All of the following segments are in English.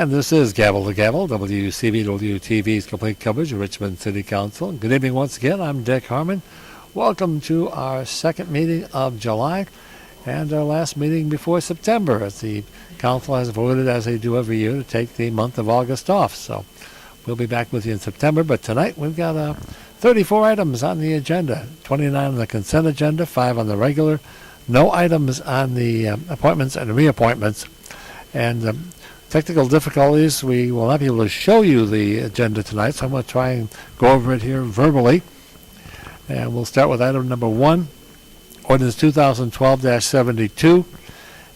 And this is Gavel to Gavel, WCBWTV's complete coverage of Richmond City Council. Good evening once again. I'm Dick Harmon. Welcome to our second meeting of July and our last meeting before September, as the council has voted, as they do every year, to take the month of August off. So we'll be back with you in September. But tonight we've got 34 items on the agenda, 29 on the consent agenda, 5 on the regular. No items on the appointments and reappointments. And technical difficulties, we will not be able to show you the agenda tonight, so I'm going to try and go over it here verbally. And we'll start with item number 1, ordinance 2012-72.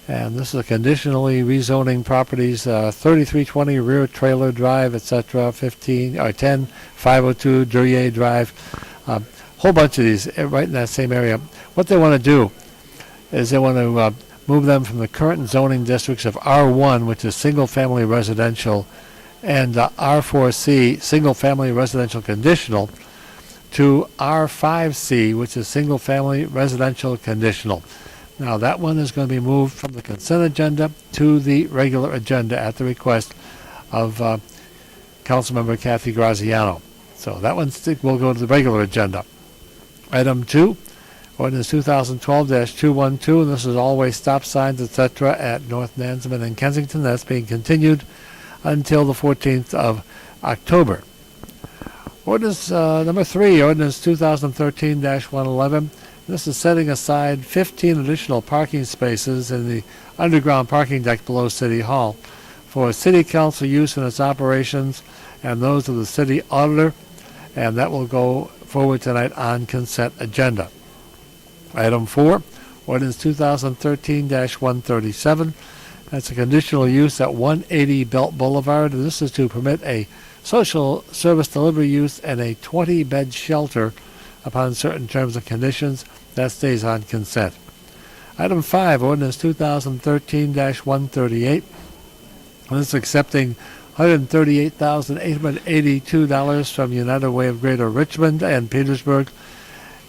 And this is a conditionally rezoning properties, 3320 Rear Trailer Drive, etc., 10 502 Duryea Drive. Whole bunch of these right in that same area. What they want to do is they want to move them from the current zoning districts of R1, which is single-family residential, and R4C, single-family residential conditional, to R5C, which is single-family residential conditional. Now, that one is going to be moved from the consent agenda to the regular agenda at the request of Councilmember Kathy Graziano. So that one will go to the regular agenda. Item 2. Ordinance 2012-212, and this is always stop signs, etc., at North Nansemond and Kensington. That's being continued until the 14th of October. Ordinance number 3, ordinance 2013-111. This is setting aside 15 additional parking spaces in the underground parking deck below City Hall for City Council use in its operations and those of the City Auditor, and that will go forward tonight on consent agenda. Item 4, ordinance 2013-137. That's a conditional use at 180 Belt Boulevard. And this is to permit a social service delivery use and a 20-bed shelter upon certain terms and conditions. That stays on consent. Item 5, ordinance 2013-138. And this is accepting $138,882 from United Way of Greater Richmond and Petersburg,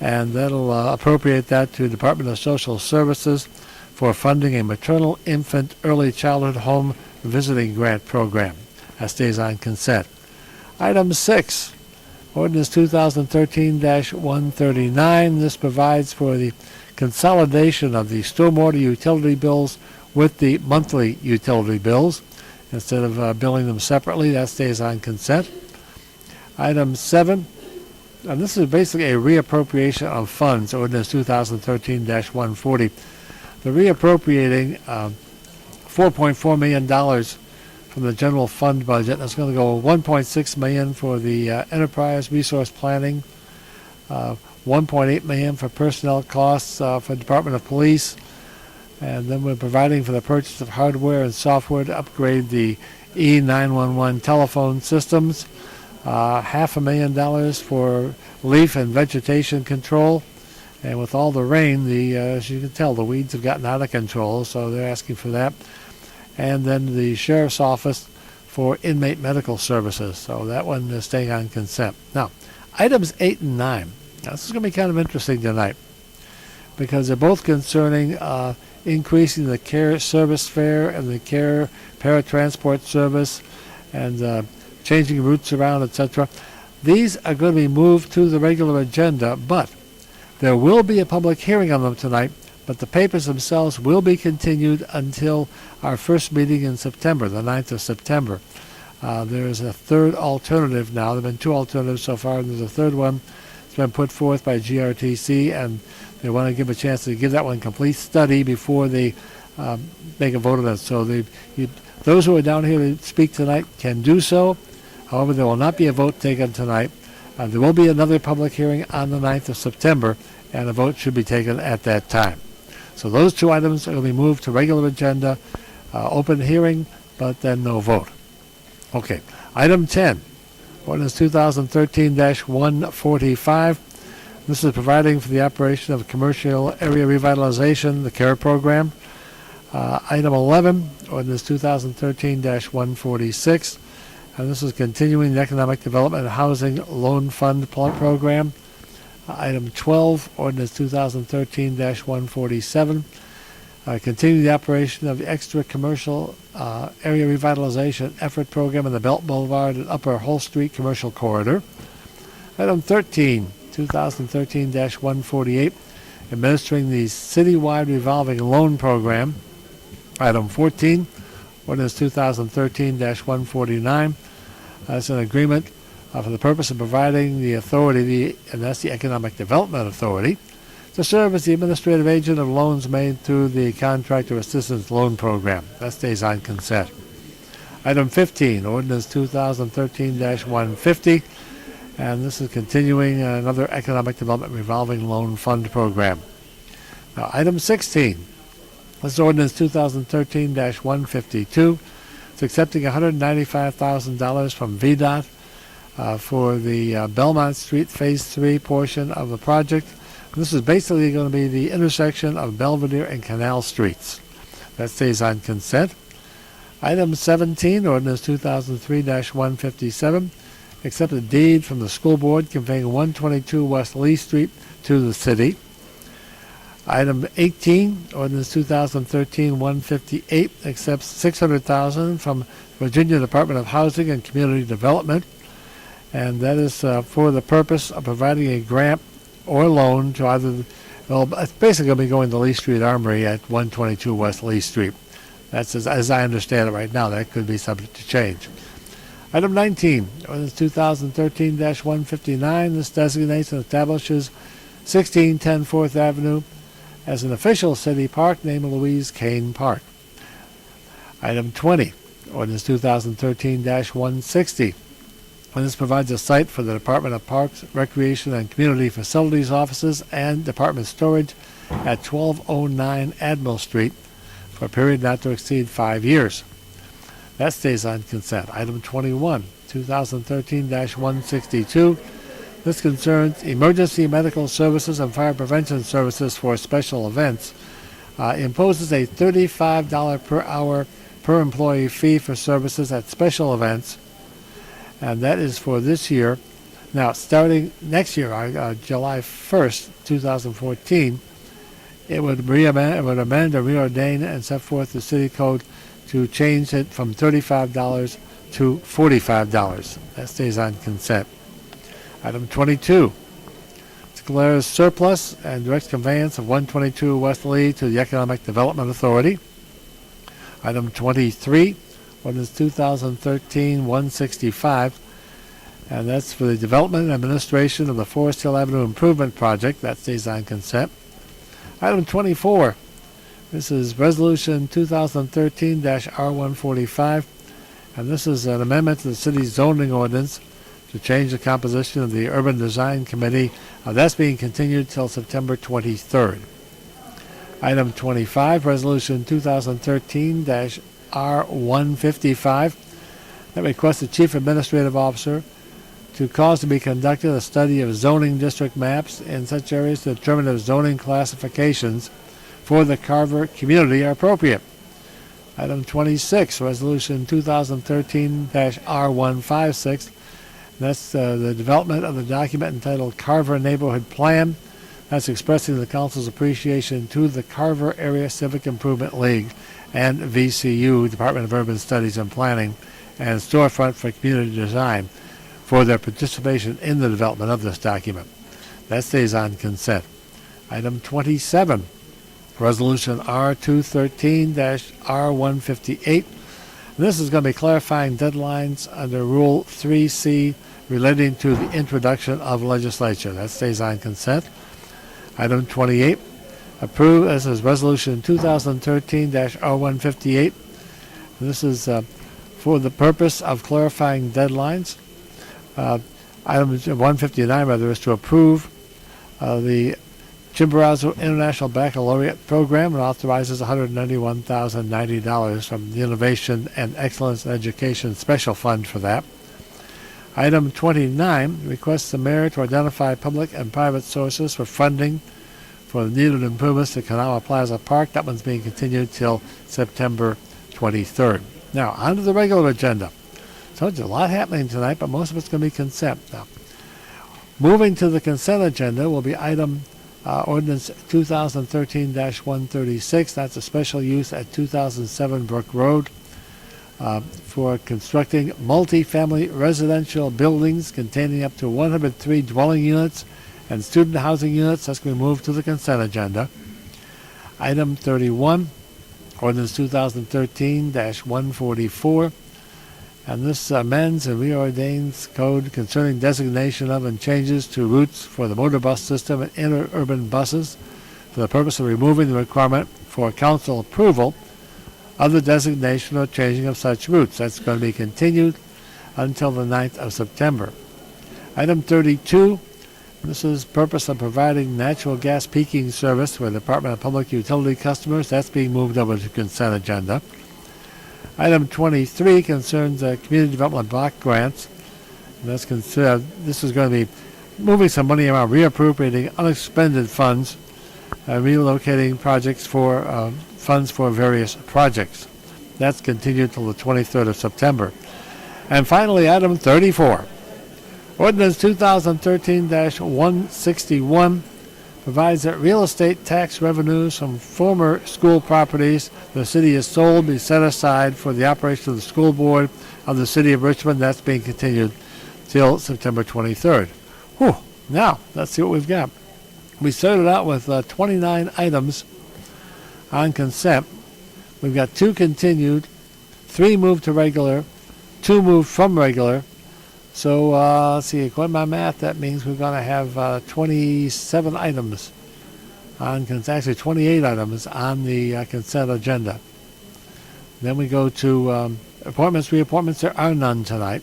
and that'll appropriate that to Department of Social Services for funding a maternal, infant, early childhood home visiting grant program. That stays on consent. Item 6, ordinance 2013-139. This provides for the consolidation of the stormwater utility bills with the monthly utility bills instead of billing them separately. That stays on consent. Item 7. And this is basically a reappropriation of funds, ordinance 2013-140. They're reappropriating $4.4 million from the general fund budget. That's going to go $1.6 million for the enterprise resource planning, $1.8 million for personnel costs for Department of Police, and then we're providing for the purchase of hardware and software to upgrade the E911 telephone systems. $500,000 for leaf and vegetation control, and with all the rain, as you can tell, the weeds have gotten out of control, so they're asking for that. And then the sheriff's office for inmate medical services, so that one is staying on consent. Now, items 8 and 9. Now, this is going to be kind of interesting tonight because they're both concerning increasing the care service fare and the care paratransport service and changing routes around, etc. These are going to be moved to the regular agenda, but there will be a public hearing on them tonight, but the papers themselves will be continued until our first meeting in September, the 9th of September. There is a third alternative now. There have been 2 alternatives so far, and there's a third one that's been put forth by GRTC, and they want to give a chance to give that one complete study before they make a vote on it. So those who are down here to speak tonight can do so. However, there will not be a vote taken tonight. There will be another public hearing on the 9th of September, and a vote should be taken at that time. So those 2 items will be moved to regular agenda, open hearing, but then no vote. Okay, item 10, ordinance 2013-145. This is providing for the operation of commercial area revitalization, the CARE program. Item 11, ordinance 2013-146. And this is continuing the Economic Development and Housing Loan Fund Program. Item 12, ordinance 2013-147. Continue the operation of the extra commercial area revitalization effort program in the Belt Boulevard and Upper Hull Street commercial corridor. Item 13, 2013-148, administering the citywide revolving loan program. Item 14, ordinance 2013-149. That's an agreement for the purpose of providing the authority, and that's the Economic Development Authority, to serve as the administrative agent of loans made through the Contractor Assistance Loan Program. That stays on consent. Item 15, ordinance 2013-150, and this is continuing another Economic Development Revolving Loan Fund Program. Now, item 16, this is ordinance 2013-152. It's accepting $195,000 from VDOT for the Belmont Street Phase 3 portion of the project. This is basically going to be the intersection of Belvedere and Canal Streets. That stays on consent. Item 17, ordinance 2003-157, accept a deed from the school board conveying 122 West Lee Street to the city. Item 18, ordinance 2013-158, accepts $600,000 from Virginia Department of Housing and Community Development, and that is for the purpose of providing a grant or loan to either, well, it's basically going to be going to Lee Street Armory at 122 West Lee Street. That's as I understand it right now. That could be subject to change. Item 19, ordinance 2013-159. This designates and establishes 1610 4th Avenue as an official city park named Louise Kane Park. Item 20, ordinance 2013-160. And this provides a site for the Department of Parks, Recreation, and Community Facilities offices and department storage at 1209 Admiral Street for a period not to exceed 5 years. That stays on consent. Item 21, 2013-162. This concerns emergency medical services and fire prevention services for special events. Imposes a $35 per hour per employee fee for services at special events, and that is for this year. Now, starting next year, July 1st, 2014, it would amend and reordain and set forth the city code to change it from $35 to $45. That stays on consent. Item 22, declares surplus and directs conveyance of 122 West Lee to the Economic Development Authority. Item 23, ordinance 2013-165, and that's for the development and administration of the Forest Hill Avenue Improvement Project. That stays on consent. Item 24, this is Resolution 2013-R145, and this is an amendment to the city's zoning ordinance to change the composition of the Urban Design Committee. That's being continued till September 23rd. Item 25, Resolution 2013-R155, that requests the Chief Administrative Officer to cause to be conducted a study of zoning district maps in such areas to determine if zoning classifications for the Carver community are appropriate. Item 26, Resolution 2013-R156, that's the development of the document entitled Carver Neighborhood Plan. That's expressing the Council's appreciation to the Carver Area Civic Improvement League and VCU, Department of Urban Studies and Planning, and Storefront for Community Design for their participation in the development of this document. That stays on consent. Item 27, Resolution R213-R158. This is going to be clarifying deadlines under Rule 3C relating to the introduction of legislation. That stays on consent. Item 28, approve, this is Resolution 2013-R158. This is for the purpose of clarifying deadlines. Item 159, rather, is to approve the Chimborazo International Baccalaureate Program and authorizes $191,090 from the Innovation and Excellence in Education Special Fund for that. Item 29 requests the mayor to identify public and private sources for funding for the needed improvements to Kanawha Plaza Park. That one's being continued till September 23rd. Now, on to the regular agenda. So there's a lot happening tonight, but most of it's going to be consent. Now, moving to the consent agenda will be item Ordinance 2013-136, that's a special use at 2007 Brook Road for constructing multi-family residential buildings containing up to 103 dwelling units and student housing units. That's going to move to the consent agenda. Item 31, Ordinance 2013-144, and this amends and reordains code concerning designation of and changes to routes for the motor bus system and interurban buses for the purpose of removing the requirement for council approval of the designation or changing of such routes. That's going to be continued until the 9th of September. Item 32, this is purpose of providing natural gas peaking service for the Department of Public Utility customers. That's being moved over to consent agenda. Item 23 concerns community development block grants. And that's this is going to be moving some money around, reappropriating unexpended funds, relocating projects for funds for various projects. That's continued till the 23rd of September. And finally, item 34. Ordinance 2013-161 provides that real estate tax revenues from former school properties the city has sold be set aside for the operation of the school board of the city of Richmond. That's being continued till September 23rd. Whew. Now, let's see what we've got. We started out with 29 items on consent. We've got 2 continued, 3 moved to regular, 2 moved from regular. So let's see, according to my math, that means we're going to have 27 items on actually 28 items on the consent agenda. Then we go to appointments, reappointments. There are none tonight.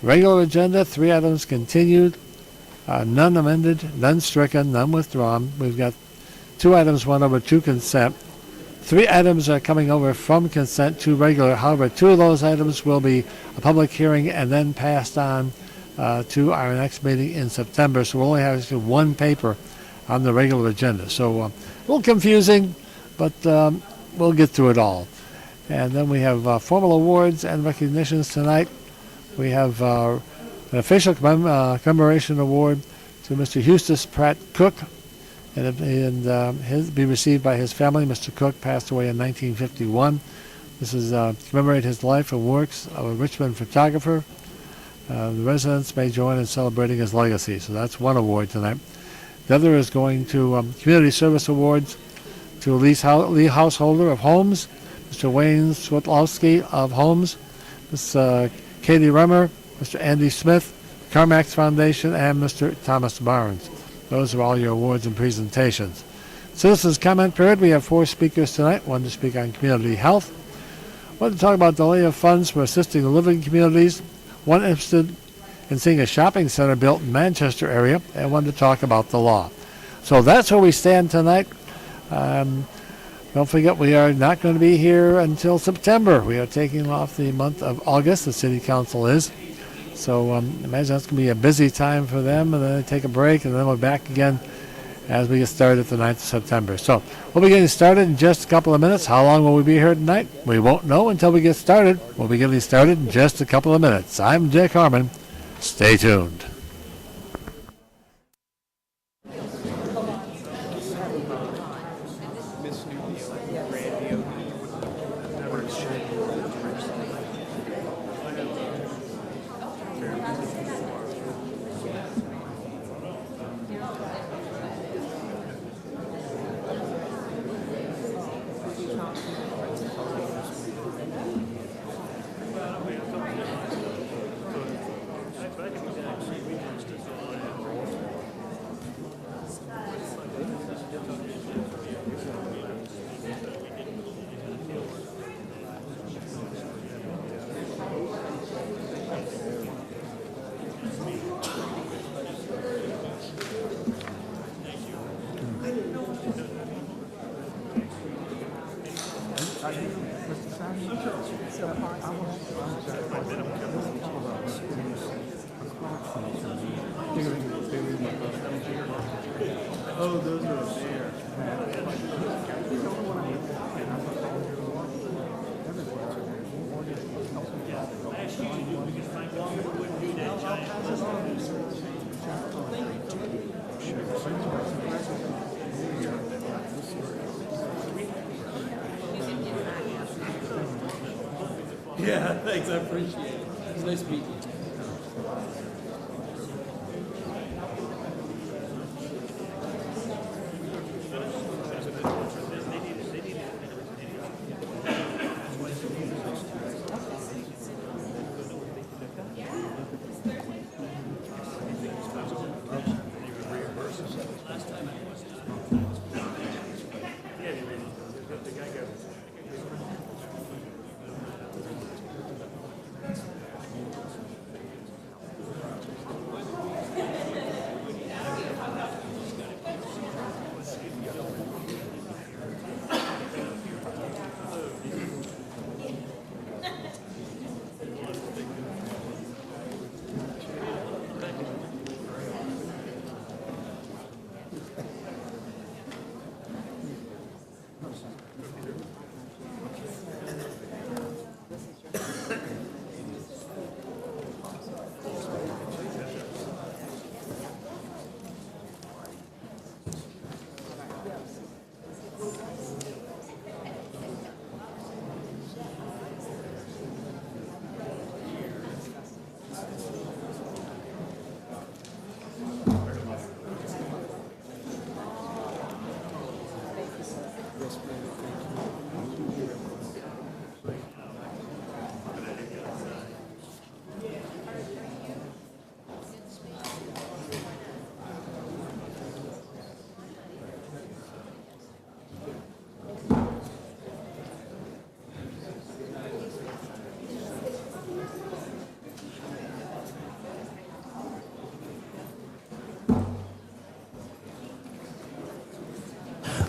Regular agenda, 3 items continued, none amended, none stricken, none withdrawn. We've got 2 items went over to consent. 3 items are coming over from consent to regular. However, 2 of those items will be a public hearing and then passed on to our next meeting in September. So we'll only have 1 paper on the regular agenda. So a little confusing, but we'll get through it all. And then we have formal awards and recognitions tonight. We have an official commemoration award to Mr. Eustace Pratt Cook, and be received by his family. Mr. Cook passed away in 1951. This is commemorate his life and works of a Richmond photographer. The residents may join in celebrating his legacy. So that's 1 award tonight. The other is going to Community Service Awards to Lee Householder of Homes, Mr. Wayne Switlowski of Homes, Ms. Katie Remmer, Mr. Andy Smith, CarMax Foundation, and Mr. Thomas Barnes. Those are all your awards and presentations. Citizens comment period. We have 4 speakers tonight. 1 to speak on community health. 1 to talk about delay of funds for assisting the living communities. 1 interested in seeing a shopping center built in Manchester area. And 1 to talk about the law. So that's where we stand tonight. Don't forget, we are not going to be here until September. We are taking off the month of August. The City Council is. So imagine that's going to be a busy time for them, and then they take a break, and then we're back again as we get started the 9th of September. So we'll be getting started in just a couple of minutes. How long will we be here tonight? We won't know until we get started. We'll be getting started in just a couple of minutes. I'm Dick Harmon. Stay tuned. Oh, those are up there. Yeah, thanks. I appreciate it. It's nice meeting you.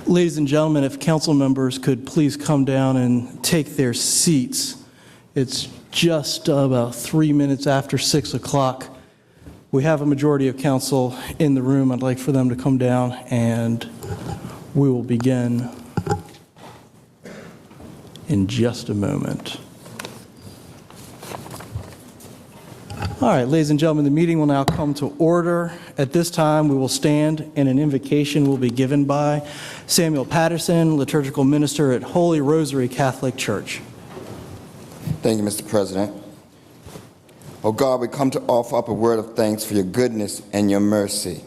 Ladies and gentlemen, if council members could please come down and take their seats. It's just about 3 minutes after 6 o'clock. We have a majority of council in the room. I'd like for them to come down and we will begin in just a moment. All right, ladies and gentlemen, the meeting will now come to order. At this time, we will stand and an invocation will be given by Samuel Patterson, liturgical minister at Holy Rosary Catholic Church. Thank you, Mr. President. Oh God, we come to offer up a word of thanks for your goodness and your mercy.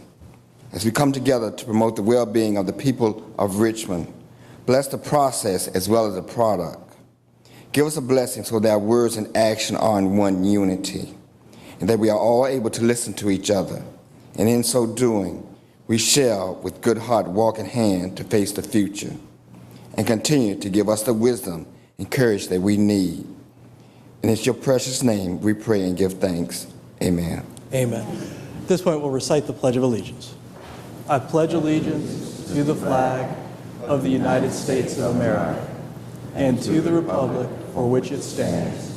As we come together to promote the well-being of the people of Richmond, bless the process as well as the product. Give us a blessing so that our words and action are in one unity, and that we are all able to listen to each other. And in so doing, we shall, with good heart, walk in hand to face the future and continue to give us the wisdom and courage that we need. And it's your precious name we pray and give thanks. Amen. Amen. At this point, we'll recite the Pledge of Allegiance. I pledge allegiance to the flag of the United States of America and to the republic for which it stands,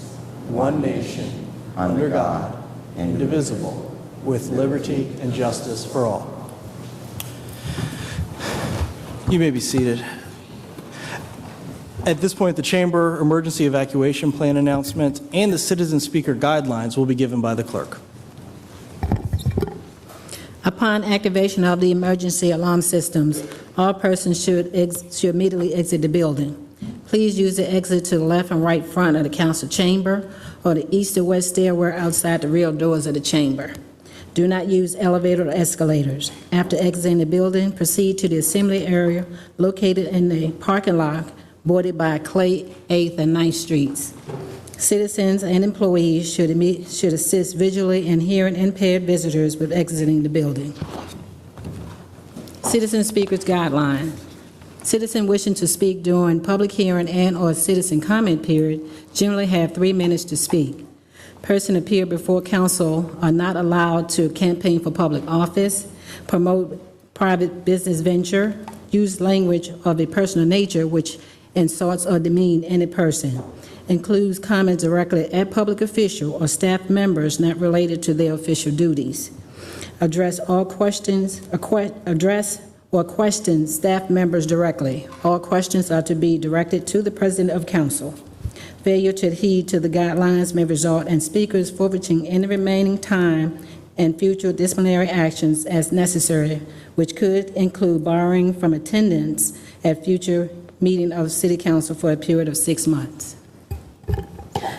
one nation, under God, indivisible, with liberty and justice for all. You may be seated. At this point, the Chamber Emergency Evacuation Plan announcement and the Citizen Speaker Guidelines will be given by the clerk. Upon activation of the emergency alarm systems, all persons should immediately exit the building. Please use the exit to the left and right front of the council chamber or the east or west stairwell outside the rear doors of the chamber. Do not use elevator or escalators. After exiting the building, proceed to the assembly area located in the parking lot bordered by Clay 8th and 9th Streets. Citizens and employees should assist visually and hearing impaired visitors with exiting the building. Citizen Speakers Guideline. Citizen wishing to speak during public hearing and/or citizen comment period generally have 3 minutes to speak. Persons appear before council are not allowed to campaign for public office, promote private business venture, use language of a personal nature which insults or demean any person, includes comments directly at public official or staff members not related to their official duties. Address or question staff members directly. All questions are to be directed to the President of Council. Failure to adhere to the guidelines may result in speakers forfeiting any remaining time and future disciplinary actions as necessary, which could include barring from attendance at future meeting of City Council for a period of 6 months.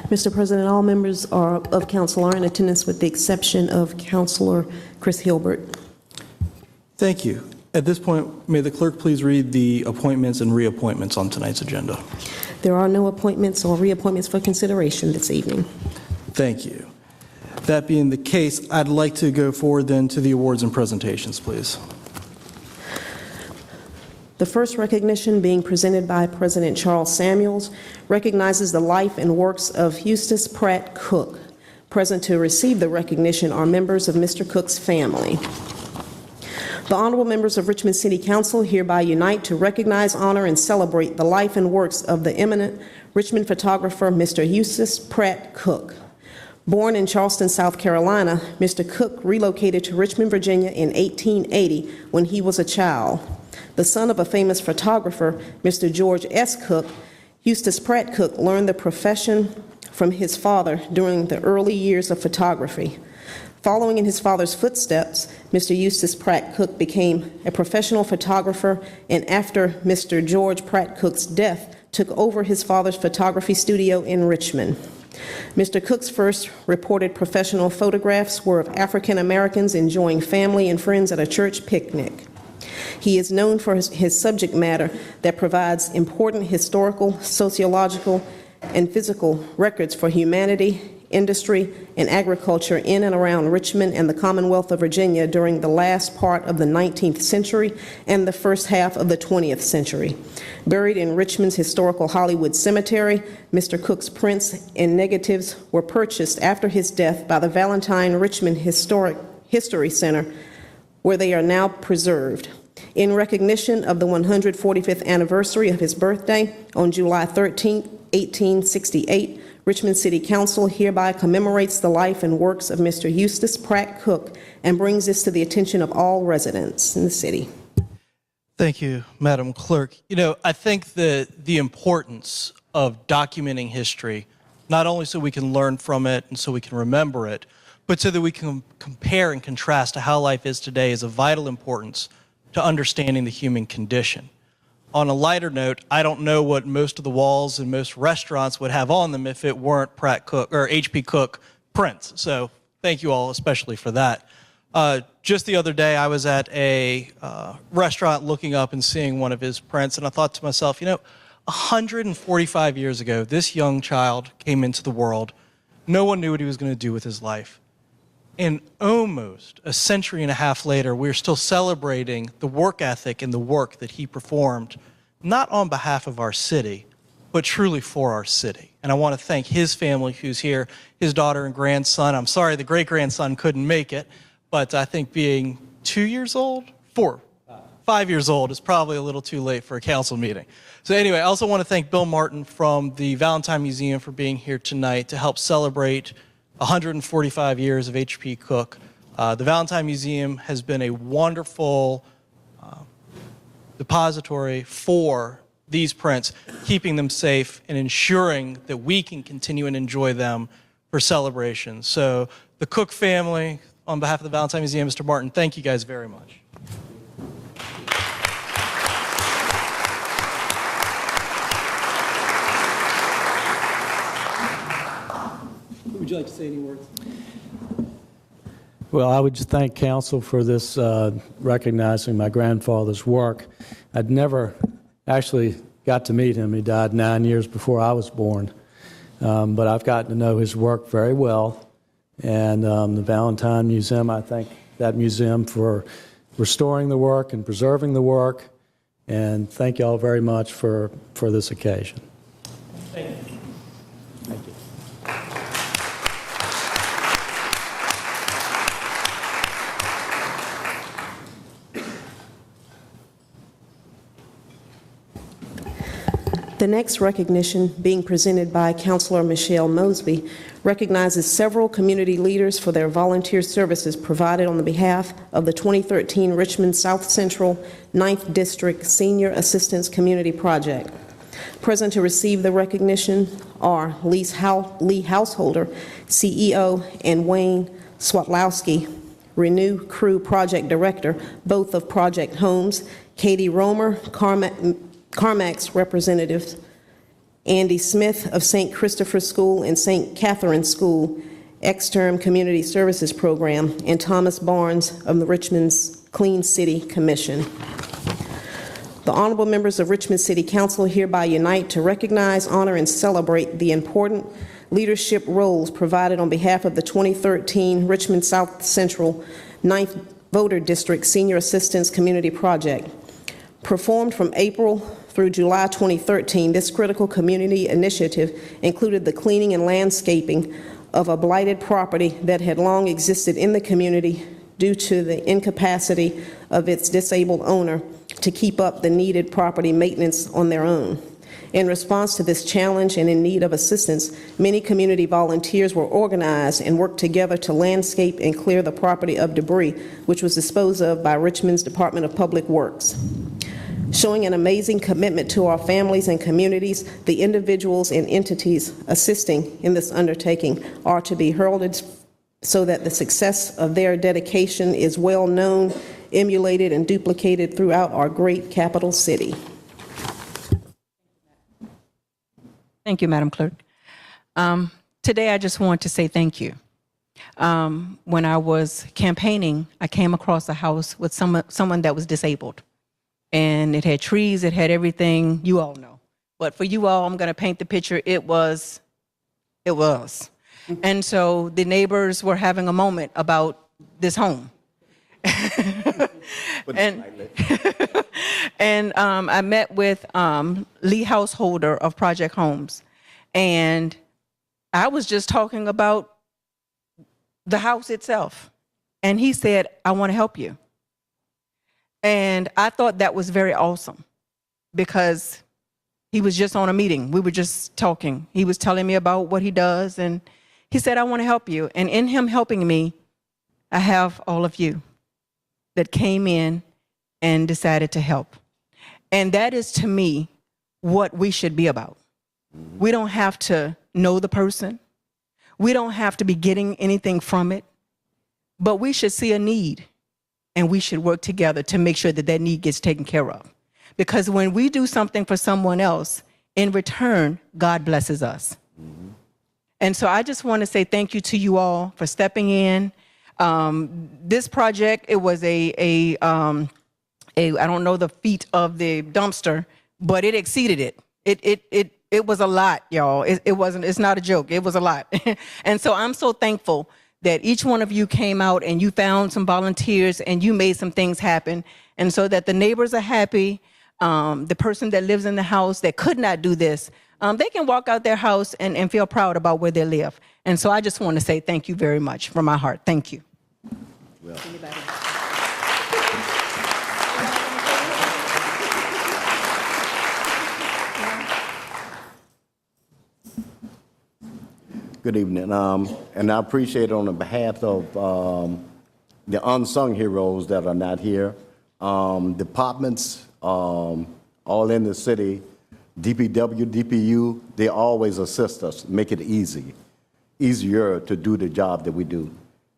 Mr. President, all members of council are in attendance with the exception of Councilor Chris Hilbert. Thank you. At this point, may the clerk please read the appointments and reappointments on tonight's agenda. There are no appointments or reappointments for consideration this evening. Thank you. That being the case, I'd like to go forward then to the awards and presentations, please. The first recognition, being presented by President Charles Samuels, recognizes the life and works of Eustace Pratt Cook. Present to receive the recognition are members of Mr. Cook's family. The honorable members of Richmond City Council hereby unite to recognize, honor, and celebrate the life and works of the eminent Richmond photographer, Mr. Eustace Pratt Cook. Born in Charleston, South Carolina, Mr. Cook relocated to Richmond, Virginia in 1880 when he was a child. The son of a famous photographer, Mr. George S. Cook, Eustace Pratt Cook learned the profession from his father during the early years of photography. Following in his father's footsteps, Mr. Eustace Pratt Cook became a professional photographer, and after Mr. George Pratt Cook's death, took over his father's photography studio in Richmond. Mr. Cook's first reported professional photographs were of African Americans enjoying family and friends at a church picnic. He is known for his subject matter that provides important historical, sociological, and physical records for humanity, industry, and agriculture in and around Richmond and the Commonwealth of Virginia during the last part of the 19th century and the first half of the 20th century. Buried in Richmond's historical Hollywood Cemetery, Mr. Cook's prints and negatives were purchased after his death by the Valentine Richmond History Center, where they are now preserved. In recognition of the 145th anniversary of his birthday on July 13, 1868, Richmond City Council hereby commemorates the life and works of Mr. Eustace Pratt Cook and brings this to the attention of all residents in the city. Thank you, Madam Clerk. You know, I think that the importance of documenting history, not only so we can learn from it and so we can remember it, but so that we can compare and contrast to how life is today, is of vital importance to understanding the human condition. On a lighter note, I don't know what most of the walls in most restaurants would have on them if it weren't Pratt Cook or H.P. Cook prints. So thank you all especially for that. Just the other day, I was at a restaurant looking up and seeing one of his prints, and I thought to myself, you know, 145 years ago, this young child came into the world. No one knew what he was going to do with his life. And almost a century and a half later, we're still celebrating the work ethic and the work that he performed, not on behalf of our city, but truly for our city. And I want to thank his family who's here, his daughter and grandson. I'm sorry the great-grandson couldn't make it, but I think being 5 years old is probably a little too late for a council meeting. So anyway, I also want to thank Bill Martin from the Valentine Museum for being here tonight to help celebrate 145 years of H.P. Cook. The Valentine Museum has been a wonderful depository for these prints, keeping them safe and ensuring that we can continue and enjoy them for celebrations. So the Cook family, on behalf of the Valentine Museum, Mr. Martin, thank you guys very much. Would you like to say any words? Well, I would just thank council for this recognizing my grandfather's work. I'd never actually got to meet him. He died 9 years before I was born. But I've gotten to know his work very well. And the Valentine Museum, I thank that museum for restoring the work and preserving the work. And thank you all very much for this occasion. Thank you. Thank you. The next recognition, being presented by Councilor Michelle Mosby, recognizes several community leaders for their volunteer services provided on the behalf of the 2013 Richmond South Central 9th District Senior Assistance Community Project. Present to receive the recognition are Lee Householder, CEO, and Wayne Swatlowski, Renew Crew Project Director, both of Project Homes, Katie Romer, CarMax representatives, Andy Smith of St. Christopher School and St. Catherine School Exterm Community Services Program, and Thomas Barnes of the Richmond's Clean City Commission. The honorable members of Richmond City Council hereby unite to recognize, honor, and celebrate the important leadership roles provided on behalf of the 2013 Richmond South Central 9th Voter District Senior Assistance Community Project. Performed from April through July 2013, this critical community initiative included the cleaning and landscaping of a blighted property that had long existed in the community due to the incapacity of its disabled owner to keep up the needed property maintenance on their own. In response to this challenge and in need of assistance, many community volunteers were organized and worked together to landscape and clear the property of debris, which was disposed of by Richmond's Department of Public Works. Showing an amazing commitment to our families and communities, the individuals and entities assisting in this undertaking are to be heralded so that the success of their dedication is well known, emulated, and duplicated throughout our great capital city. Thank you, Madam Clerk. Today, I just want to say thank you. When I was campaigning, I came across a house with someone that was disabled. And it had trees, it had everything, you all know. But for you all, I'm going to paint the picture. It was. And so the neighbors were having a moment about this home. And I met with Lee Householder of Project Homes, and I was just talking about the house itself, and he said, I want to help you. And I thought that was very awesome because he was just on a meeting. We were just talking. He was telling me about what he does, and he said, I want to help you. And in him helping me, I have all of you that came in and decided to help. And that is, to me, what we should be about. We don't have to know the person. We don't have to be getting anything from it. But we should see a need, and we should work together to make sure that that need gets taken care of. Because when we do something for someone else, in return, God blesses us. And so I just want to say thank you to you all for stepping in. This project, it was I don't know the feet of the dumpster, but it exceeded it. It was a lot, y'all. It's not a joke. It was a lot. And so I'm so thankful that each one of you came out and you found some volunteers and you made some things happen. And so that the neighbors are happy. The person that lives in the house that could not do this, they can walk out their house and feel proud about where they live. And so I just want to say thank you very much from my heart. Thank you. Well. Good evening. And I appreciate on the behalf of the unsung heroes that are not here, departments all in the city, DPW, DPU, they always assist us, make it easier to do the job that we do.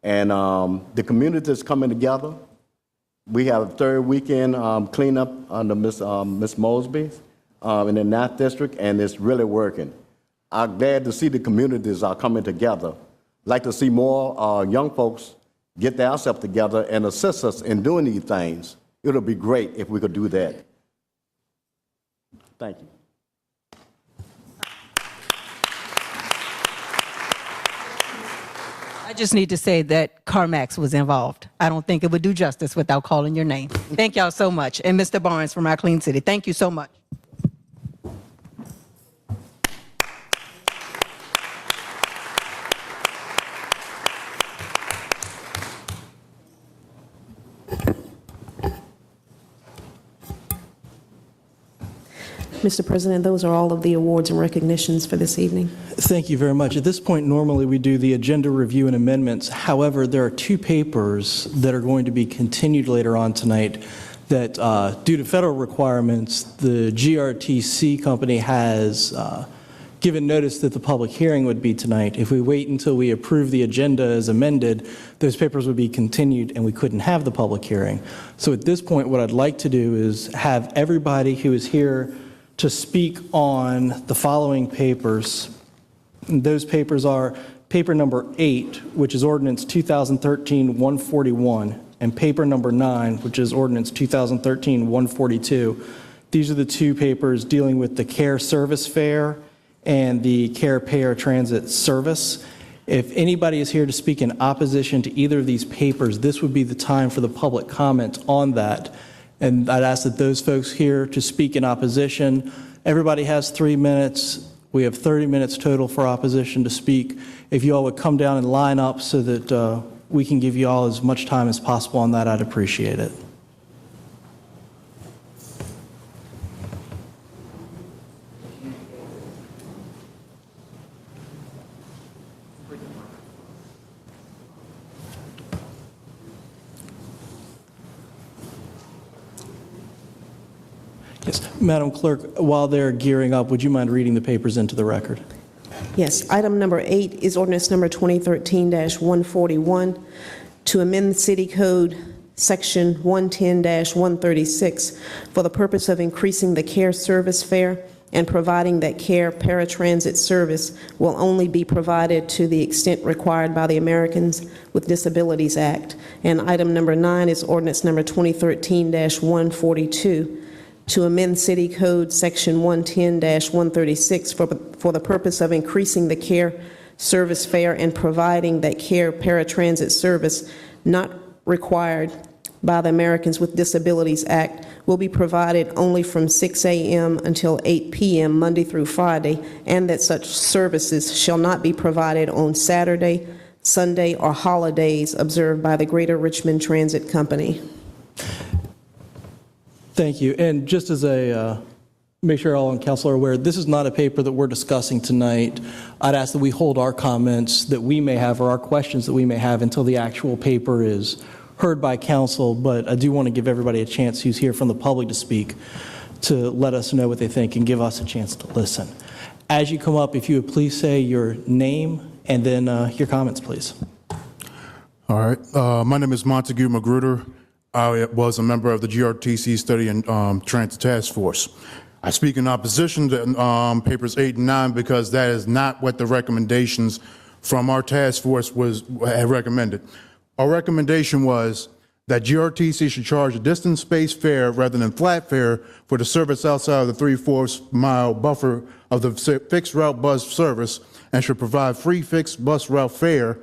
And the community is coming together. We have a third weekend cleanup under Miss Mosby in the 9th District, and it's really working. I'm glad to see the communities are coming together. Like to see more young folks get themselves together and assist us in doing these things. It'll be great if we could do that. Thank you. I just need to say that CarMax was involved. I don't think it would do justice without calling your name. Thank y'all so much. And Mr. Barnes from our Clean City, thank you so much. Mr. President, those are all of the awards and recognitions for this evening. Thank you very much. At this point, normally we do the agenda review and amendments. However, there are two papers that are going to be continued later on tonight that, due to federal requirements, the GRTC company has given notice that the public hearing would be tonight. If we wait until we approve the agenda as amended, those papers would be continued and we couldn't have the public hearing. So at this point, what I'd like to do is have everybody who is here to speak on the following papers. And those papers are paper number 8, which is ordinance 2013-141, and paper number 9, which is ordinance 2013-142. These are the two papers dealing with the care service fare and the care paratransit service. If anybody is here to speak in opposition to either of these papers, this would be the time for the public comment on that. And I'd ask that those folks here to speak in opposition, everybody has 3 minutes. We have 30 minutes total for opposition to speak. If you all would come down and line up so that we can give you all as much time as possible on that, I'd appreciate it. Yes, Madam Clerk, while they're gearing up, would you mind reading the papers into the record? Yes, item number 8 is ordinance number 2013-141 to amend the City Code Section 110-136 for the purpose of increasing the care service fare and providing that care paratransit service will only be provided to the extent required by the Americans with Disabilities Act. And item number 9 is ordinance number 2013-142 to amend City Code Section 110-136 for the purpose of increasing the care service fare and providing that care paratransit service not required by the Americans with Disabilities Act will be provided only from 6 a.m. until 8 p.m. Monday through Friday, and that such services shall not be provided on Saturday, Sunday, or holidays observed by the Greater Richmond Transit Company. Thank you. And just as a, make sure all on council are aware, this is not a paper that we're discussing tonight. I'd ask that we hold our comments that we may have or our questions that we may have until the actual paper is heard by council, but I do want to give everybody a chance who's here from the public to speak to let us know what they think and give us a chance to listen. As you come up, if you would please say your name and then your comments, please. All right. My name is Montague Magruder. I was a member of the GRTC Study and Transit Task Force. I speak in opposition to papers 8 and 9 because that is not what the recommendations from our task force had recommended. Our recommendation was that GRTC should charge a distance-based fare rather than flat fare for the service outside of the 3/4 mile buffer of the fixed route bus service and should provide free fixed bus route fare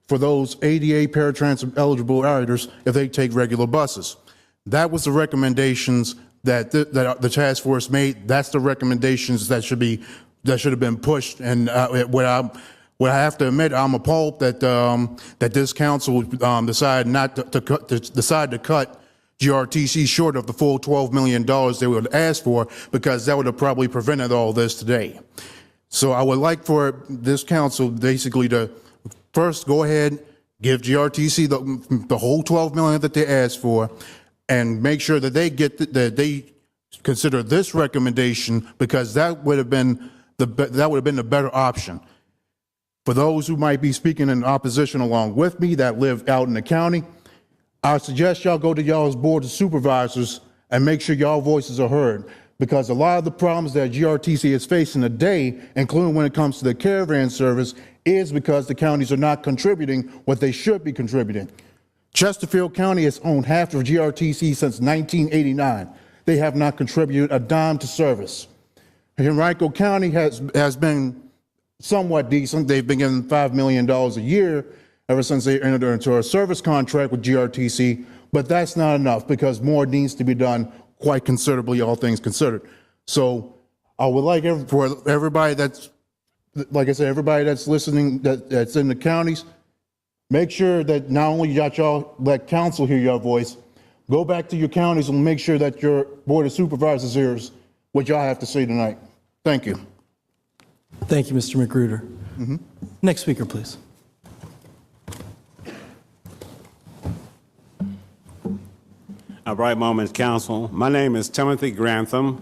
for those ADA paratransit eligible riders if they take regular buses. That was the recommendations that the task force made. That's the recommendations that should have been pushed. And what I have to admit, I'm appalled that that this council decided to cut GRTC short of the full $12 million they would ask for, because that would have probably prevented all this today. So I would like for this council basically to first go ahead, give GRTC the whole $12 million that they asked for, and make sure that they consider this recommendation, because that would have been the better option. For those who might be speaking in opposition along with me that live out in the county, I suggest y'all go to y'all's board of supervisors and make sure y'all voices are heard, because a lot of the problems that GRTC is facing today, including when it comes to the caravan service, is because the counties are not contributing what they should be contributing. Chesterfield County has owned half of GRTC since 1989. They have not contributed a dime to service. Henrico County has been somewhat decent. They've been getting $5 million a year ever since they entered into a service contract with GRTC, but that's not enough because more needs to be done quite considerably, all things considered. So I would like for everybody that's, like I said, everybody that's listening, that's in the counties, make sure that not only y'all let council hear your voice, go back to your counties and make sure that your board of supervisors hears what y'all have to say tonight. Thank you. Thank you, Mr. Magruder. Next speaker, please. All right, Moments Council. My name is Timothy Grantham.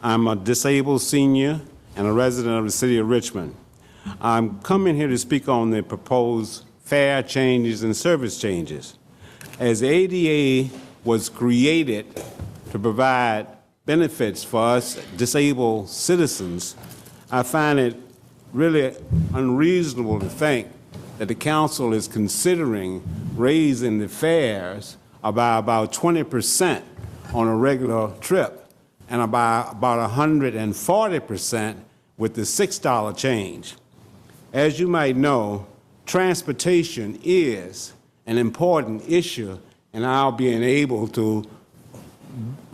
I'm a disabled senior and a resident of the city of Richmond. I'm coming here to speak on the proposed fare changes and service changes. As the ADA was created to provide benefits for us disabled citizens, I find it really unreasonable to think that the council is considering raising the fares by about 20% on a regular trip and about 140% with the $6 change. As you might know, transportation is an important issue in our being able to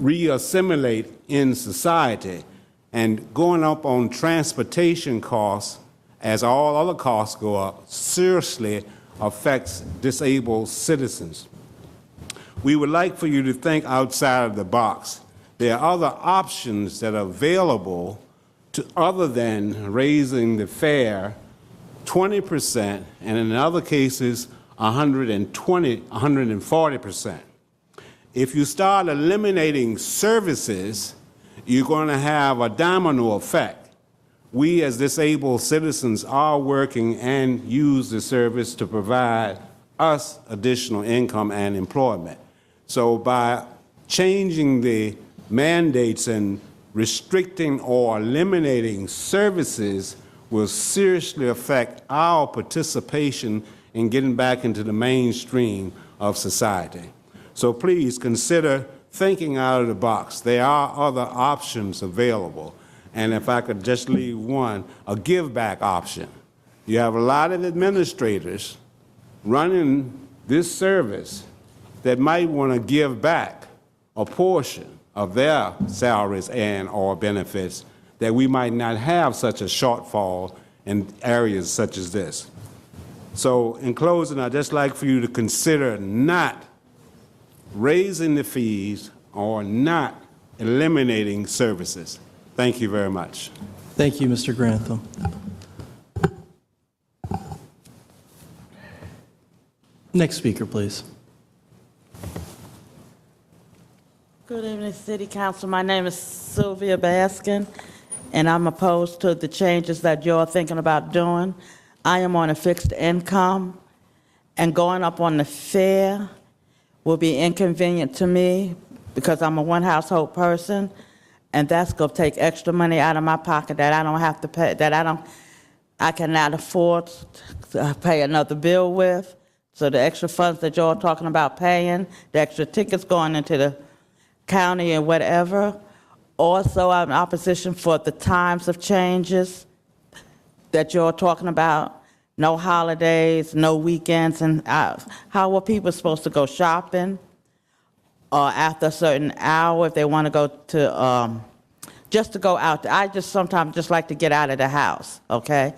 reassimilate in society, and going up on transportation costs as all other costs go up seriously affects disabled citizens. We would like for you to think outside of the box. There are other options that are available to other than raising the fare 20% and in other cases 140%. If you start eliminating services, you're going to have a domino effect. We as disabled citizens are working and use the service to provide us additional income and employment. So by changing the mandates and restricting or eliminating services will seriously affect our participation in getting back into the mainstream of society. So please consider thinking out of the box. There are other options available. And if I could just leave one, a give back option. You have a lot of administrators running this service that might want to give back a portion of their salaries and or benefits that we might not have such a shortfall in areas such as this. So in closing, I'd just like for you to consider not raising the fees or not eliminating services. Thank you very much. Thank you, Mr. Grantham. Next speaker, please. Good evening, City Council. My name is Sylvia Baskin, and I'm opposed to the changes that you're thinking about doing. I am on a fixed income, and going up on the fare will be inconvenient to me because I'm a one-household person, and that's going to take extra money out of my pocket that I don't have to pay, I cannot afford to pay another bill with. So the extra funds that you're talking about paying, the extra tickets going into the county and whatever. Also, I'm in opposition for the times of changes that you're talking about. No holidays, no weekends, and how are people supposed to go shopping after a certain hour if they want to go to, just to go out? I just sometimes just like to get out of the house, okay?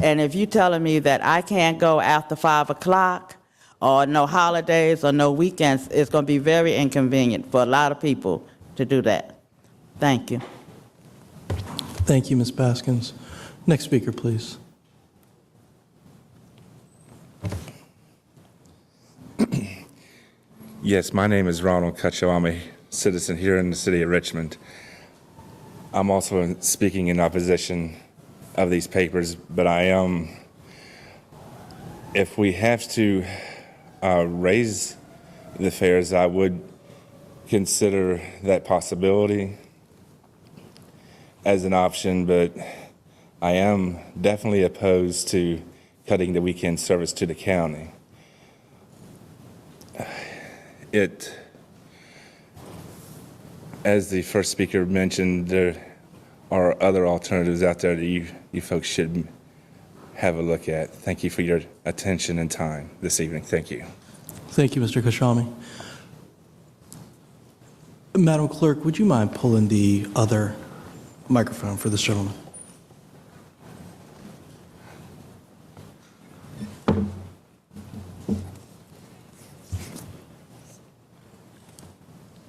And if you're telling me that I can't go after 5 o'clock, or no holidays or no weekends, it's going to be very inconvenient for a lot of people to do that. Thank you. Thank you, Ms. Baskins. Next speaker, please. Yes, my name is Ronald Cutcho. I'm a citizen here in the city of Richmond. I'm also speaking in opposition of these papers, but I am, if we have to raise the fares, I would consider that possibility as an option, but I am definitely opposed to cutting the weekend service to the county. As the first speaker mentioned, there are other alternatives out there that you folks should have a look at. Thank you for your attention and time this evening. Thank you. Thank you, Mr. Khashoggi. Madam Clerk, would you mind pulling the other microphone for this gentleman?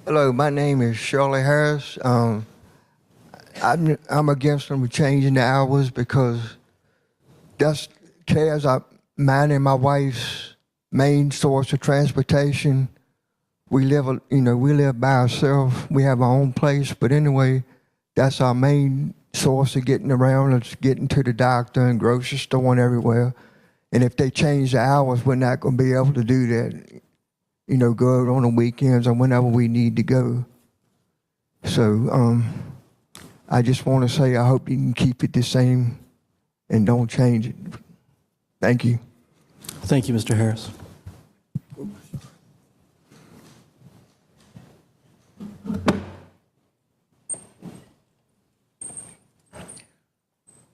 Hello, my name is Shirley Harris. I'm against them changing the hours because that's cares mine and my wife's main source of transportation. We live by ourselves. We have our own place, but anyway, that's our main source of getting around. It's getting to the doctor and grocery store and everywhere. And if they change the hours, we're not going to be able to do that. Go out on the weekends or whenever we need to go. So I just want to say I hope you can keep it the same and don't change it. Thank you. Thank you, Mr. Harris.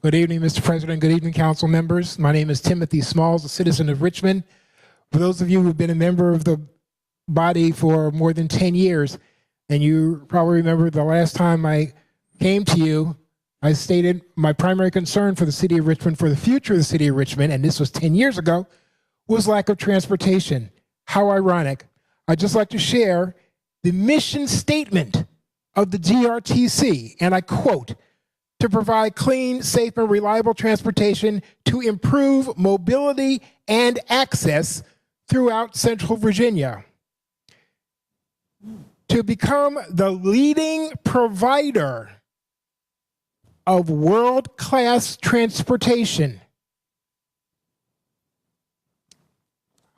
Good evening, Mr. President. Good evening, council members. My name is Timothy Smalls, a citizen of Richmond. For those of you who've been a member of the body for more than 10 years, and you probably remember the last time I came to you, I stated my primary concern for the city of Richmond, for the future of the city of Richmond, and this was 10 years ago, was lack of transportation. How ironic. I'd just like to share the mission statement of the GRTC, and I quote, "To provide clean, safe, and reliable transportation to improve mobility and access throughout Central Virginia. To become the leading provider of world-class transportation."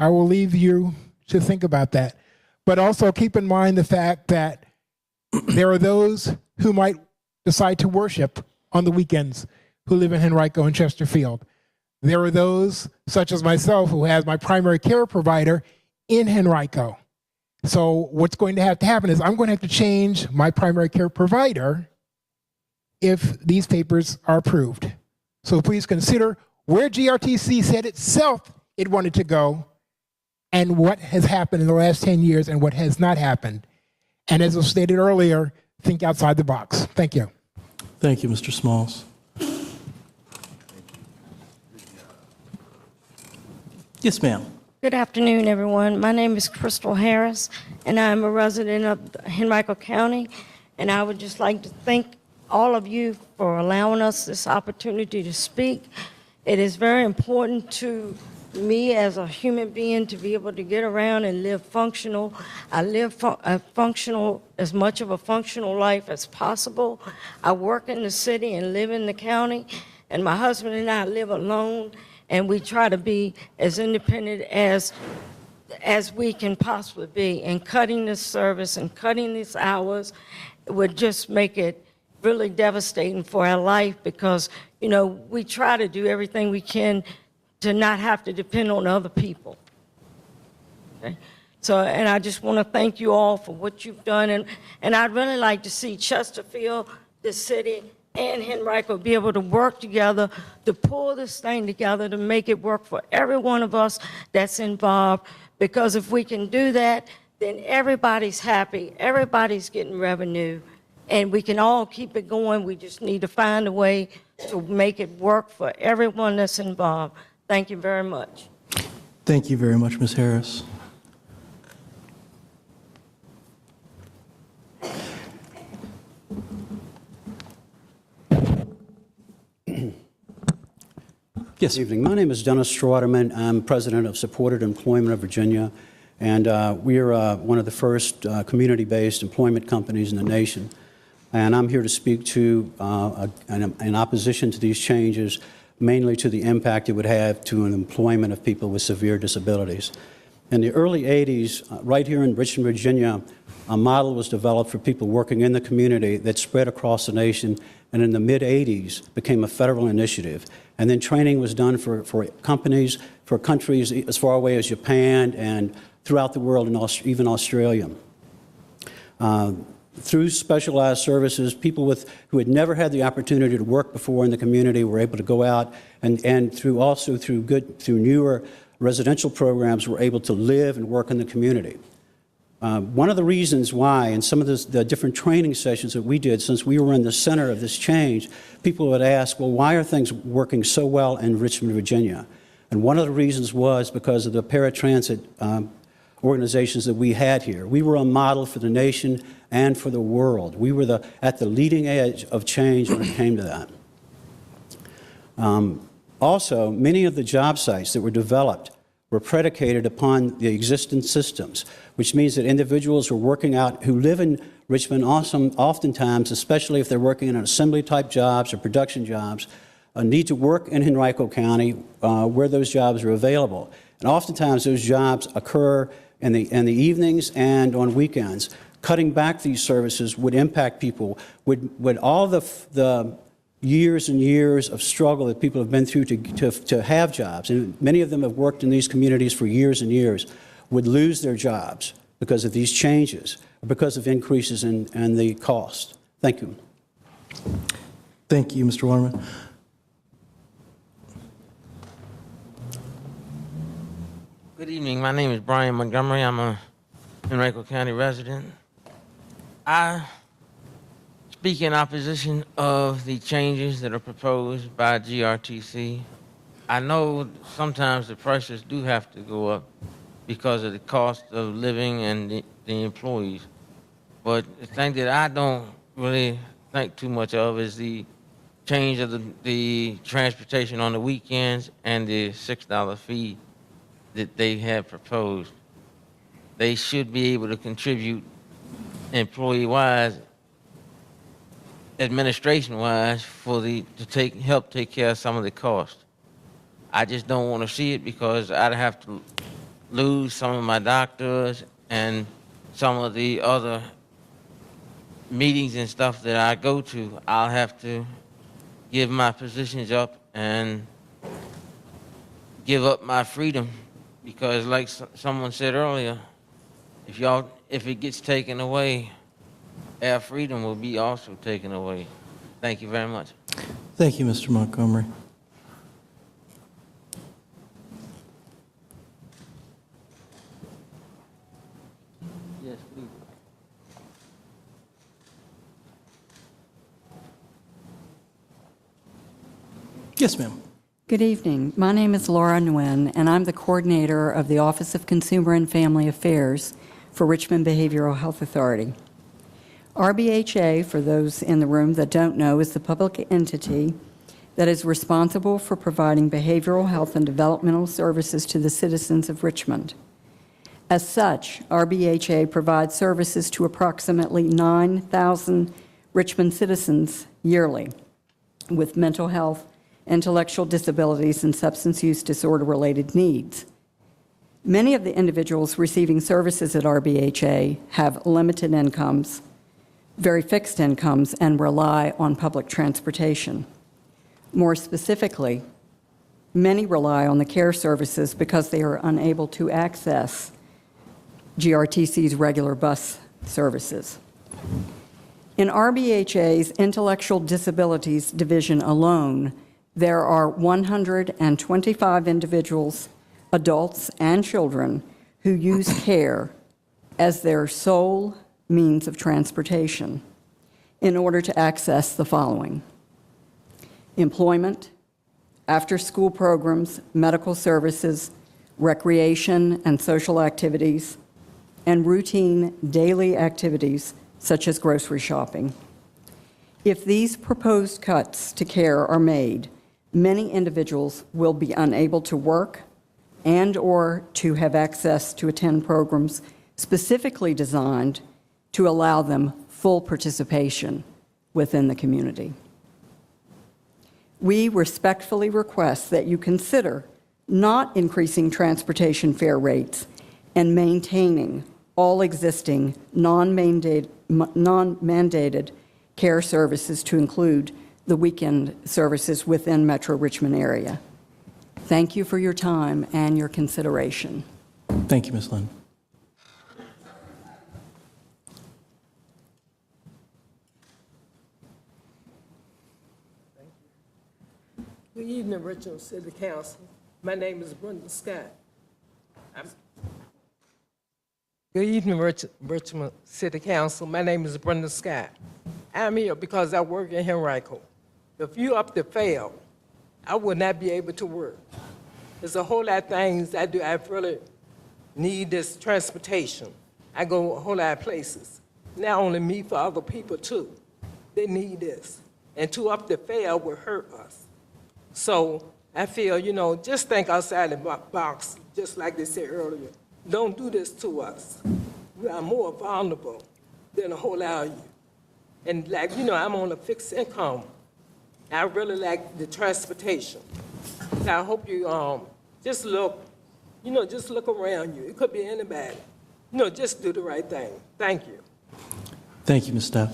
I will leave you to think about that. But also keep in mind the fact that there are those who might decide to worship on the weekends who live in Henrico and Chesterfield. There are those, such as myself, who has my primary care provider in Henrico. So what's going to have to happen is I'm going to have to change my primary care provider if these papers are approved. So please consider where GRTC said itself it wanted to go and what has happened in the last 10 years and what has not happened. And as was stated earlier, think outside the box. Thank you. Thank you, Mr. Smalls. Yes, ma'am. Good afternoon, everyone. My name is Crystal Harris, and I'm a resident of Henrico County. And I would just like to thank all of you for allowing us this opportunity to speak. It is very important to me as a human being to be able to get around and live functional. I live as much of a functional life as possible. I work in the city and live in the county, and my husband and I live alone, and we try to be as independent as we can possibly be. And cutting this service and cutting these hours would just make it really devastating for our life because, you know, we try to do everything we can to not have to depend on other people. Okay? So, and I just want to thank you all for what you've done. And I'd really like to see Chesterfield, the city, and Henrico be able to work together to pull this thing together to make it work for every one of us that's involved. Because if we can do that, then everybody's happy, everybody's getting revenue, and we can all keep it going. We just need to find a way to make it work for everyone that's involved. Thank you very much. Thank you very much, Ms. Harris. Yes. Good evening. My name is Dennis Strawderman. I'm president of Supported Employment of Virginia, and we are one of the first community-based employment companies in the nation. And I'm here to speak to an opposition to these changes, mainly to the impact it would have to an employment of people with severe disabilities. In the early 80s, right here in Richmond, Virginia, a model was developed for people working in the community that spread across the nation, and in the mid-80s became a federal initiative. And then training was done for companies, for countries as far away as Japan and throughout the world, and even Australia. Through specialized services, people who had never had the opportunity to work before in the community were able to go out, and through newer residential programs were able to live and work in the community. One of the reasons why, in some of the different training sessions that we did, since we were in the center of this change, people would ask, well, why are things working so well in Richmond, Virginia? And one of the reasons was because of the paratransit organizations that we had here. We were a model for the nation and for the world. We were at the leading edge of change when it came to that. Also, many of the job sites that were developed were predicated upon the existing systems, which means that individuals who live in Richmond oftentimes, especially if they're working in assembly-type jobs or production jobs, need to work in Henrico County where those jobs are available. And oftentimes those jobs occur in the evenings and on weekends, cutting back these services would impact people, would all the years and years of struggle that people have been through to have jobs, and many of them have worked in these communities for years and years, would lose their jobs because of these changes, because of increases in the cost. Thank you. Thank you, Mr. Waterman. Good evening. My name is Brian Montgomery. I'm a Henrico County resident. I speak in opposition of the changes that are proposed by GRTC. I know sometimes the prices do have to go up because of the cost of living and the employees. But the thing that I don't really think too much of is the change of the transportation on the weekends and the $6 fee that they have proposed. They should be able to contribute employee-wise, administration-wise, to help take care of some of the cost. I just don't want to see it because I'd have to lose some of my doctors and some of the other meetings and stuff that I go to. I'll have to give my positions up and give up my freedom because, like someone said earlier, if it gets taken away, our freedom will be also taken away. Thank you very much. Thank you, Mr. Montgomery. Yes, please. Yes, ma'am. Good evening. My name is Laura Nguyen, and I'm the coordinator of the Office of Consumer and Family Affairs for Richmond Behavioral Health Authority. RBHA, for those in the room that don't know, is the public entity that is responsible for providing behavioral health and developmental services to the citizens of Richmond. As such, RBHA provides services to approximately 9,000 Richmond citizens yearly with mental health, intellectual disabilities, and substance use disorder-related needs. Many of the individuals receiving services at RBHA have limited incomes, very fixed incomes, and rely on public transportation. More specifically, many rely on the care services because they are unable to access GRTC's regular bus services. In RBHA's Intellectual Disabilities Division alone, there are 125 individuals, adults and children, who use care as their sole means of transportation in order to access the following: employment, after-school programs, medical services, recreation and social activities, and routine daily activities such as grocery shopping. If these proposed cuts to care are made, many individuals will be unable to work and/or to have access to attend programs specifically designed to allow them full participation within the community. We respectfully request that you consider not increasing transportation fare rates and maintaining all existing non-mandated care services to include the weekend services within Metro Richmond area. Thank you for your time and your consideration. Thank you, Ms. Lynn. Good evening, Richmond City Council. My name is Brenda Scott. Good evening, Richmond City Council. My name is Brenda Scott. I'm here because I work in Henrico. If you up to fail, I would not be able to work. There's a whole lot of things I do. I really need this transportation. I go a whole lot of places. Not only me, for other people too. They need this. And to up to fail will hurt us. So I feel, just think outside the box, just like they said earlier. Don't do this to us. We are more vulnerable than a whole lot of you. And I'm on a fixed income. I really like the transportation. So I hope you just look around you. It could be anybody. Just do the right thing. Thank you. Thank you, Ms. Stepp.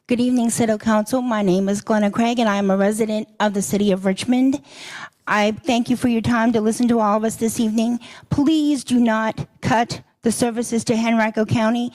Good evening, City Council. My name is Glenna Craig, and I am a resident of the city of Richmond. I thank you for your time to listen to all of us this evening. Please do not cut the services to Henrico County.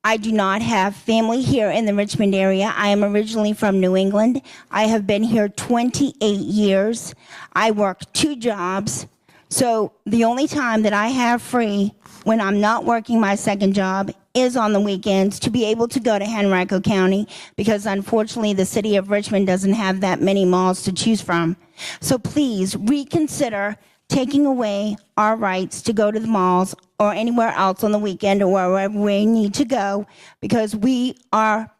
I do not have family here in the Richmond area. I am originally from New England. I have been here 28 years. I work 2 jobs. So the only time that I have free when I'm not working my second job is on the weekends to be able to go to Henrico County, because unfortunately the city of Richmond doesn't have that many malls to choose from. So please reconsider taking away our rights to go to the malls or anywhere else on the weekend or wherever we need to go, because we are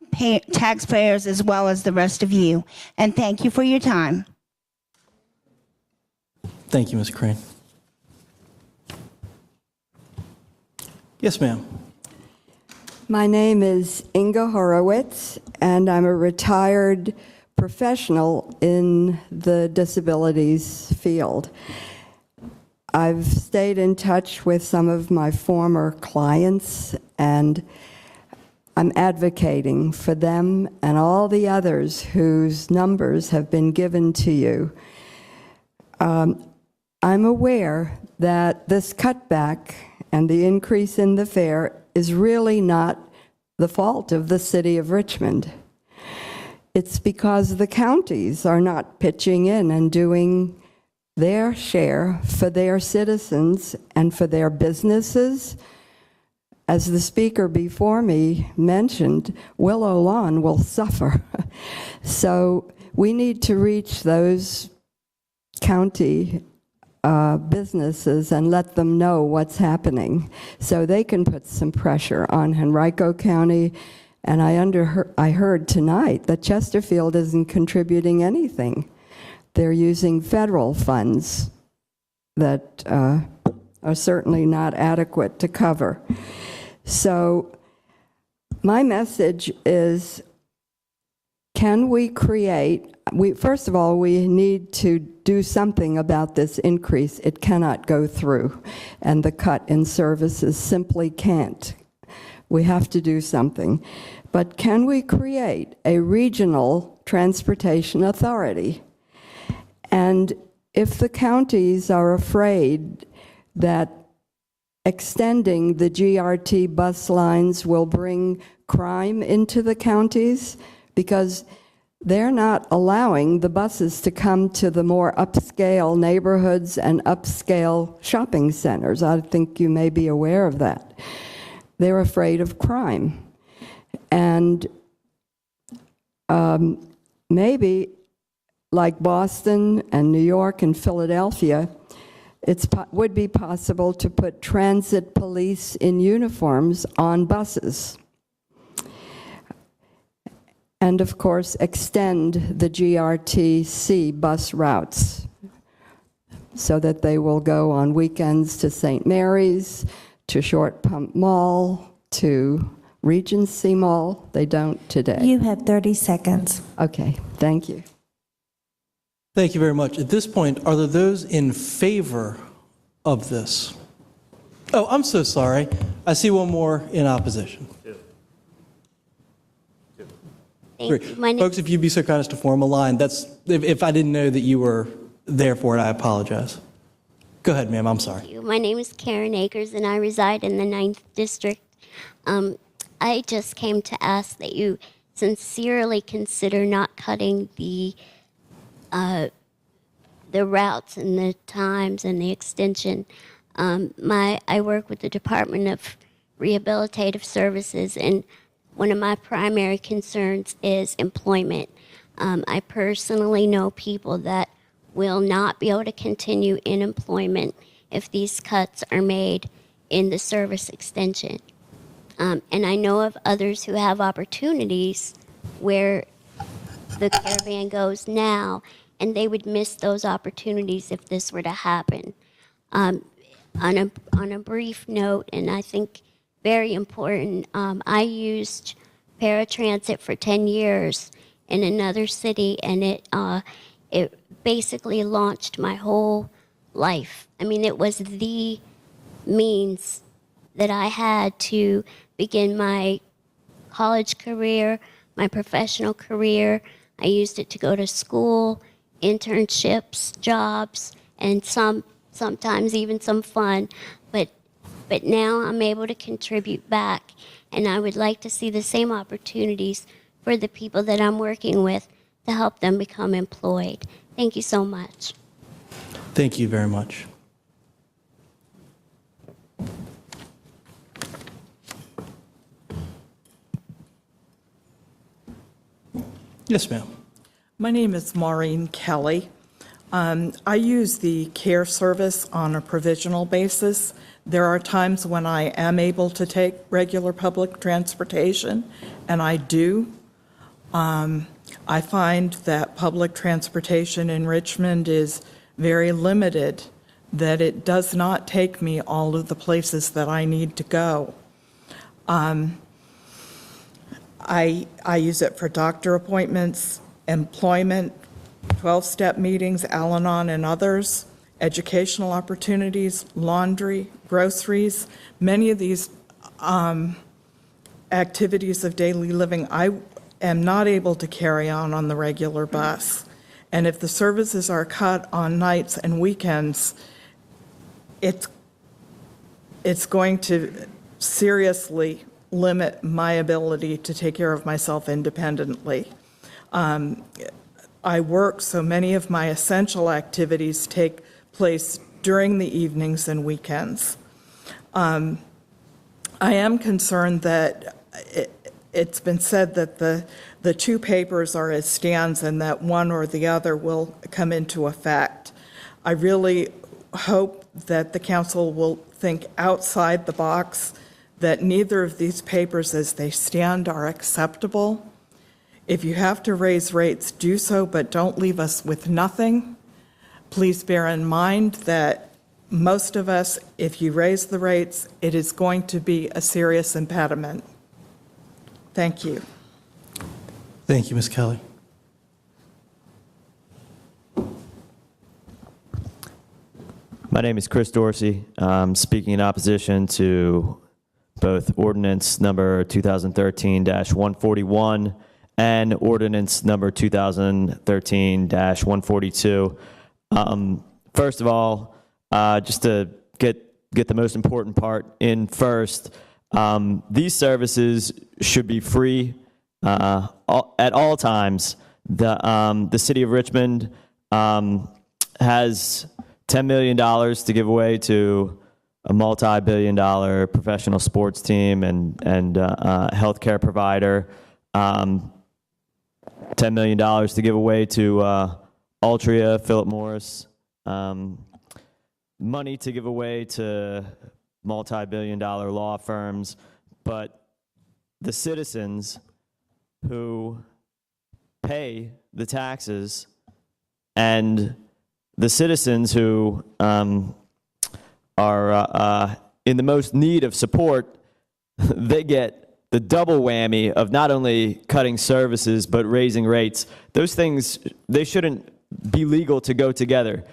taxpayers as well as the rest of you. And thank you for your time. Thank you, Ms. Crane. Yes, ma'am. My name is Inga Horowitz, and I'm a retired professional in the disabilities field. I've stayed in touch with some of my former clients, and I'm advocating for them and all the others whose numbers have been given to you. I'm aware that this cutback and the increase in the fare is really not the fault of the city of Richmond. It's because the counties are not pitching in and doing their share for their citizens and for their businesses. As the speaker before me mentioned, Willow Lawn will suffer. So we need to reach those county businesses and let them know what's happening so they can put some pressure on Henrico County. And I heard tonight that Chesterfield isn't contributing anything. They're using federal funds that are certainly not adequate to cover. So my message is, can we create, first of all, we need to do something about this increase. It cannot go through, and the cut in services simply can't. We have to do something. But can we create a regional transportation authority? And if the counties are afraid that extending the GRT bus lines will bring crime into the counties, because they're not allowing the buses to come to the more upscale neighborhoods and upscale shopping centers. I think you may be aware of that. They're afraid of crime. And maybe, like Boston and New York and Philadelphia, it would be possible to put transit police in uniforms on buses. And of course, extend the GRTC bus routes so that they will go on weekends to St. Mary's, to Short Pump Mall, to Regency Mall. They don't today. You have 30 seconds. Okay, thank you. Thank you very much. At this point, are there those in favor of this? Oh, I'm so sorry. I see one more in opposition. Great. Folks, if you'd be so kind as to form a line. That's if I didn't know that you were there for it, I apologize. Go ahead, ma'am. I'm sorry. My name is Karen Akers, and I reside in the 9th District. I just came to ask that you sincerely consider not cutting the routes and the times and the extension. I work with the Department of Rehabilitative Services, and one of my primary concerns is employment. I personally know people that will not be able to continue in employment if these cuts are made in the service extension. And I know of others who have opportunities where the caravan goes now, and they would miss those opportunities if this were to happen. On a brief note, and I think very important. I used paratransit for 10 years in another city, and it basically launched my whole life. I mean, it was the means that I had to begin my college career, my professional career. I used it to go to school, internships, jobs, and sometimes even some fun. But now I'm able to contribute back, and I would like to see the same opportunities for the people that I'm working with to help them become employed. Thank you so much. Thank you very much. Yes, ma'am. My name is Maureen Kelly. I use the care service on a provisional basis. There are times when I am able to take regular public transportation, and I do. I find that public transportation in Richmond is very limited, that it does not take me all of the places that I need to go. I use it for doctor appointments, employment, 12-step meetings, Al-Anon and others, educational opportunities, laundry, groceries. Many of these activities of daily living I am not able to carry on the regular bus. And if the services are cut on nights and weekends, it's going to seriously limit my ability to take care of myself independently. I work, so many of my essential activities take place during the evenings and weekends. I am concerned that it's been said that the two papers are as stands and that one or the other will come into effect. I really hope that the council will think outside the box, that neither of these papers as they stand are acceptable. If you have to raise rates, do so, but don't leave us with nothing. Please bear in mind that most of us, if you raise the rates, it is going to be a serious impediment. Thank you. Thank you, Ms. Kelly. My name is Chris Dorsey. I'm speaking in opposition to both ordinance number 2013-141 and ordinance number 2013-142. First of all, just to get the most important part in first, these services should be free at all times. The city of Richmond has $10 million to give away to a multi-billion-dollar professional sports team and healthcare provider. $10 million to give away to Altria, Philip Morris. Money to give away to multi-billion-dollar law firms. But the citizens who pay the taxes and the citizens who are in the most need of support, they get the double whammy of not only cutting services but raising rates. Those things, they shouldn't be legal to go together.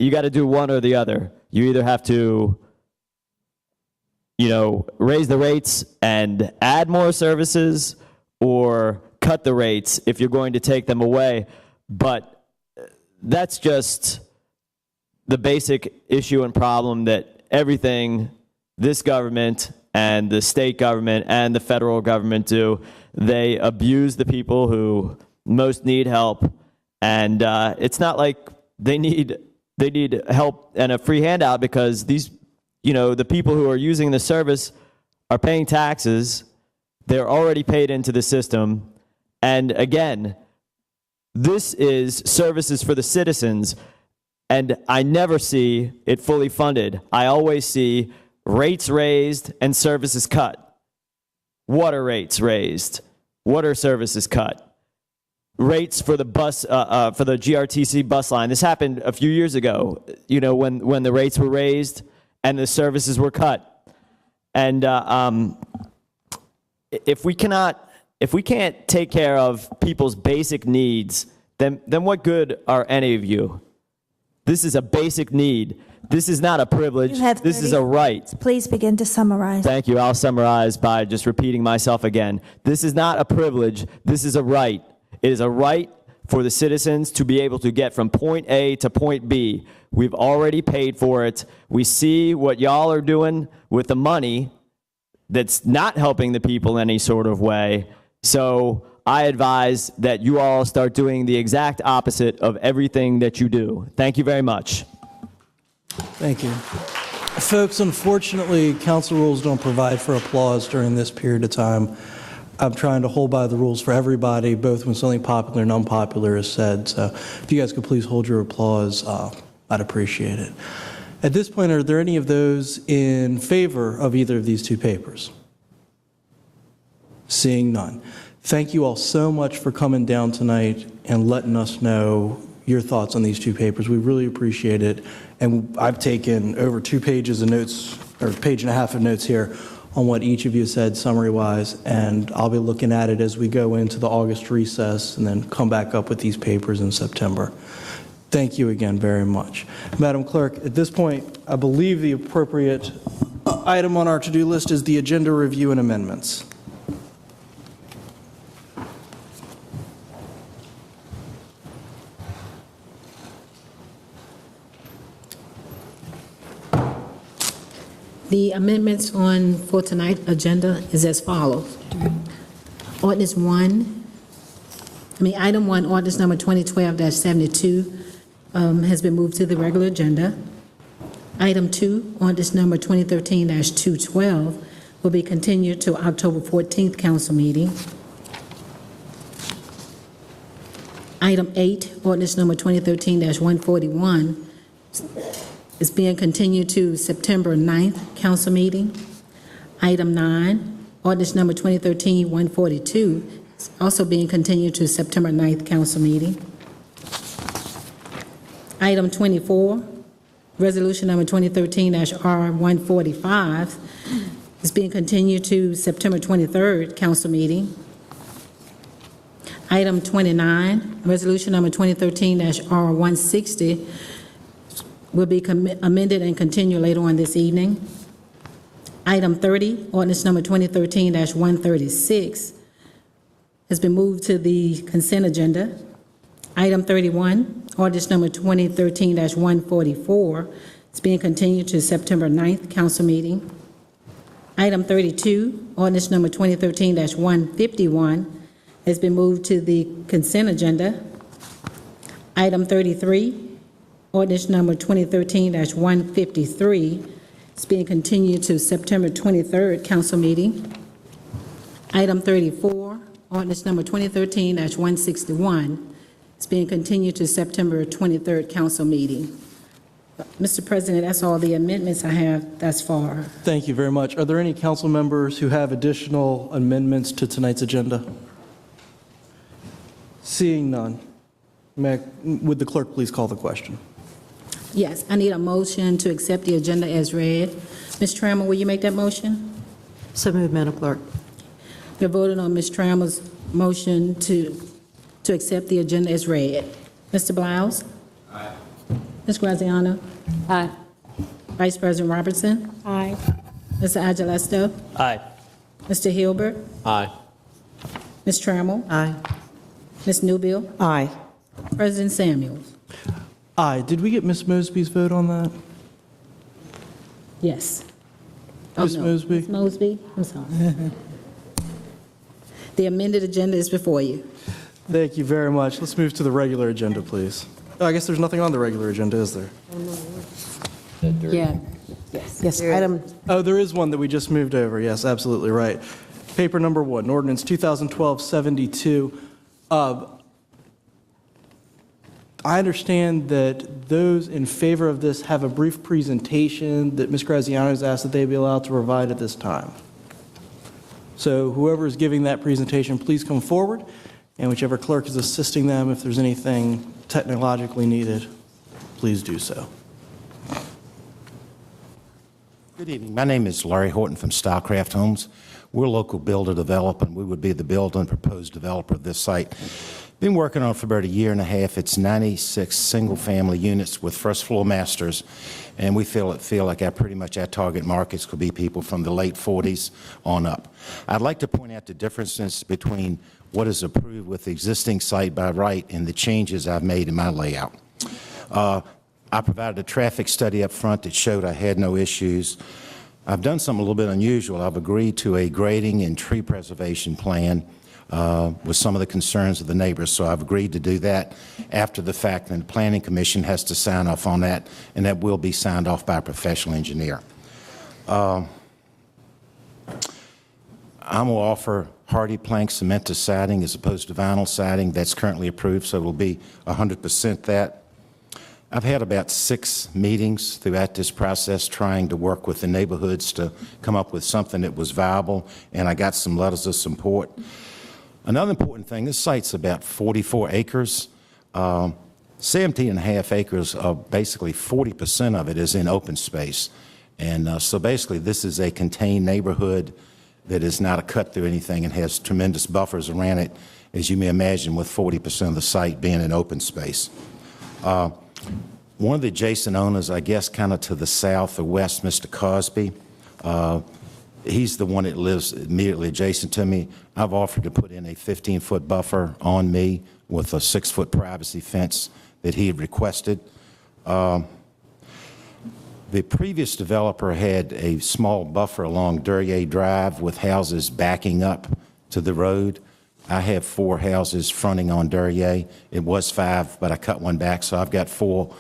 You got to do one or the other. You either have to, raise the rates and add more services, or cut the rates if you're going to take them away. But that's just the basic issue and problem that everything this government and the state government and the federal government do. They abuse the people who most need help, and it's not like they need help and a free handout, because these, the people who are using the service are paying taxes. They're already paid into the system, and again, this is services for the citizens, and I never see it fully funded. I always see rates raised and services cut. Water rates raised, water services cut. Rates for the bus, for the GRTC bus line. This happened a few years ago, when the rates were raised and the services were cut. And if we can't take care of people's basic needs, then what good are any of you? This is a basic need. This is not a privilege. You have This is 30 a right. Please begin to summarize. Thank you. I'll summarize by just repeating myself again. This is not a privilege. This is a right. It is a right for the citizens to be able to get from point A to point B. We've already paid for it. We see what y'all are doing with the money that's not helping the people in any sort of way. So I advise that you all start doing the exact opposite of everything that you do. Thank you very much. Thank you. Folks, unfortunately, council rules don't provide for applause during this period of time. I'm trying to hold by the rules for everybody, both when something popular and unpopular is said. So if you guys could please hold your applause, I'd appreciate it. At this point, are there any of those in favor of either of these two papers? Seeing none. Thank you all so much for coming down tonight and letting us know your thoughts on these two papers. We really appreciate it. And I've taken over 2 pages of notes, or a page and a half of notes here on what each of you said summary-wise, and I'll be looking at it as we go into the August recess and then come back up with these papers in September. Thank you again very much. Madam Clerk, at this point, I believe the appropriate item on our to-do list is the agenda review and amendments. The amendments for tonight's agenda is as follows. Item 1, ordinance number 2012-72 has been moved to the regular agenda. Item 2, ordinance number 2013-212 will be continued to October 14th council meeting. Item 8, ordinance number 2013-141 is being continued to September 9th council meeting. Item 9, ordinance number 2013-142 is also being continued to September 9th council meeting. Item 24, resolution number 2013-R145 is being continued to September 23rd council meeting. Item 29, resolution number 2013-R160 will be amended and continue later on this evening. Item 30, ordinance number 2013-136 has been moved to the consent agenda. Item 31, ordinance number 2013-144 is being continued to September 9th council meeting. Item 32, ordinance number 2013-151 has been moved to the consent agenda. Item 33, ordinance number 2013-153 is being continued to September 23rd council meeting. Item 34, ordinance number 2013-161 is being continued to September 23rd council meeting. Mr. President, that's all the amendments I have thus far. Thank you very much. Are there any council members who have additional amendments to tonight's agenda? Seeing none, would the clerk please call the question? Yes, I need a motion to accept the agenda as read. Ms. Trammell, will you make that motion? So moved, Madam Clerk. We're voting on Ms. Trammell's motion to accept the agenda as read. Mr. Blouse? Aye. Ms. Graziano? Aye. Vice President Robertson? Aye. Mr. Agelesto? Aye. Mr. Hilbert? Aye. Ms. Trammell? Aye. Ms. Newbill? Aye. President Samuels? Aye. Did we get Ms. Mosby's vote on that? Yes. Ms. Mosby? Ms. Mosby? I'm sorry. The amended agenda is before you. Thank you very much. Let's move to the regular agenda, please. Oh, I guess there's nothing on the regular agenda, is there? Yeah. Yes, item. Oh, there is one that we just moved over. Yes, absolutely right. Paper number 1, ordinance 2012-72. I understand that those in favor of this have a brief presentation that Ms. Graziano has asked that they be allowed to provide at this time. So whoever is giving that presentation, please come forward, and whichever clerk is assisting them, if there's anything technologically needed, please do so. Good evening. My name is Larry Horton from Stylecraft Homes. We're a local builder developer, and we would be the builder and proposed developer of this site. Been working on it for about a year and a half. It's 96 single-family units with first-floor masters, and we feel like pretty much our target markets could be people from the late 40s on up. I'd like to point out the differences between what is approved with the existing site by right and the changes I've made in my layout. I provided a traffic study up front that showed I had no issues. I've done something a little bit unusual. I've agreed to a grading and tree preservation plan with some of the concerns of the neighbors, so I've agreed to do that after the fact, and the Planning Commission has to sign off on that, and that will be signed off by a professional engineer. I'm going to offer hardy plank cementous siding as opposed to vinyl siding. That's currently approved, so it will be 100% that. I've had about 6 meetings throughout this process trying to work with the neighborhoods to come up with something that was viable, and I got some letters of support. Another important thing, this site's about 44 acres. 17 and a half acres, basically 40% of it is in open space. And so basically this is a contained neighborhood that is not a cut through anything and has tremendous buffers around it, as you may imagine, with 40% of the site being in open space. One of the adjacent owners, I guess kind of to the south or west, Mr. Cosby, he's the one that lives immediately adjacent to me. I've offered to put in a 15-foot buffer on me with a 6-foot privacy fence that he had requested. The previous developer had a small buffer along Duryea Drive with houses backing up to the road. I have 4 houses fronting on Duryea. It was 5, but I cut one back, so I've got 4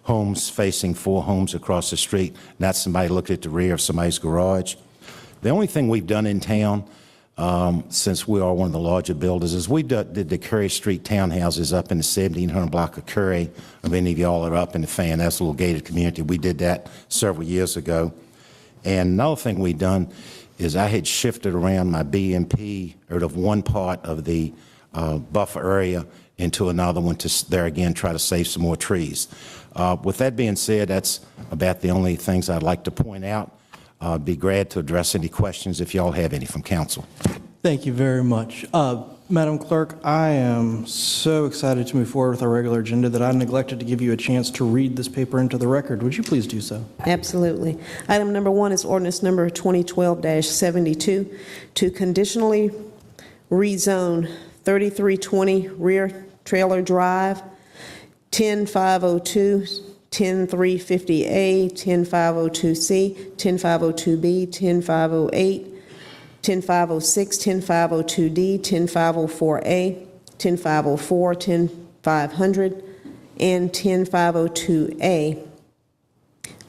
homes facing 4 homes across the street, not somebody looking at the rear of somebody's garage. The only thing we've done in town, since we are one of the larger builders, is we did the Curry Street townhouses up in the 1700 block of Curry. If any of y'all are up in the fan, that's a little gated community. We did that several years ago. And another thing we've done is I had shifted around my BMP out of one part of the buffer area into another one to there again try to save some more trees. With that being said, that's about the only things I'd like to point out. Be glad to address any questions if y'all have any from council. Thank you very much. Madam Clerk, I am so excited to move forward with our regular agenda that I neglected to give you a chance to read this paper into the record. Would you please do so? Absolutely. Item number 1 is ordinance number 2012-72 to conditionally rezone 3320 Rear Trailer Drive, 10502, 10350A, 10502C, 10502B, 10508, 10506, 10502D, 10504A, 10504, 10500, and 10502A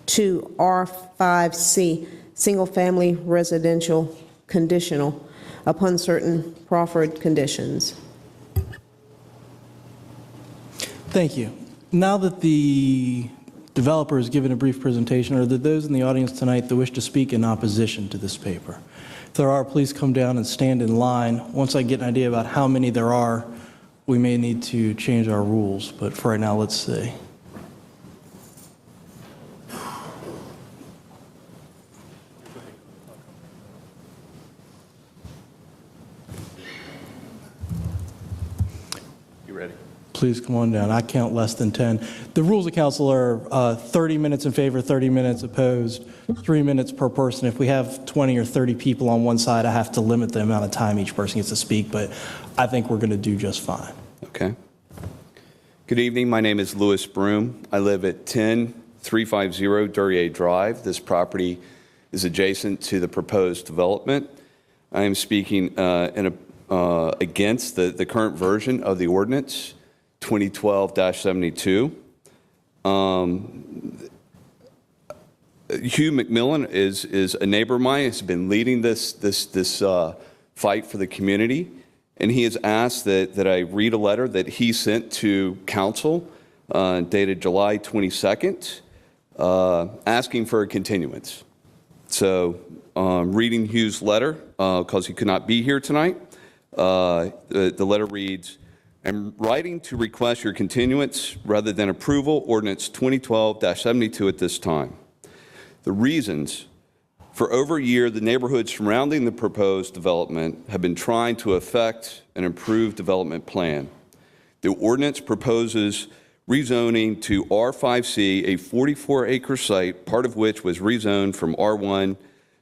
to R5C, single-family residential conditional, upon certain proffered conditions. Thank you. Now that the developer has given a brief presentation, are there those in the audience tonight that wish to speak in opposition to this paper? If there are, please come down and stand in line. Once I get an idea about how many there are, we may need to change our rules, but for right now, let's see. You ready? Please come on down. I count less than 10. The rules of council are 30 minutes in favor, 30 minutes opposed, 3 minutes per person. If we have 20 or 30 people on one side, I have to limit the amount of time each person gets to speak, but I think we're going to do just fine. Okay. Good evening. My name is Louis Broom. I live at 10350 Duryea Drive. This property is adjacent to the proposed development. I am speaking against the current version of the ordinance. 2012-72. Hugh McMillan is a neighbor of mine. He's been leading this fight for the community, and he has asked that I read a letter that he sent to council dated July 22nd, asking for a continuance. So, reading Hugh's letter because he could not be here tonight. The letter reads, I'm writing to request your continuance rather than approval, ordinance 2012-72 at this time. The reasons For over a year, the neighborhoods surrounding the proposed development have been trying to effect an improved development plan. The ordinance proposes rezoning to R5C, a 44-acre site, part of which was rezoned from R1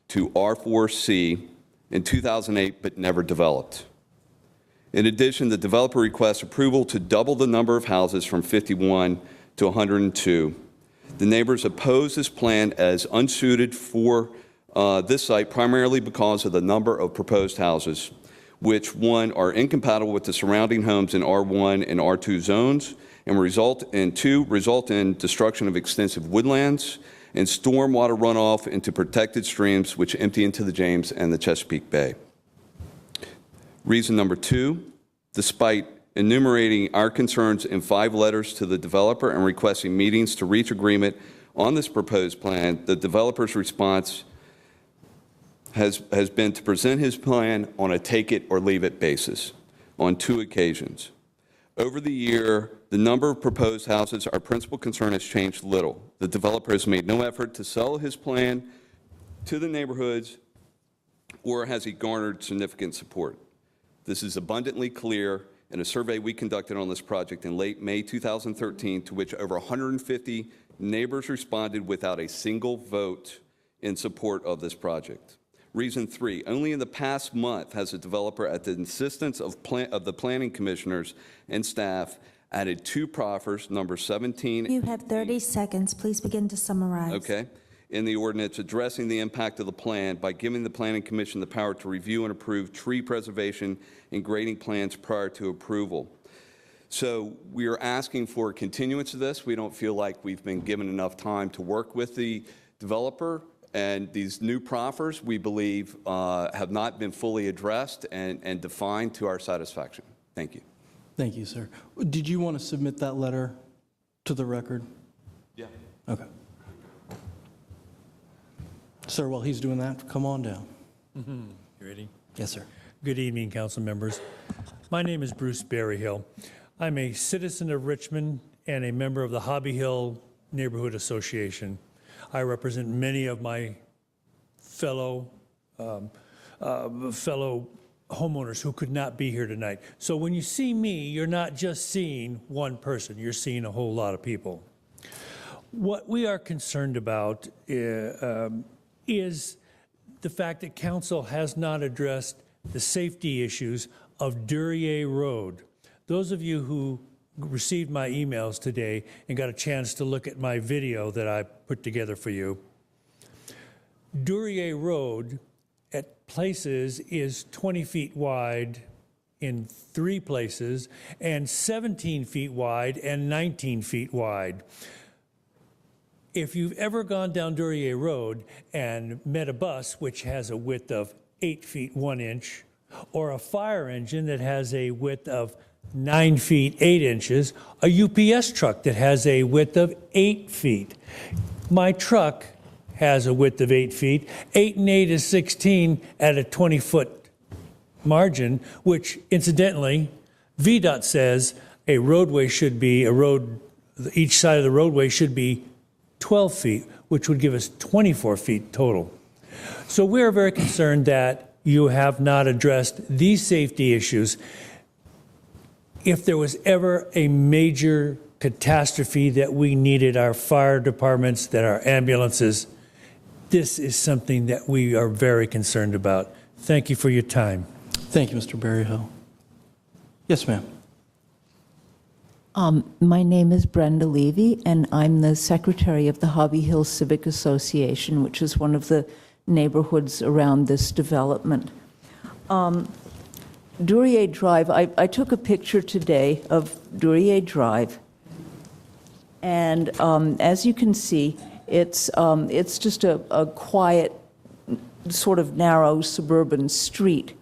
to R4C in 2008, but never developed. In addition, the developer requests approval to double the number of houses from 51 to 102. The neighbors oppose this plan as unsuited for this site primarily because of the number of proposed houses, which, one, are incompatible with the surrounding homes in R1 and R2 zones, and two, result in destruction of extensive woodlands and stormwater runoff into protected streams which empty into the James and the Chesapeake Bay. Reason number two, despite enumerating our concerns in 5 letters to the developer and requesting meetings to reach agreement on this proposed plan, the developer's response has been to present his plan on a take-it-or-leave-it basis on 2 occasions. Over the year, the number of proposed houses, our principal concern, has changed little. The developer has made no effort to sell his plan to the neighborhoods, or has he garnered significant support. This is abundantly clear in a survey we conducted on this project in late May 2013, to which over 150 neighbors responded without a single vote in support of this project. Reason 3, only in the past month has the developer, at the insistence of the planning commissioners and staff, added 2 proffers, number 17. You have 30 seconds. Please begin to summarize. Okay. In the ordinance addressing the impact of the plan by giving the Planning Commission the power to review and approve tree preservation and grading plans prior to approval. So we are asking for a continuance of this. We don't feel like we've been given enough time to work with the developer, and these new proffers, we believe, have not been fully addressed and defined to our satisfaction. Thank you. Thank you, sir. Did you want to submit that letter to the record? Yeah. Okay. Sir, while he's doing that, come on down. You ready? Yes, sir. Good evening, council members. My name is Bruce Berryhill. I'm a citizen of Richmond and a member of the Hobby Hill Neighborhood Association. I represent many of my fellow homeowners who could not be here tonight. So when you see me, you're not just seeing one person, you're seeing a whole lot of people. What we are concerned about is the fact that council has not addressed the safety issues of Duryea Road. Those of you who received my emails today and got a chance to look at my video that I put together for you, Duryea Road at places is 20 feet wide in 3 places and 17 feet wide and 19 feet wide. If you've ever gone down Duryea Road and met a bus which has a width of 8 feet 1 inch, or a fire engine that has a width of 9 feet 8 inches, a UPS truck that has a width of 8 feet. My truck has a width of 8 feet. 8 and 8 is 16 at a 20-foot margin, which incidentally, VDOT says a roadway should be, each side of the roadway should be 12 feet, which would give us 24 feet total. So we're very concerned that you have not addressed these safety issues. If there was ever a major catastrophe that we needed our fire departments, that our ambulances, this is something that we are very concerned about. Thank you for your time. Thank you, Mr. Berryhill. Yes, ma'am. My name is Brenda Levy, and I'm the secretary of the Hobby Hill Civic Association, which is one of the neighborhoods around this development. Duryea Drive, I took a picture today of Duryea Drive, and as you can see, it's just a quiet, sort of narrow suburban street.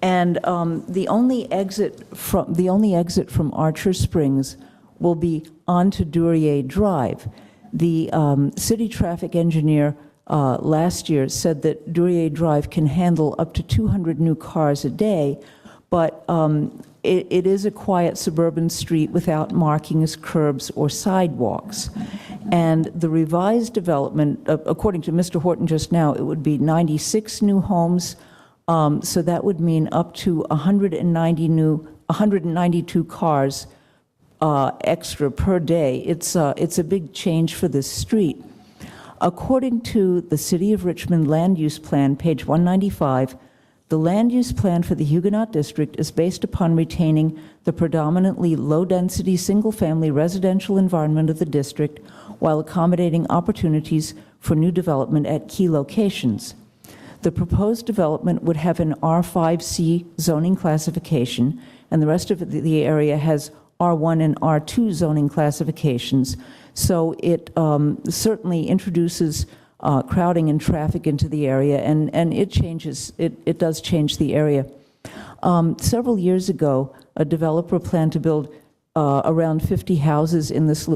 And the only exit from Archer Springs will be onto Duryea Drive. The city traffic engineer last year said that Duryea Drive can handle up to 200 new cars a day, but it is a quiet suburban street without markings, curbs, or sidewalks. And the revised development, according to Mr. Horton just now, it would be 96 new homes. So that would mean up to 192 cars extra per day. It's a big change for this street. According to the City of Richmond Land Use Plan, page 195, the land use plan for the Huguenot District is based upon retaining the predominantly low-density, single-family residential environment of the district while accommodating opportunities for new development at key locations. The proposed development would have an R5C zoning classification, and the rest of the area has R1 and R2 zoning classifications. So it certainly introduces crowding and traffic into the area, and it does change the area. Several years ago, a developer planned to build around 50 houses in this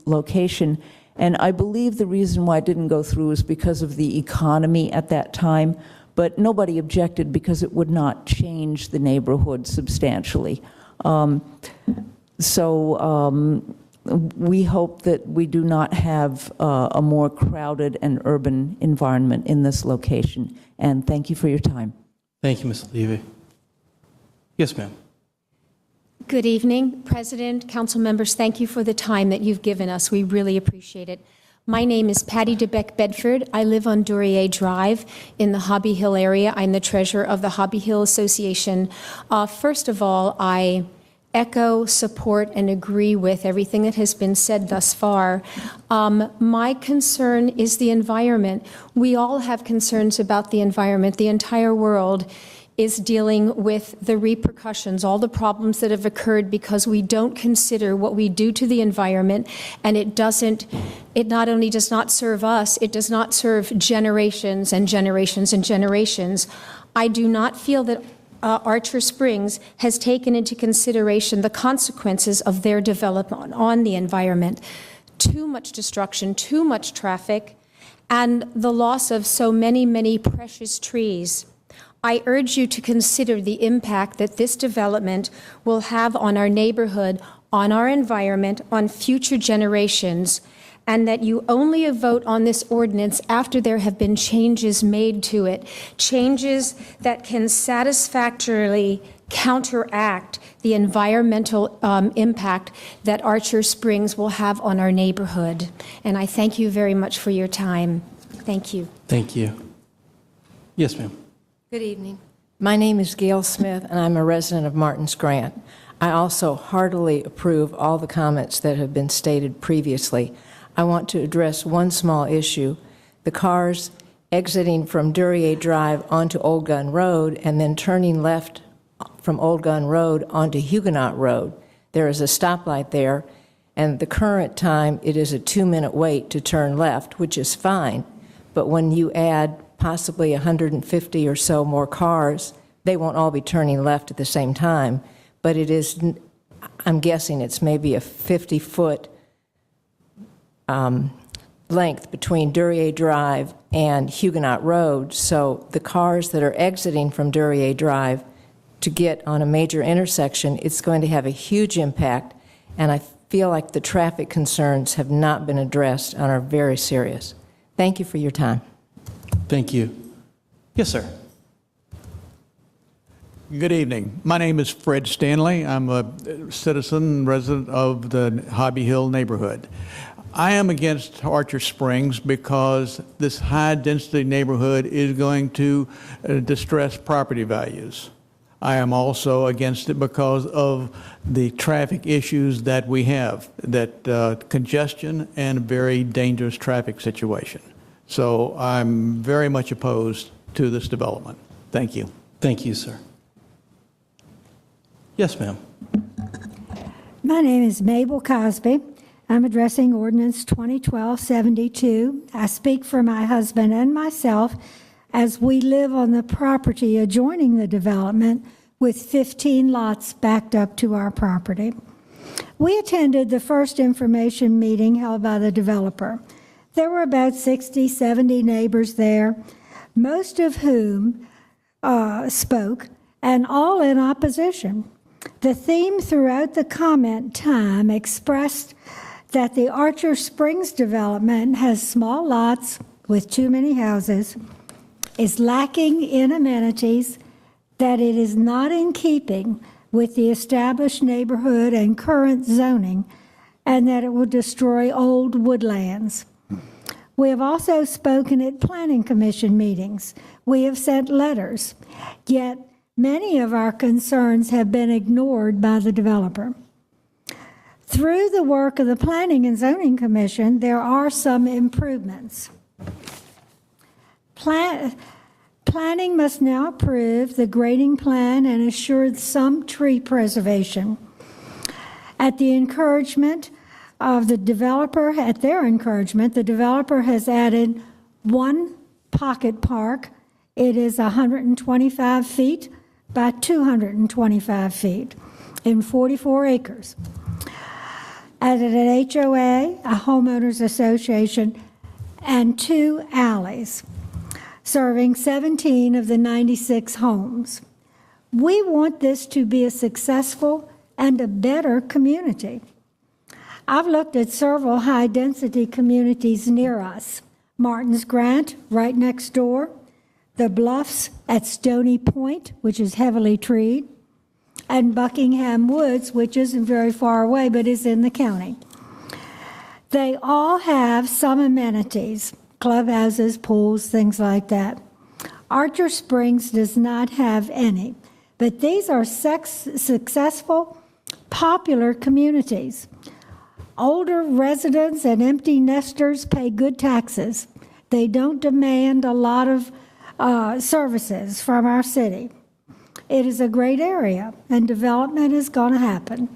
location, and I believe the reason why it didn't go through is because of the economy at that time, but nobody objected because it would not change the neighborhood substantially. We hope that we do not have a more crowded and urban environment in this location. And thank you for your time. Thank you, Ms. Levy. Yes, ma'am. Good evening, President, council members. Thank you for the time that you've given us. We really appreciate it. My name is Patty DeBeck Bedford. I live on Duryea Drive in the Hobby Hill area. I'm the treasurer of the Hobby Hill Association. First of all, I echo, support, and agree with everything that has been said thus far. My concern is the environment. We all have concerns about the environment. The entire world is dealing with the repercussions, all the problems that have occurred because we don't consider what we do to the environment, and it not only does not serve us, it does not serve generations and generations and generations. I do not feel that Archer Springs has taken into consideration the consequences of their development on the environment. Too much destruction, too much traffic, and the loss of so many, many precious trees. I urge you to consider the impact that this development will have on our neighborhood, on our environment, on future generations, and that you only vote on this ordinance after there have been changes made to it, changes that can satisfactorily counteract the environmental impact that Archer Springs will have on our neighborhood. And I thank you very much for your time. Thank you. Thank you. Yes, ma'am. Good evening. My name is Gail Smith, and I'm a resident of Martins Grant. I also heartily approve all the comments that have been stated previously. I want to address one small issue. The cars exiting from Duryea Drive onto Old Gun Road and then turning left from Old Gun Road onto Huguenot Road. There is a stoplight there, and the current time it is a 2-minute wait to turn left, which is fine. But when you add possibly 150 or so more cars, they won't all be turning left at the same time. But it is, I'm guessing it's maybe a 50-foot length between Duryea Drive and Huguenot Road. So the cars that are exiting from Duryea Drive to get on a major intersection, it's going to have a huge impact. And I feel like the traffic concerns have not been addressed and are very serious. Thank you for your time. Thank you. Yes, sir. Good evening. My name is Fred Stanley. I'm a citizen resident of the Hobby Hill neighborhood. I am against Archer Springs because this high-density neighborhood is going to distress property values. I am also against it because of the traffic issues that we have, that congestion and a very dangerous traffic situation. So I'm very much opposed to this development. Thank you. Thank you, sir. Yes, ma'am. My name is Mabel Cosby. I'm addressing ordinance 2012-72. I speak for my husband and myself as we live on the property adjoining the development with 15 lots backed up to our property. We attended the first information meeting held by the developer. There were about 60, 70 neighbors there, most of whom spoke, and all in opposition. The theme throughout the comment time expressed that the Archer Springs development has small lots with too many houses, is lacking in amenities, that it is not in keeping with the established neighborhood and current zoning, and that it will destroy old woodlands. We have also spoken at Planning Commission meetings. We have sent letters, yet many of our concerns have been ignored by the developer. Through the work of the Planning and Zoning Commission, there are some improvements. Planning must now approve the grading plan and assure some tree preservation. At the encouragement of the developer, at their encouragement, the developer has added one pocket park. It is 125 feet by 225 feet in 44 acres. Added an HOA, a homeowners association, and 2 alleys, serving 17 of the 96 homes. We want this to be a successful and a better community. I've looked at several high-density communities near us. Martins Grant, right next door, the Bluffs at Stony Point, which is heavily treed, and Buckingham Woods, which isn't very far away but is in the county. They all have some amenities, clubhouses, pools, things like that. Archer Springs does not have any, but these are successful, popular communities. Older residents and empty nesters pay good taxes. They don't demand a lot of services from our city. It is a great area, and development is going to happen.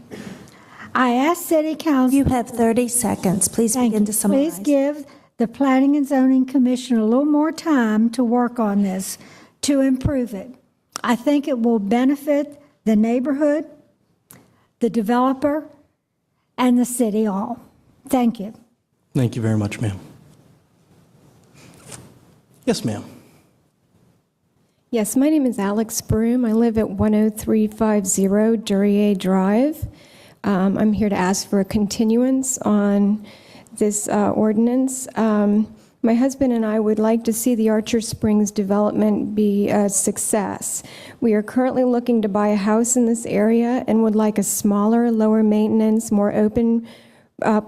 I asked City Council... You have 30 seconds. Please begin to summarize. Please give the Planning and Zoning Commission a little more time to work on this, to improve it. I think it will benefit the neighborhood, the developer, and the city all. Thank you. Thank you very much, ma'am. Yes, ma'am. Yes, my name is Alex Broom. I live at 10350 Duryea Drive. I'm here to ask for a continuance on this ordinance. My husband and I would like to see the Archer Springs development be a success. We are currently looking to buy a house in this area and would like a smaller, lower maintenance, more open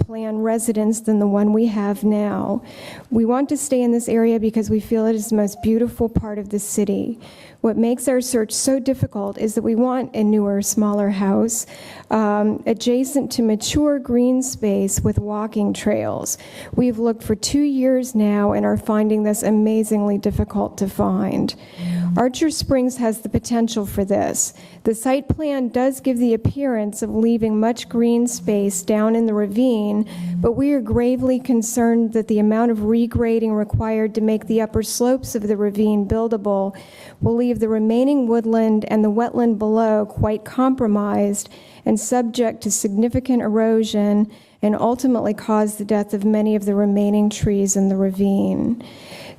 plan residence than the one we have now. We want to stay in this area because we feel it is the most beautiful part of the city. What makes our search so difficult is that we want a newer, smaller house adjacent to mature green space with walking trails. We've looked for 2 years now and are finding this amazingly difficult to find. Archer Springs has the potential for this. The site plan does give the appearance of leaving much green space down in the ravine, but we are gravely concerned that the amount of regrading required to make the upper slopes of the ravine buildable will leave the remaining woodland and the wetland below quite compromised and subject to significant erosion and ultimately cause the death of many of the remaining trees in the ravine.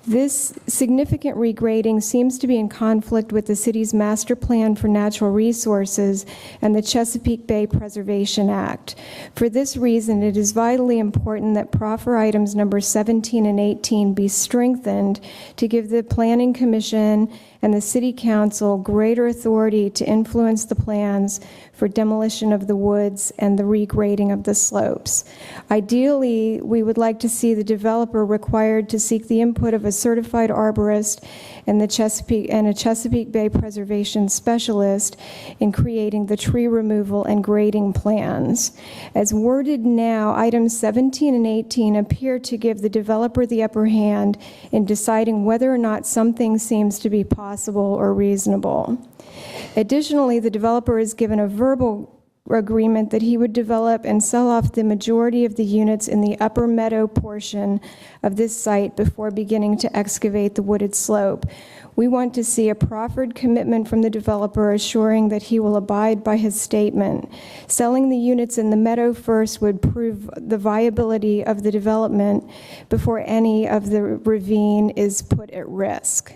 This significant regrading seems to be in conflict with the city's master plan for natural resources and the Chesapeake Bay Preservation Act. For this reason, it is vitally important that proffer items number 17 and 18 be strengthened to give the Planning Commission and the City Council greater authority to influence the plans for demolition of the woods and the regrading of the slopes. Ideally, we would like to see the developer required to seek the input of a certified arborist and a Chesapeake Bay Preservation Specialist in creating the tree removal and grading plans. As worded now, items 17 and 18 appear to give the developer the upper hand in deciding whether or not something seems to be possible or reasonable. Additionally, the developer is given a verbal agreement that he would develop and sell off the majority of the units in the upper meadow portion of this site before beginning to excavate the wooded slope. We want to see a proffered commitment from the developer assuring that he will abide by his statement. Selling the units in the meadow first would prove the viability of the development before any of the ravine is put at risk.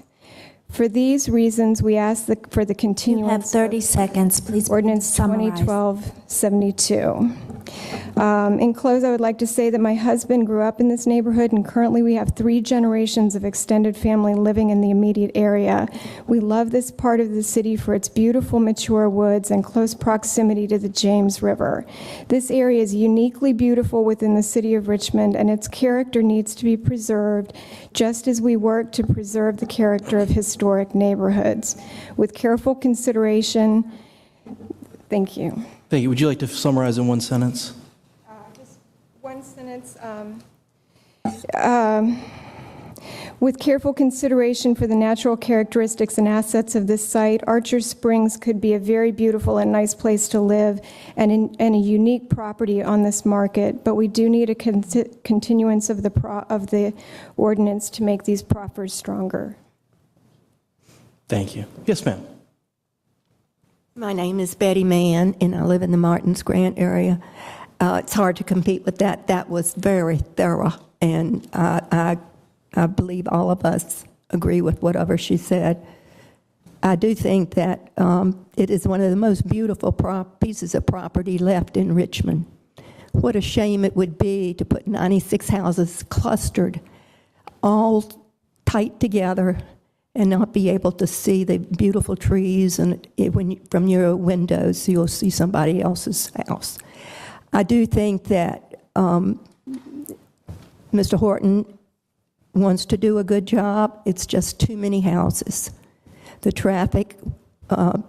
For these reasons, we ask for the continuance. You have 30 seconds. Please Ordinance summarize. 2012-72. In close, I would like to say that my husband grew up in this neighborhood, and currently we have 3 generations of extended family living in the immediate area. We love this part of the city for its beautiful, mature woods and close proximity to the James River. This area is uniquely beautiful within the city of Richmond, and its character needs to be preserved, just as we work to preserve the character of historic neighborhoods. With careful consideration, thank you. Thank you. Would you like to summarize in one sentence? Just one sentence. With careful consideration for the natural characteristics and assets of this site, Archer Springs could be a very beautiful and nice place to live and a unique property on this market, but we do need a continuance of the ordinance to make these proffers stronger. Thank you. Yes, ma'am. My name is Betty Mann, and I live in the Martins Grant area. It's hard to compete with that. That was very thorough, and I believe all of us agree with whatever she said. I do think that it is one of the most beautiful pieces of property left in Richmond. What a shame it would be to put 96 houses clustered, all tight together, and not be able to see the beautiful trees, and from your windows you'll see somebody else's house. I do think that Mr. Horton wants to do a good job. It's just too many houses. The traffic the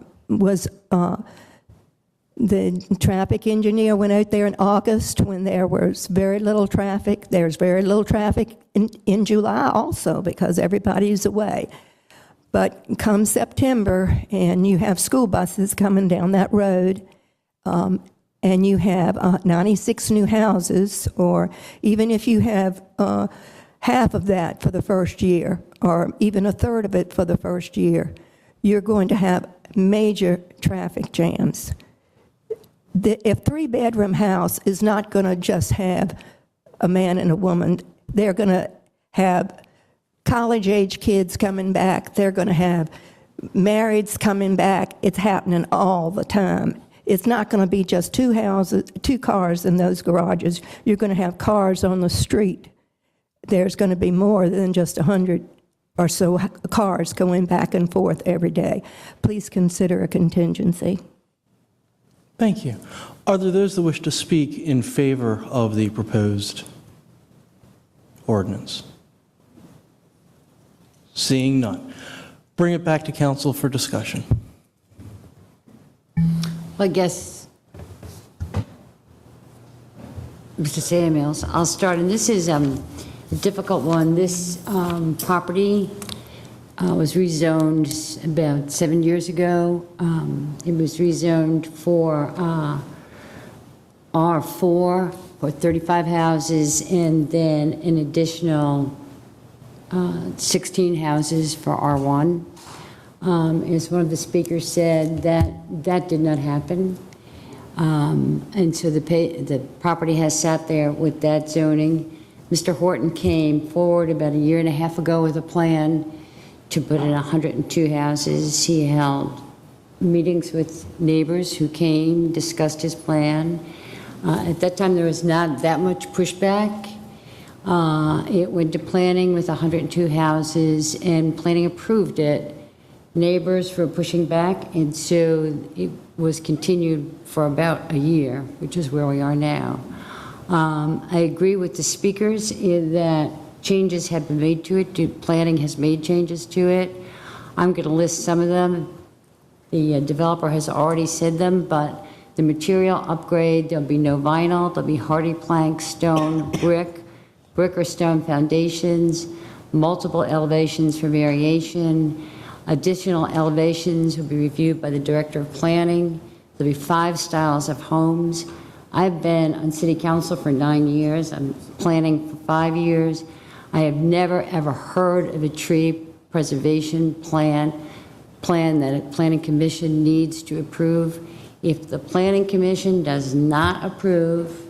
traffic engineer went out there in August when there was very little traffic. There's very little traffic in July also because everybody's away. But come September, and you have school buses coming down that road, and you have 96 new houses, or even if you have half of that for the first year, or even a third of it for the first year, you're going to have major traffic jams. A 3-bedroom house is not going to just have a man and a woman. They're going to have college-age kids coming back. They're going to have marrieds coming back. It's happening all the time. It's not going to be just 2 cars in those garages. You're going to have cars on the street. There's going to be more than just 100 or so cars going back and forth every day. Please consider a contingency. Thank you. Are there those that wish to speak in favor of the proposed ordinance? Seeing none. Bring it back to council for discussion. Well, I guess, Mr. Samuels, I'll start. And this is a difficult one. This property was rezoned about 7 years ago. It was rezoned for R4 for 35 houses, and then an additional 16 houses for R1. As one of the speakers said, that did not happen. And so the property has sat there with that zoning. Mr. Horton came forward about 1.5 years ago with a plan to put in 102 houses. He held meetings with neighbors who came, discussed his plan. At that time, there was not that much pushback. It went to planning with 102 houses, and planning approved it. Neighbors were pushing back, and so it was continued for about 1 year, which is where we are now. I agree with the speakers in that changes have been made to it. Planning has made changes to it. I'm going to list some of them. The developer has already said them, but the material upgrade, there'll be no vinyl, there'll be hardy plank, stone, brick or stone foundations, multiple elevations for variation. Additional elevations will be reviewed by the Director of Planning. There'll be 5 styles of homes. I've been on City Council for 9 years. I'm planning for 5 years. I have never, ever heard of a tree preservation plan that a Planning Commission needs to approve. If the Planning Commission does not approve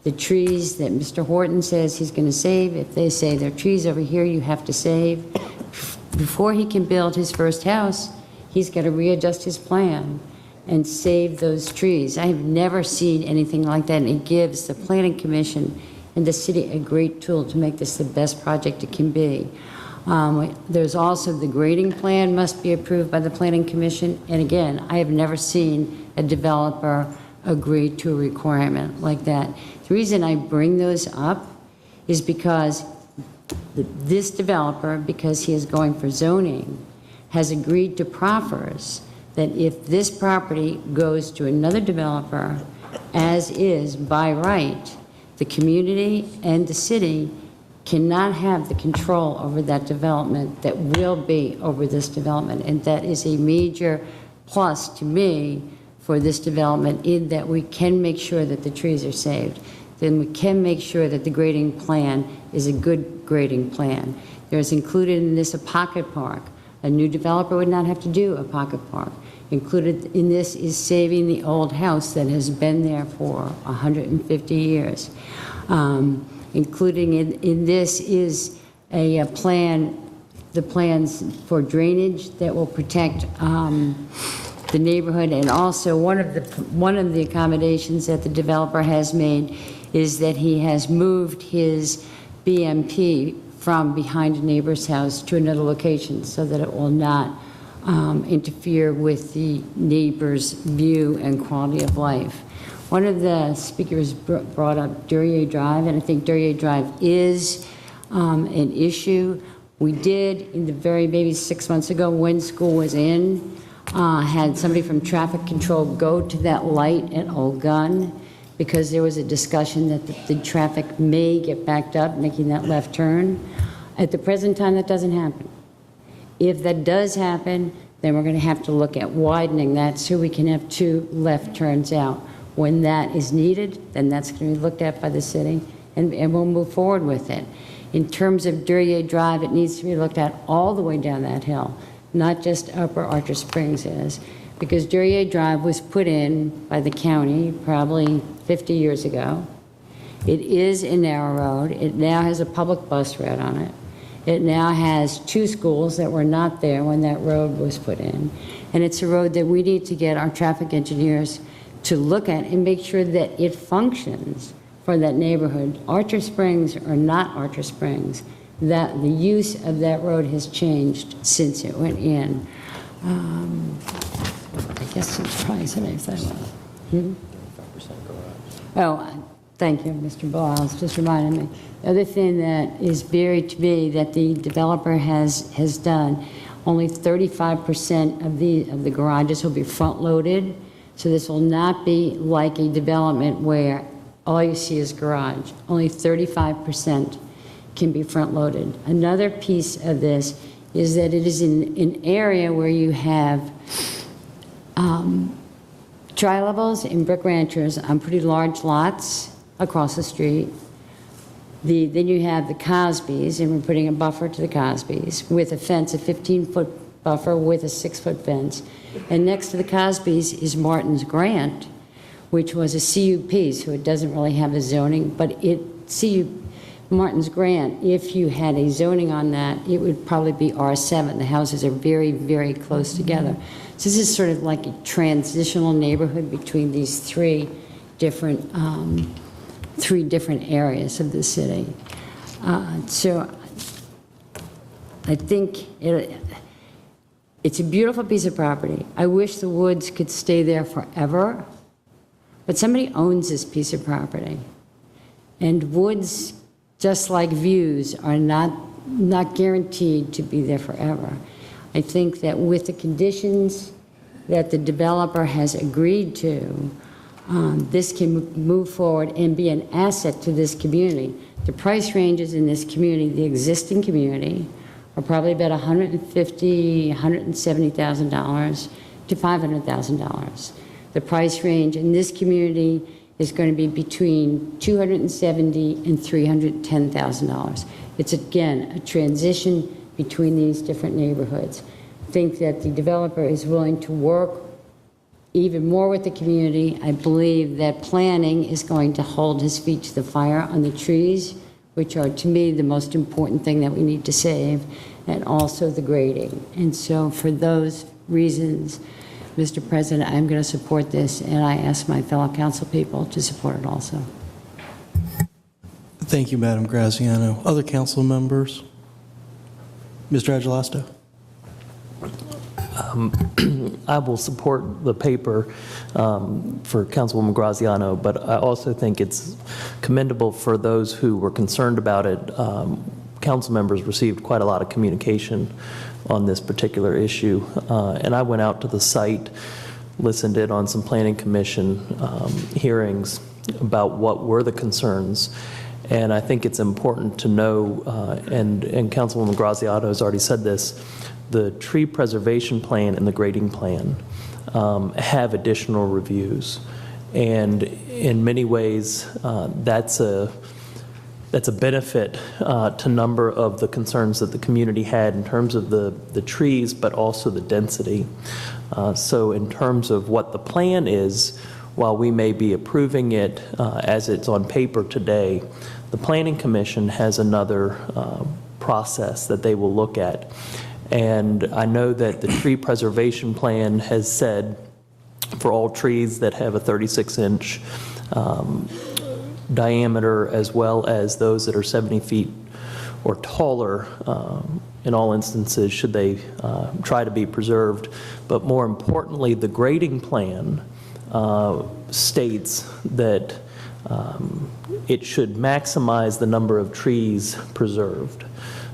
the trees that Mr. Horton says he's going to save, if they say there are trees over here you have to save, before he can build his first house, he's got to readjust his plan and save those trees. I have never seen anything like that, and it gives the Planning Commission and the city a great tool to make this the best project it can be. There's also the grading plan must be approved by the Planning Commission, and again, I have never seen a developer agree to a requirement like that. The reason I bring those up is because this developer, because he is going for zoning, has agreed to proffers that if this property goes to another developer, as is by right, the community and the city cannot have the control over that development that will be over this development. And that is a major plus to me for this development, in that we can make sure that the trees are saved. Then we can make sure that the grading plan is a good grading plan. There's included in this a pocket park. A new developer would not have to do a pocket park. Included in this is saving the old house that has been there for 150 years. Including in this is a plan, the plans for drainage that will protect the neighborhood, and also one of the accommodations that the developer has made is that he has moved his BMP from behind a neighbor's house to another location so that it will not interfere with the neighbor's view and quality of life. One of the speakers brought up Duryea Drive, and I think Duryea Drive is an issue. We did, in the very maybe 6 months ago when school was in, had somebody from traffic control go to that light at Old Gun because there was a discussion that the traffic may get backed up making that left turn. At the present time, that doesn't happen. If that does happen, then we're going to have to look at widening that so we can have 2 left turns out. When that is needed, then that's going to be looked at by the city, and we'll move forward with it. In terms of Duryea Drive, it needs to be looked at all the way down that hill, not just Upper Archer Springs is, because Duryea Drive was put in by the county probably 50 years ago. It is a narrow road. It now has a public bus route on it. It now has 2 schools that were not there when that road was put in. And it's a road that we need to get our traffic engineers to look at and make sure that it functions for that neighborhood. Archer Springs or not Archer Springs, that the use of that road has changed since it went in. I guess it's probably something like that. Oh, thank you, Mr. Biles, just reminded me. The other thing that is very to me that the developer has done, only 35% of the garages will be front-loaded. So this will not be like a development where all you see is garage. Only 35% can be front-loaded. Another piece of this is that it is in an area where you have tri-levels and brick ranchers on pretty large lots across the street. Then you have the Cosbys, and we're putting a buffer to the Cosbys with a fence, a 15-foot buffer with a 6-foot fence. And next to the Cosbys is Martin's Grant, which was a CUP, so it doesn't really have a zoning, but Martin's Grant, if you had a zoning on that, it would probably be R7. The houses are very, very close together. So this is sort of like a transitional neighborhood between these three different areas of the city. So I think it's a beautiful piece of property. I wish the woods could stay there forever, but somebody owns this piece of property. And woods, just like views, are not guaranteed to be there forever. I think that with the conditions that the developer has agreed to, this can move forward and be an asset to this community. The price ranges in this community, the existing community, are probably about $150,000, $170,000 to $500,000. The price range in this community is going to be between $270,000 and $310,000. It's, again, a transition between these different neighborhoods. I think that the developer is willing to work even more with the community. I believe that planning is going to hold his feet to the fire on the trees, which are, to me, the most important thing that we need to save. and also the grading. And so for those reasons, Mr. President, I'm going to support this, and I ask my fellow council people to support it also. Thank you, Madam Graziano. Other council members? Mr. Agelasto? I will support the paper for Councilwoman Graziano, but I also think it's commendable for those who were concerned about it. Council members received quite a lot of communication on this particular issue, and I went out to the site, listened in on some planning commission hearings about what were the concerns. And I think it's important to know, and Councilwoman Graziano has already said this, the tree preservation plan and the grading plan have additional reviews. And in many ways, that's a benefit to number of the concerns that the community had in terms of the trees, but also the density. So in terms of what the plan is, while we may be approving it as it's on paper today, the Planning Commission has another process that they will look at. And I know that the tree preservation plan has said for all trees that have a 36-inch diameter, as well as those that are 70 feet or taller, in all instances, should they try to be preserved. But more importantly, the grading plan states that it should maximize the number of trees preserved.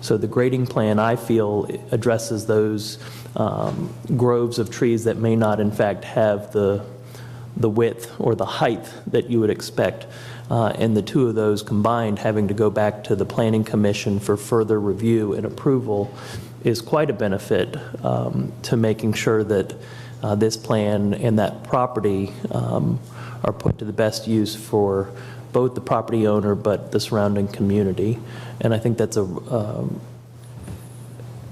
So the grading plan, I feel, addresses those groves of trees that may not, in fact, have the width or the height that you would expect. And the two of those combined, having to go back to the Planning Commission for further review and approval, is quite a benefit to making sure that this plan and that property are put to the best use for both the property owner but the surrounding community. And I think that's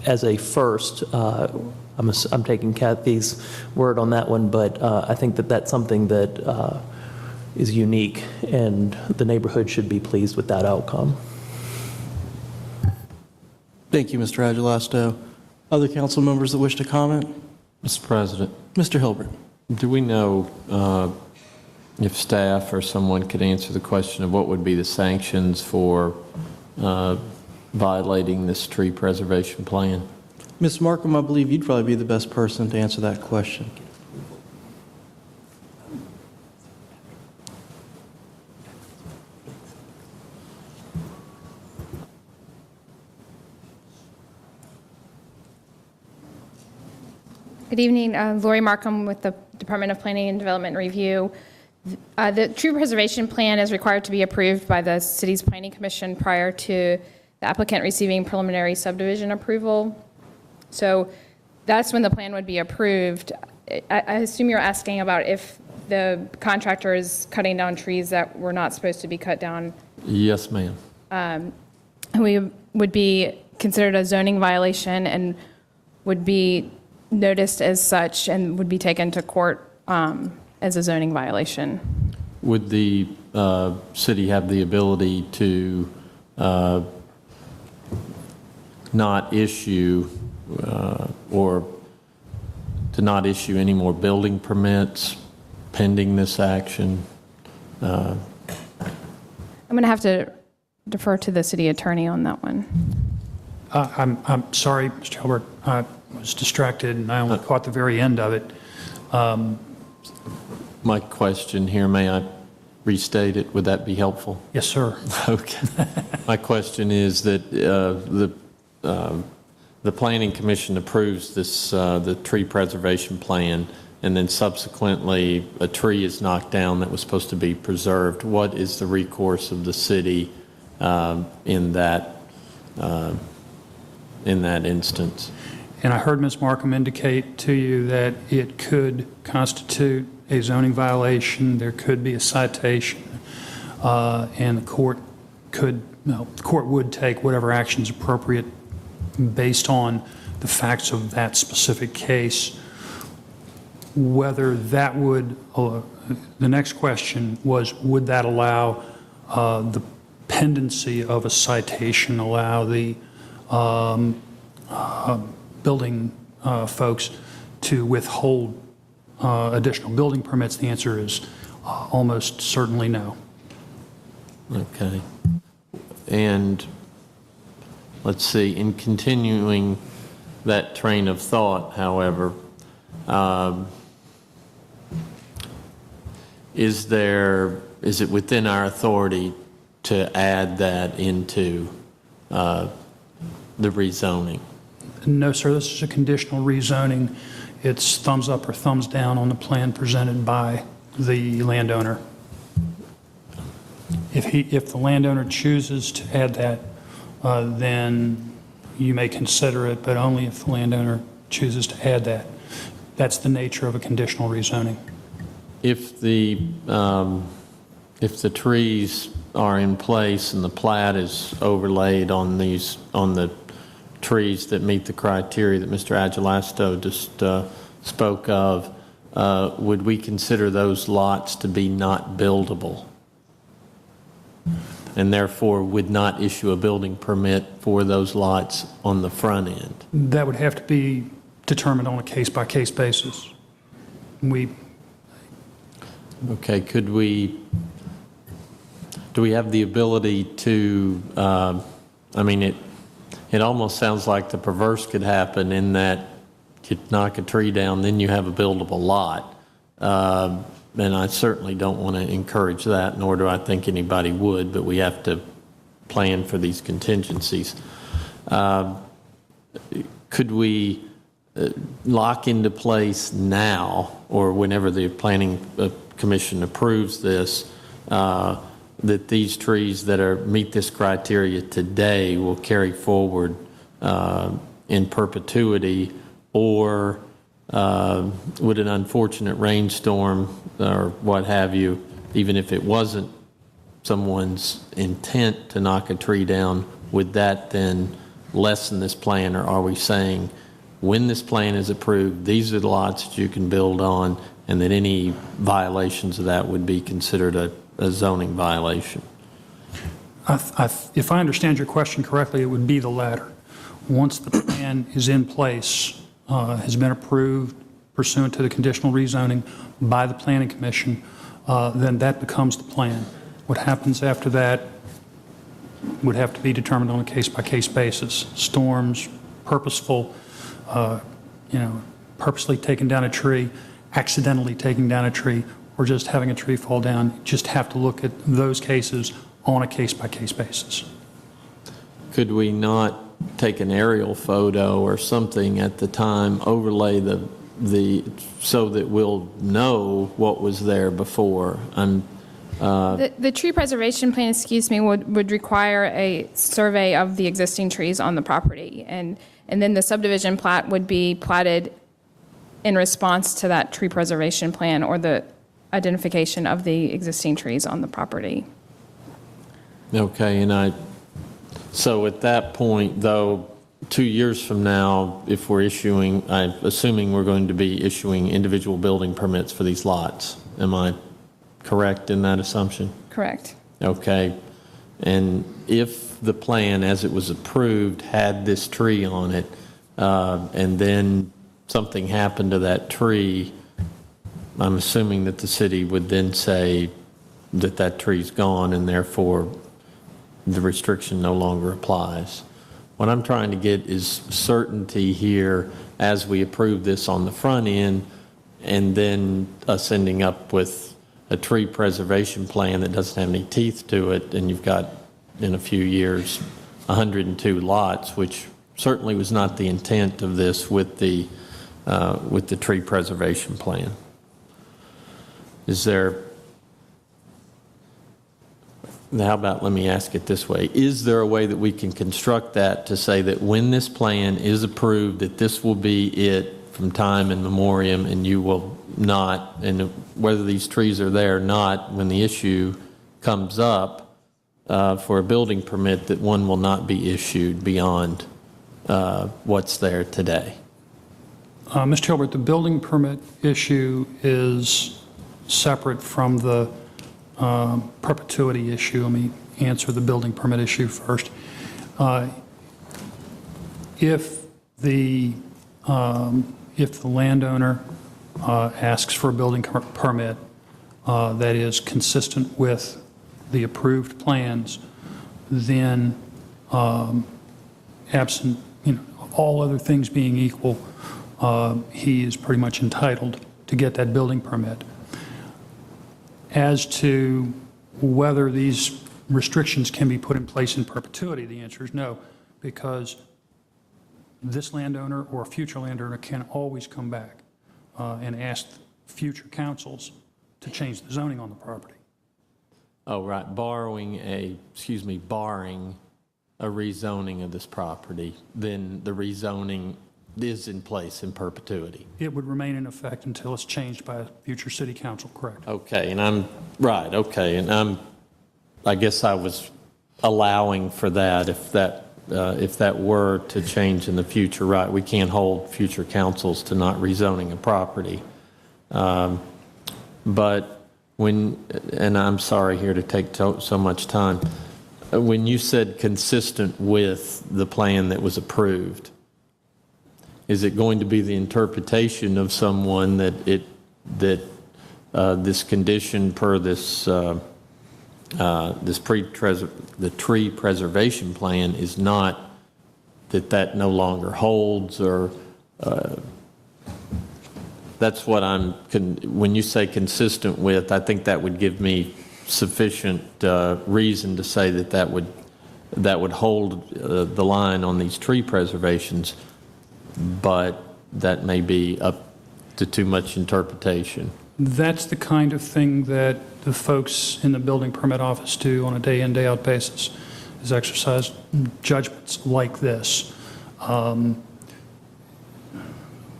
as a first, I'm taking Kathy's word on that one, but I think that that's something that is unique, and the neighborhood should be pleased with that outcome. Thank you, Mr. Agelasto. Other council members that wish to comment? Mr. President. Mr. Hilbert. Do we know if staff or someone could answer the question of what would be the sanctions for violating this tree preservation plan? Ms. Markham, I believe you'd probably be the best person to answer that question. Good evening, Lori Markham with the Department of Planning and Development Review. The tree preservation plan is required to be approved by the city's planning commission prior to the applicant receiving preliminary subdivision approval. So that's when the plan would be approved. I assume you're asking about if the contractor is cutting down trees that were not supposed to be cut down. Yes, ma'am. We would be considered a zoning violation and would be noticed as such and would be taken to court as a zoning violation. Would the city have the ability to not issue or to not issue any more building permits pending this action? I'm going to have to defer to the city attorney on that one. I'm sorry, Mr. Hilbert. I was distracted and I only caught the very end of it. My question here, may I restate it? Would that be helpful? Yes, sir. Okay. My question is that the Planning Commission approves this the tree preservation plan, and then subsequently a tree is knocked down that was supposed to be preserved. What is the recourse of the city in that instance? And I heard Ms. Markham indicate to you that it could constitute a zoning violation. There could be a citation, and the court would take whatever action is appropriate based on the facts of that specific case. Whether that would, the next question was, would that allow the pendency of a citation, allow the building folks to withhold additional building permits? The answer is almost certainly no. Okay. And let's see, in continuing that train of thought, however, is it within our authority to add that into the rezoning? No, sir, this is a conditional rezoning. It's thumbs up or thumbs down on the plan presented by the landowner. If the landowner chooses to add that, then you may consider it, but only if the landowner chooses to add that. That's the nature of a conditional rezoning. If the trees are in place and the plat is overlaid on the trees that meet the criteria that Mr. Agelasto just spoke of, would we consider those lots to be not buildable? And therefore would not issue a building permit for those lots on the front end? That would have to be determined on a case-by-case basis. Okay, do we have the ability to, I mean, it almost sounds like the perverse could happen in that you knock a tree down, then you have a buildable lot. And I certainly don't want to encourage that, nor do I think anybody would, but we have to plan for these contingencies. Could we lock into place now, or whenever the Planning Commission approves this, that these trees that meet this criteria today will carry forward in perpetuity, or would an unfortunate rainstorm or what have you, even if it wasn't someone's intent to knock a tree down, would that then lessen this plan? Or are we saying when this plan is approved, these are the lots that you can build on, and that any violations of that would be considered a zoning violation? If I understand your question correctly, it would be the latter. Once the plan is in place, has been approved pursuant to the conditional rezoning by the Planning Commission, then that becomes the plan. What happens after that would have to be determined on a case-by-case basis. Storms, purposeful, purposely taking down a tree, accidentally taking down a tree, or just having a tree fall down. Just have to look at those cases on a case-by-case basis. Could we not take an aerial photo or something at the time, overlay so that we'll know what was there before? The tree preservation plan, would require a survey of the existing trees on the property, and then the subdivision plat would be platted in response to that tree preservation plan or the identification of the existing trees on the property. Okay, so at that point, though, 2 years from now, if we're issuing, I'm assuming we're going to be issuing individual building permits for these lots. Am I correct in that assumption? Correct. Okay. And if the plan, as it was approved, had this tree on it, and then something happened to that tree, I'm assuming that the city would then say that that tree's gone and therefore the restriction no longer applies. What I'm trying to get is certainty here as we approve this on the front end, and then us ending up with a tree preservation plan that doesn't have any teeth to it, and you've got, in a few years, 102 lots, which certainly was not the intent of this with the tree preservation plan. How about, let me ask it this way. Is there a way that we can construct that to say that when this plan is approved, that this will be it from time immemorial, and you will not, and whether these trees are there or not, when the issue comes up for a building permit, that one will not be issued beyond what's there today? Mr. Hilbert, the building permit issue is separate from the perpetuity issue. Let me answer the building permit issue first. If if the landowner asks for a building permit that is consistent with the approved plans, then absent, all other things being equal, he is pretty much entitled to get that building permit. As to whether these restrictions can be put in place in perpetuity, the answer is no, because this landowner or a future landowner can always come back and ask future councils to change the zoning on the property. Oh, right, barring a rezoning of this property, then the rezoning is in place in perpetuity. It would remain in effect until it's changed by a future city council, correct? Okay, and I guess I was allowing for that if that were to change in the future, right? We can't hold future councils to not rezoning a property. But and I'm sorry here to take so much time, when you said consistent with the plan that was approved, is it going to be the interpretation of someone that this condition per the tree preservation plan is not, that no longer holds, or that's what when you say consistent with, I think that would give me sufficient reason to say that would hold the line on these tree preservations, but that may be up to too much interpretation. That's the kind of thing that the folks in the building permit office do on a day in, day out basis, is exercise judgments like this.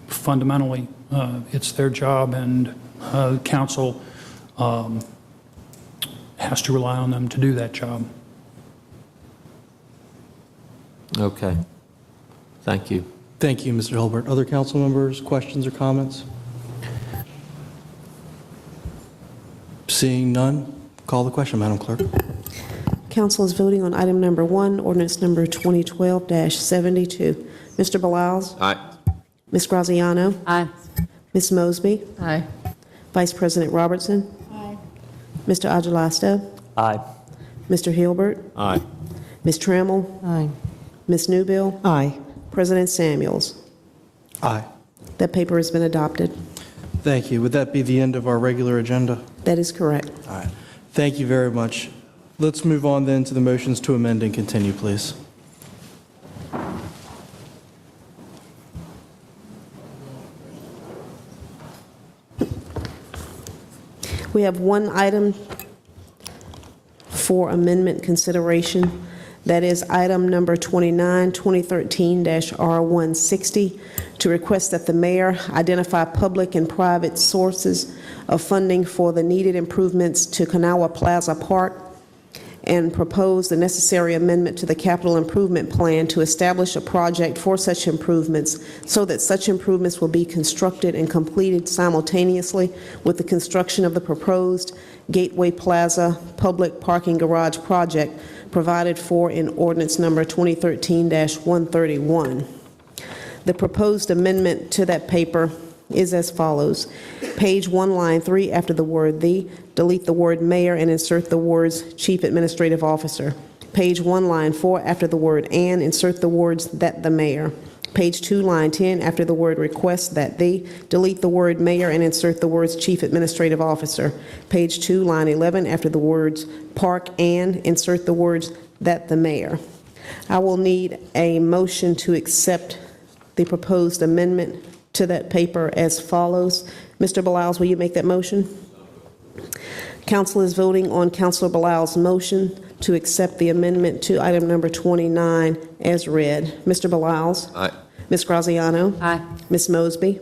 Fundamentally, it's their job, and council has to rely on them to do that job. Okay. Thank you. Thank you, Mr. Hilbert. Other council members, questions or comments? Seeing none, call the question, Madam Clerk. Council is voting on item number 1, ordinance number 2012-72. Mr. Beliles? Aye. Ms. Graziano? Aye. Ms. Mosby? Aye. Vice President Robertson? Aye. Mr. Agelasto? Aye. Mr. Hilbert? Aye. Ms. Trammell? Aye. Ms. Newbill? Aye. President Samuels? Aye. That paper has been adopted. Thank you. Would that be the end of our regular agenda? That is correct. All right. Thank you very much. Let's move on then to the motions to amend and continue, please. We have one item for amendment consideration. That is item number 29, 2013-R160, to request that the mayor identify public and private sources of funding for the needed improvements to Kanawha Plaza Park and propose the necessary amendment to the capital improvement plan to establish a project for such improvements so that such improvements will be constructed and completed simultaneously with the construction of the proposed Gateway Plaza public parking garage project provided for in ordinance number 2013-131. The proposed amendment to that paper is as follows. Page 1, line 3, after the word "the," delete the word "mayor" and insert the words "chief administrative officer." Page 1, line 4, after the word "and," insert the words "that the mayor." Page 2, line 10, after the word "request that the," delete the word "mayor" and insert the words "chief administrative officer." Page 2, line 11, after the words "park and," insert the words "that the mayor." I will need a motion to accept the proposed amendment to that paper as follows. Mr. Beliles, will you make that motion? Council is voting on Councilor Beliles' motion to accept the amendment to item number 29 as read. Mr. Beliles? Aye. Ms. Graziano? Aye. Ms. Mosby?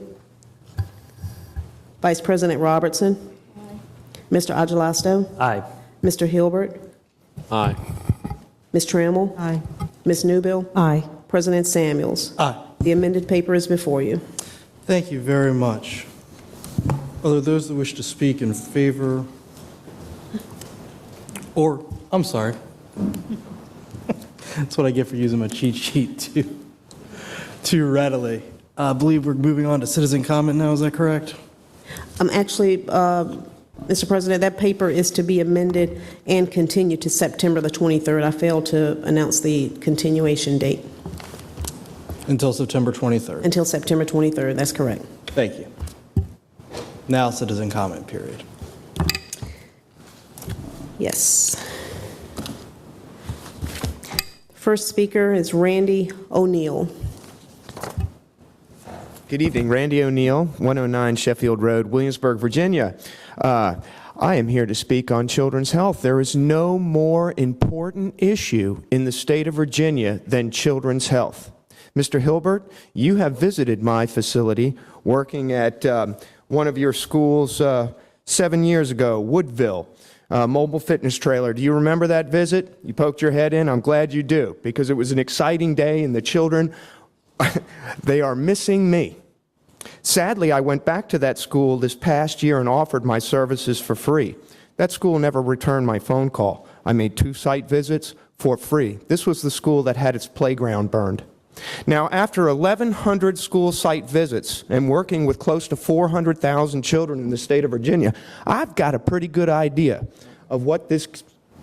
Vice President Robertson? Aye. Mr. Agelasto? Aye. Mr. Hilbert? Aye. Ms. Trammell? Aye. Ms. Newbill? Aye. President Samuels? Aye. The amended paper is before you. Thank you very much. Are there those that wish to speak in favor? Or, I'm sorry. That's what I get for using my cheat sheet too readily. I believe we're moving on to citizen comment now, is that correct? Actually, Mr. President, that paper is to be amended and continue to September the 23rd. I failed to announce the continuation date. Until September 23rd. Until September 23rd, that's correct. Thank you. Now citizen comment period. Yes. First speaker is Randy O'Neill. Good evening, Randy O'Neill, 109 Sheffield Road, Williamsburg, Virginia. I am here to speak on children's health. There is no more important issue in the state of Virginia than children's health. Mr. Hilbert, you have visited my facility working at one of your schools 7 years ago, Woodville, mobile fitness trailer. Do you remember that visit? You poked your head in? I'm glad you do, because it was an exciting day and the children, they are missing me. Sadly, I went back to that school this past year and offered my services for free. That school never returned my phone call. I made 2 site visits for free. This was the school that had its playground burned. Now, after 1,100 school site visits and working with close to 400,000 children in the state of Virginia, I've got a pretty good idea of what this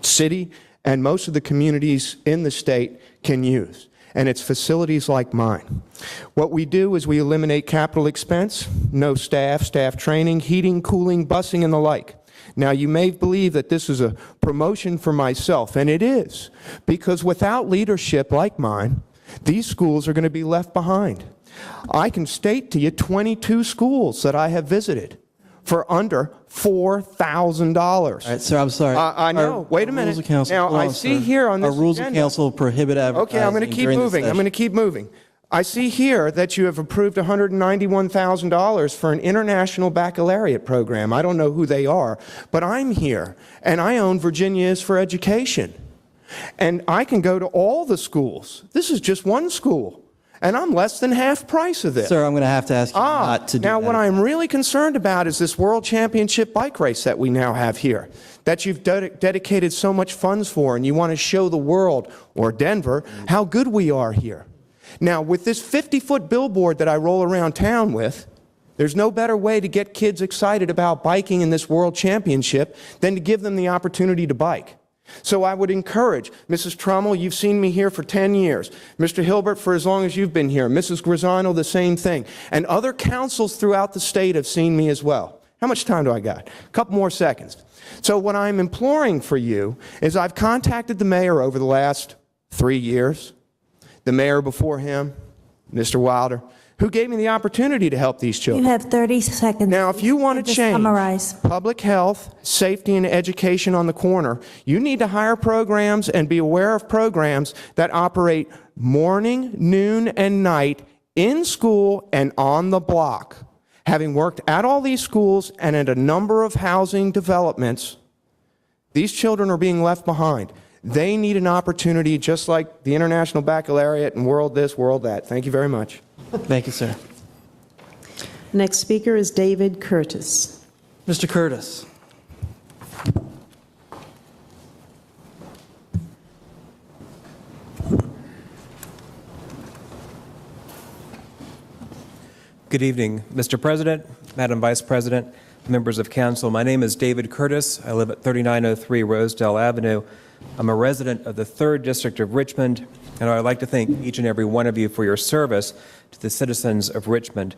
city and most of the communities in the state can use. And it's facilities like mine. What we do is we eliminate capital expense, no staff, staff training, heating, cooling, busing, and the like. Now, you may believe that this is a promotion for myself, and it is, because without leadership like mine, these schools are going to be left behind. I can state to you 22 schools that I have visited for under $4,000. All right, sir, I'm sorry. I know. Wait a minute. Now, I see here on this Our rules of agenda- council prohibit advertising. Okay, I'm going to keep moving. I'm going to keep moving. I see here that you have approved $191,000 for an international baccalaureate program. I don't know who they are, but I'm here, and I own Virginia is for Education. And I can go to all the schools. This is just one school, and I'm less than half price of this. Sir, I'm going to have to ask you not to do now that. what I'm really concerned about is this World Championship bike race that we now have here, that you've dedicated so much funds for, and you want to show the world, or Denver, how good we are here. Now, with this 50-foot billboard that I roll around town with, there's no better way to get kids excited about biking in this World Championship than to give them the opportunity to bike. So I would encourage, Mrs. Trummel, you've seen me here for 10 years. Mr. Hilbert, for as long as you've been here. Mrs. Grisano, the same thing. And other councils throughout the state have seen me as well. How much time do I got? A couple more seconds. So what I'm imploring for you is I've contacted the mayor over the last 3 years, the mayor before him, Mr. Wilder, who gave me the opportunity to help these children. You have 30 seconds. Now, if you want to Just change summarize. public health, safety, and education on the corner, you need to hire programs and be aware of programs that operate morning, noon, and night in school and on the block. Having worked at all these schools and at a number of housing developments, these children are being left behind. They need an opportunity just like the International Baccalaureate and World this, World that. Thank you very much. Thank you, sir. Next speaker is David Curtis. Mr. Curtis. Good evening, Mr. President, Madam Vice President, members of council. My name is David Curtis. I live at 3903 Rosedale Avenue. I'm a resident of the 3rd District of Richmond, and I would like to thank each and every one of you for your service to the citizens of Richmond.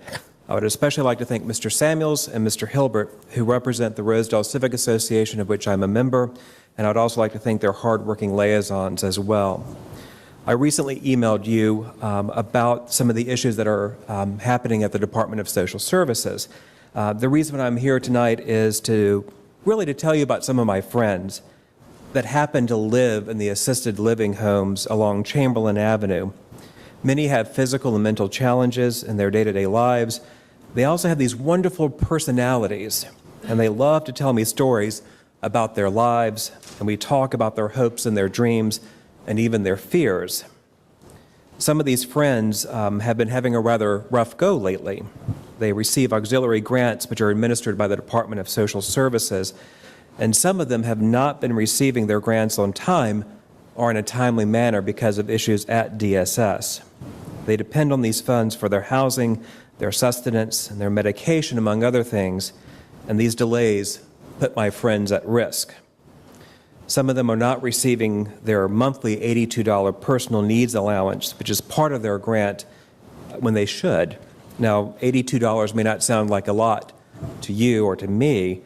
I would especially like to thank Mr. Samuels and Mr. Hilbert, who represent the Rosedale Civic Association, of which I'm a member, and I would also like to thank their hardworking liaisons as well. I recently emailed you about some of the issues that are happening at the Department of Social Services. The reason I'm here tonight is to tell you about some of my friends that happen to live in the assisted living homes along Chamberlain Avenue. Many have physical and mental challenges in their day-to-day lives. They also have these wonderful personalities, and they love to tell me stories about their lives, and we talk about their hopes and their dreams and even their fears. Some of these friends have been having a rather rough go lately. They receive auxiliary grants which are administered by the Department of Social Services, and some of them have not been receiving their grants on time or in a timely manner because of issues at DSS. They depend on these funds for their housing, their sustenance, and their medication, among other things, and these delays put my friends at risk. Some of them are not receiving their monthly $82 personal needs allowance, which is part of their grant, when they should. Now, $82 may not sound like a lot to you or to me,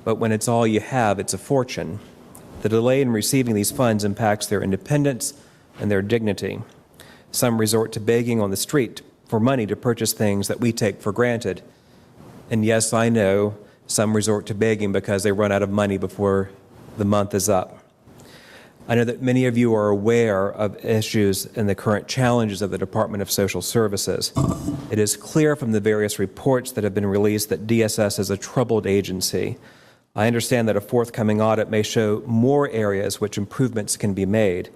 but when it's all you have, it's a fortune. The delay in receiving these funds impacts their independence and their dignity. Some resort to begging on the street for money to purchase things that we take for granted. And yes, I know some resort to begging because they run out of money before the month is up. I know that many of you are aware of issues and the current challenges of the Department of Social Services. It is clear from the various reports that have been released that DSS is a troubled agency. I understand that a forthcoming audit may show more areas which improvements can be made.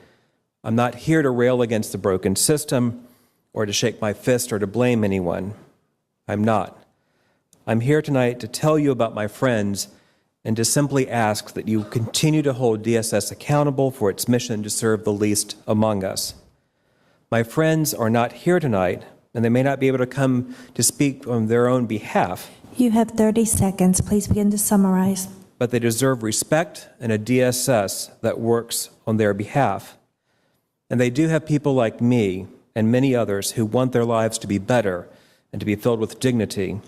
I'm not here to rail against the broken system or to shake my fist or to blame anyone. I'm not. I'm here tonight to tell you about my friends and to simply ask that you continue to hold DSS accountable for its mission to serve the least among us. My friends are not here tonight, and they may not be able to come to speak on their own behalf. You have 30 seconds. Please begin to summarize. But they deserve respect and a DSS that works on their behalf. And they do have people like me and many others who want their lives to be better and to be filled with dignity,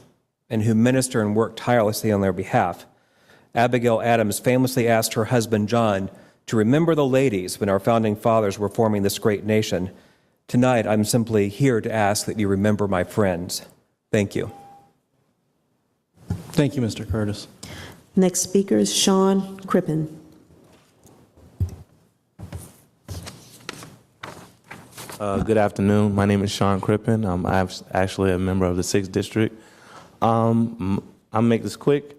and who minister and work tirelessly on their behalf. Abigail Adams famously asked her husband, John, to remember the ladies when our founding fathers were forming this great nation. Tonight, I'm simply here to ask that you remember my friends. Thank you. Thank you, Mr. Curtis. Next speaker is Sean Crippen. Good afternoon. My name is Sean Crippen. I'm actually a member of the 6th District. I'll make this quick.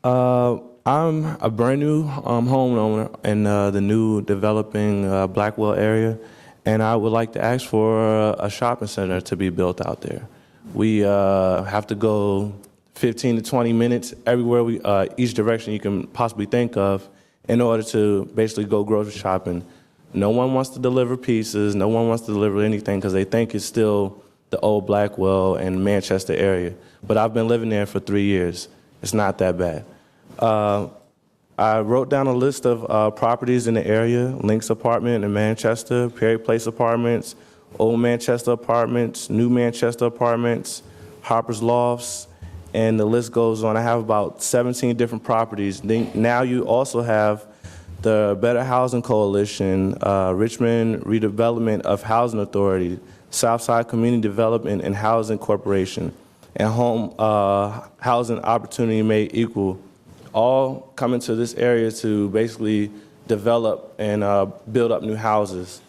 I'm a brand new homeowner in the new developing Blackwell area, and I would like to ask for a shopping center to be built out there. We have to go 15 to 20 minutes everywhere each direction you can possibly think of in order to basically go grocery shopping. No one wants to deliver pizzas. No one wants to deliver anything because they think it's still the old Blackwell and Manchester area. But I've been living there for 3 years. It's not that bad. I wrote down a list of properties in the area: Links Apartment in Manchester, Perry Place Apartments, Old Manchester Apartments, New Manchester Apartments, Harper's Lofts, and the list goes on. I have about 17 different properties. Now you also have the Better Housing Coalition, Richmond Redevelopment of Housing Authority, Southside Community Development and Housing Corporation, and Home Housing Opportunity Made Equal, all coming to this area to basically develop and build up new houses.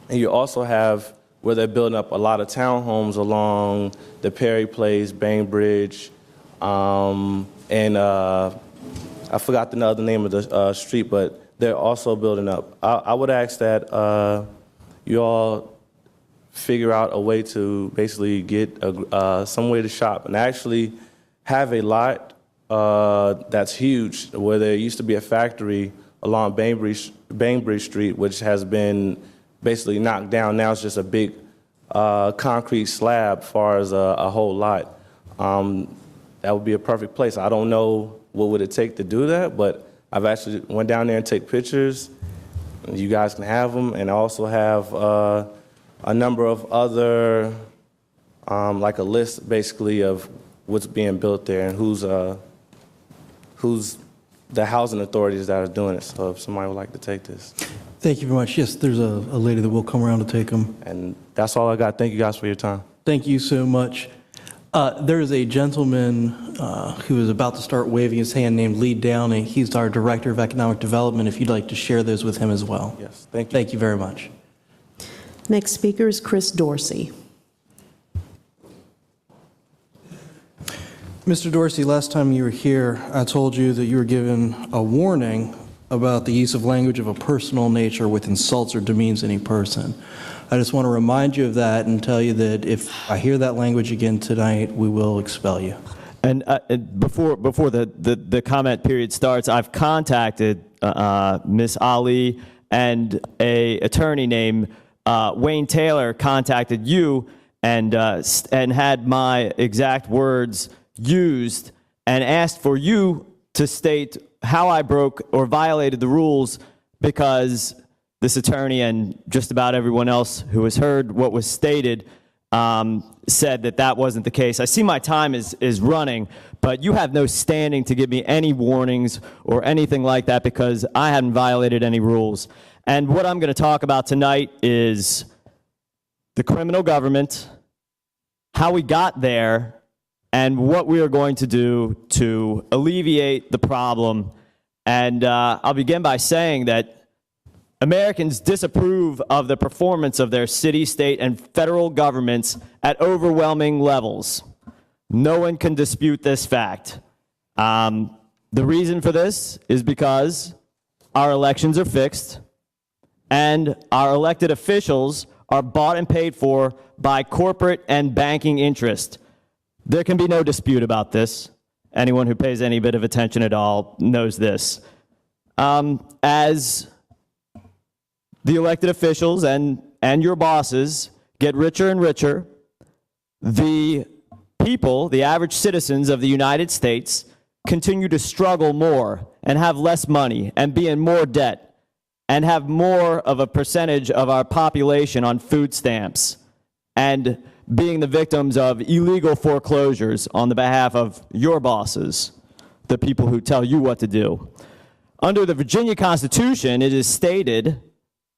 And you also have where they're building up a lot of townhomes along the Perry Place, Bainbridge, and I forgot the other name of the street, but they're also building up. I would ask that you all figure out a way to basically get some way to shop and actually have a lot that's huge, where there used to be a factory along Bainbridge Street, which has been basically knocked down. Now it's just a big concrete slab as far as a whole lot. That would be a perfect place. I don't know what would it take to do that, but I've actually went down there and take pictures. You guys can have them, and I also have a number of other, like a list basically of what's being built there and who's the housing authorities that are doing it. So if somebody would like to take this. Thank you very much. Yes, there's a lady that will come around to take them. And that's all I got. Thank you guys for your time. Thank you so much. There is a gentleman who is about to start waving his hand named Lee Downey. He's our Director of Economic Development, if you'd like to share those with him as well. Yes, thank you. Thank you very much. Next speaker is Chris Dorsey. Mr. Dorsey, last time you were here, I told you that you were given a warning about the use of language of a personal nature with insults or demeans any person. I just want to remind you of that and tell you that if I hear that language again tonight, we will expel you. And before the comment period starts, I've contacted Miss Ali and a attorney named Wayne Taylor contacted you and had my exact words used and asked for you to state how I broke or violated the rules, because this attorney and just about everyone else who has heard what was stated said that that wasn't the case. I see my time is running, but you have no standing to give me any warnings or anything like that, because I haven't violated any rules. And what I'm going to talk about tonight is the criminal government, how we got there, and what we are going to do to alleviate the problem. And I'll begin by saying that Americans disapprove of the performance of their city, state, and federal governments at overwhelming levels. No one can dispute this fact. The reason for this is because our elections are fixed and our elected officials are bought and paid for by corporate and banking interest. There can be no dispute about this. Anyone who pays any bit of attention at all knows this. As the elected officials and your bosses get richer and richer, the people, the average citizens of the United States, continue to struggle more and have less money and be in more debt and have more of a percentage of our population on food stamps and being the victims of illegal foreclosures on the behalf of your bosses, the people who tell you what to do. Under the Virginia Constitution, it is stated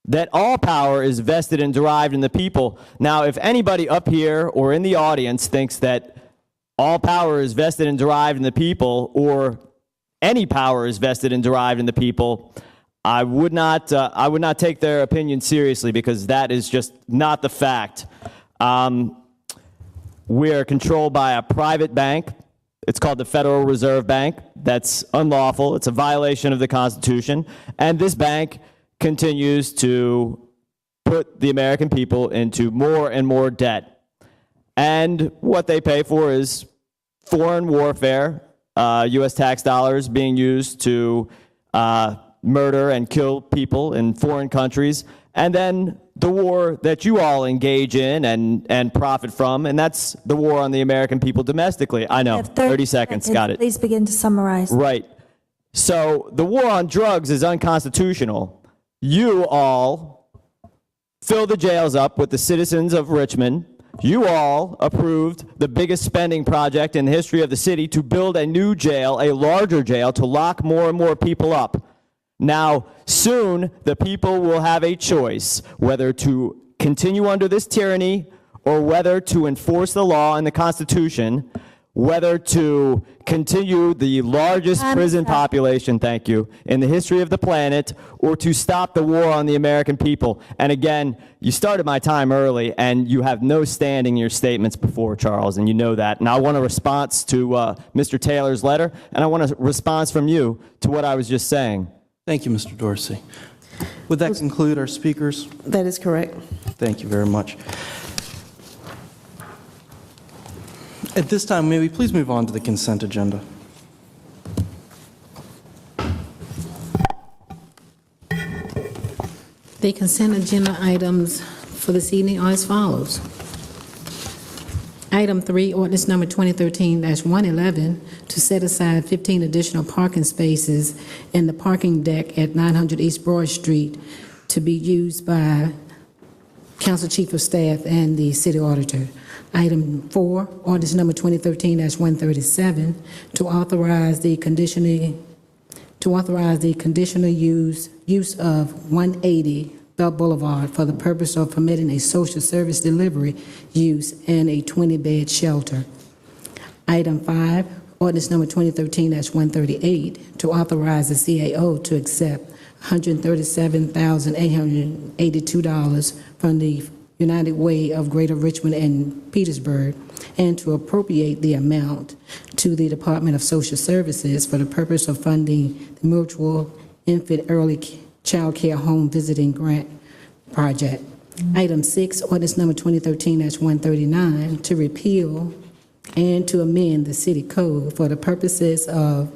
that all power is vested and derived in the people. Now, if anybody up here or in the audience thinks that all power is vested and derived in the people, or any power is vested and derived in the people, I would not take their opinion seriously, because that is just not the fact. We are controlled by a private bank. It's called the Federal Reserve Bank. That's unlawful. It's a violation of the Constitution. And this bank continues to put the American people into more and more debt. And what they pay for is foreign warfare, U.S. tax dollars being used to murder and kill people in foreign countries, and then the war that you all engage in and profit from, and that's the war on the American people domestically. I know, 30 seconds, got it. Please begin to summarize. Right. So the war on drugs is unconstitutional. You all fill the jails up with the citizens of Richmond. You all approved the biggest spending project in the history of the city to build a new jail, a larger jail, to lock more and more people up. Now, soon, the people will have a choice whether to continue under this tyranny or whether to enforce the law and the Constitution, whether to continue the largest prison population, thank you, in the history of the planet, or to stop the war on the American people. And again, you started my time early, and you have no standing in your statements before, Charles, and you know that. And I want a response to Mr. Taylor's letter, and I want a response from you to what I was just saying. Thank you, Mr. Dorsey. Would that conclude our speakers? That is correct. Thank you very much. At this time, may we please move on to the consent agenda? The consent agenda items for this evening are as follows. Item 3, ordinance number 2013-111, to set aside 15 additional parking spaces in the parking deck at 900 East Broad Street to be used by Council Chief of Staff and the City Auditor. Item 4, ordinance number 2013-137, to authorize the conditional use of 180 Belt Boulevard for the purpose of permitting a social service delivery use and a 20-bed shelter. Item 5, ordinance number 2013-138, to authorize the CAO to accept $137,882 from the United Way of Greater Richmond and Petersburg, and to appropriate the amount to the Department of Social Services for the purpose of funding the Mutual Infant Early Child Care Home Visiting Grant Project. Item 6, ordinance number 2013-139, to repeal and to amend the city code for the purposes of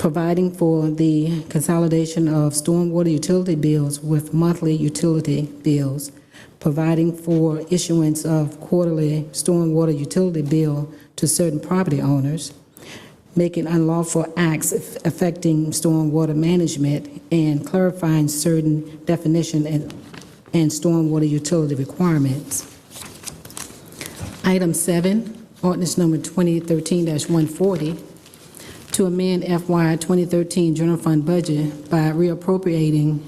providing for the consolidation of stormwater utility bills with monthly utility bills, providing for issuance of quarterly stormwater utility bill to certain property owners, making unlawful acts affecting stormwater management, and clarifying certain definition and stormwater utility requirements. Item 7, ordinance number 2013-140, to amend FY 2013 general fund budget by reappropriating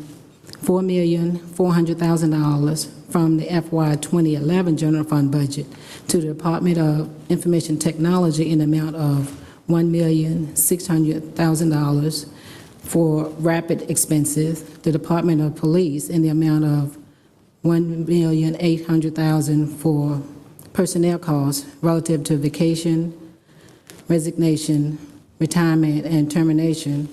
$4,400,000 from the FY 2011 general fund budget to the Department of Information Technology in the amount of $1,600,000 for rapid expenses, the Department of Police in the amount of $1,800,000 for personnel costs relative to vacation, resignation, retirement, and termination,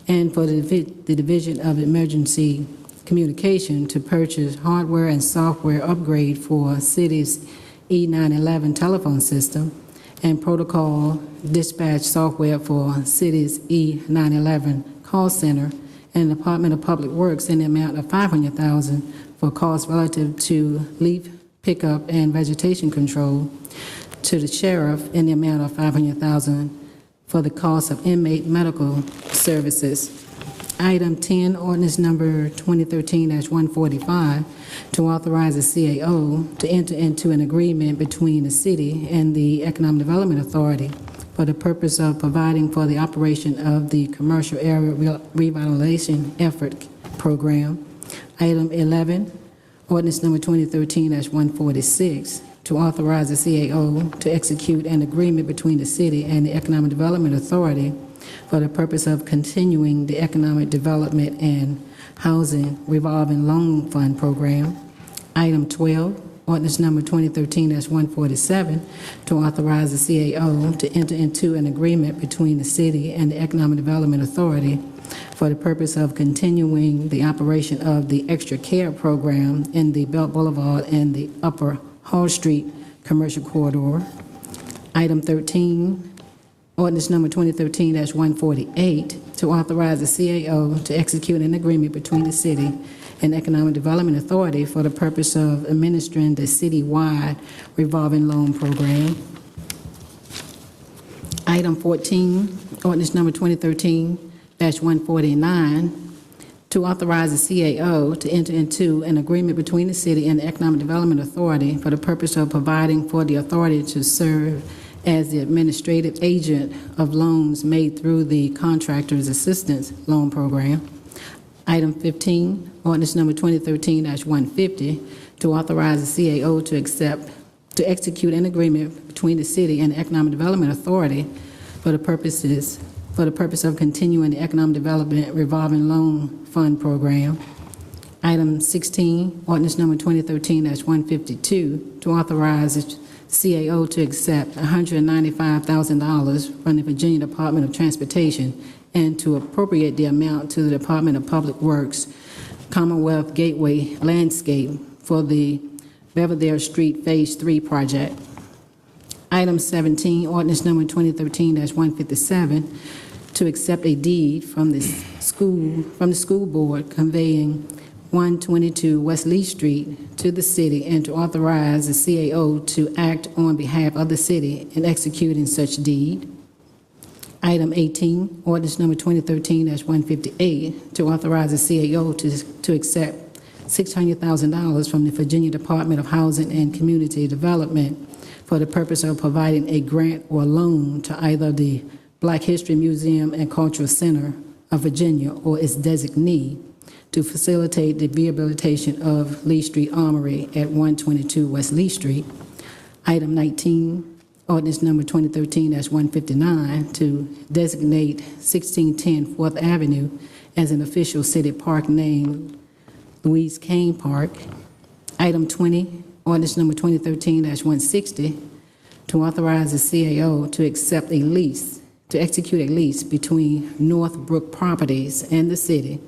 and for the Division of Emergency Communication to purchase hardware and software upgrade for city's E911 telephone system and protocol dispatch software for city's E911 call center, and the Department of Public Works in the amount of $500,000 for costs relative to leaf pickup and vegetation control, to the sheriff in the amount of $500,000 for the cost of inmate medical services. Item 10, ordinance number 2013-145, to authorize the CAO to enter into an agreement between the city and the Economic Development Authority for the purpose of providing for the operation of the Commercial Area Revitalization Effort Program. Item 11, ordinance number 2013-146, to authorize the CAO to execute an agreement between the city and the Economic Development Authority for the purpose of continuing the Economic Development and Housing Revolving Loan Fund Program. Item 12, ordinance number 2013-147, to authorize the CAO to enter into an agreement between the city and the Economic Development Authority for the purpose of continuing the operation of the Extra Care Program in the Belt Boulevard and the Upper Hall Street Commercial Corridor. Item 13, ordinance number 2013-148, to authorize the CAO to execute an agreement between the city and Economic Development Authority for the purpose of administering the citywide revolving loan program. Item 14, ordinance number 2013-149, to authorize the CAO to enter into an agreement between the city and the Economic Development Authority for the purpose of providing for the authority to serve as the administrative agent of loans made through the Contractors Assistance Loan Program. Item 15, ordinance number 2013-150, to authorize the CAO to execute an agreement between the city and the Economic Development Authority for the purpose of continuing the Economic Development Revolving Loan Fund Program. Item 16, ordinance number 2013-152, to authorize the CAO to accept $195,000 from the Virginia Department of Transportation and to appropriate the amount to the Department of Public Works Commonwealth Gateway Landscape for the Belvedere Street Phase 3 project. Item 17, ordinance number 2013-157, to accept a deed from the school board conveying 122 West Lee Street to the city and to authorize the CAO to act on behalf of the city in executing such deed. Item 18, ordinance number 2013-158, to authorize the CAO to accept $600,000 from the Virginia Department of Housing and Community Development for the purpose of providing a grant or loan to either the Black History Museum and Cultural Center of Virginia or its designee to facilitate the rehabilitation of Lee Street Armory at 122 West Lee Street. Item 19, ordinance number 2013-159, to designate 1610 4th Avenue as an official city park named Louise Kane Park. Item 20, ordinance number 2013-160, to authorize the CAO to execute a lease between Northbrook Properties and the city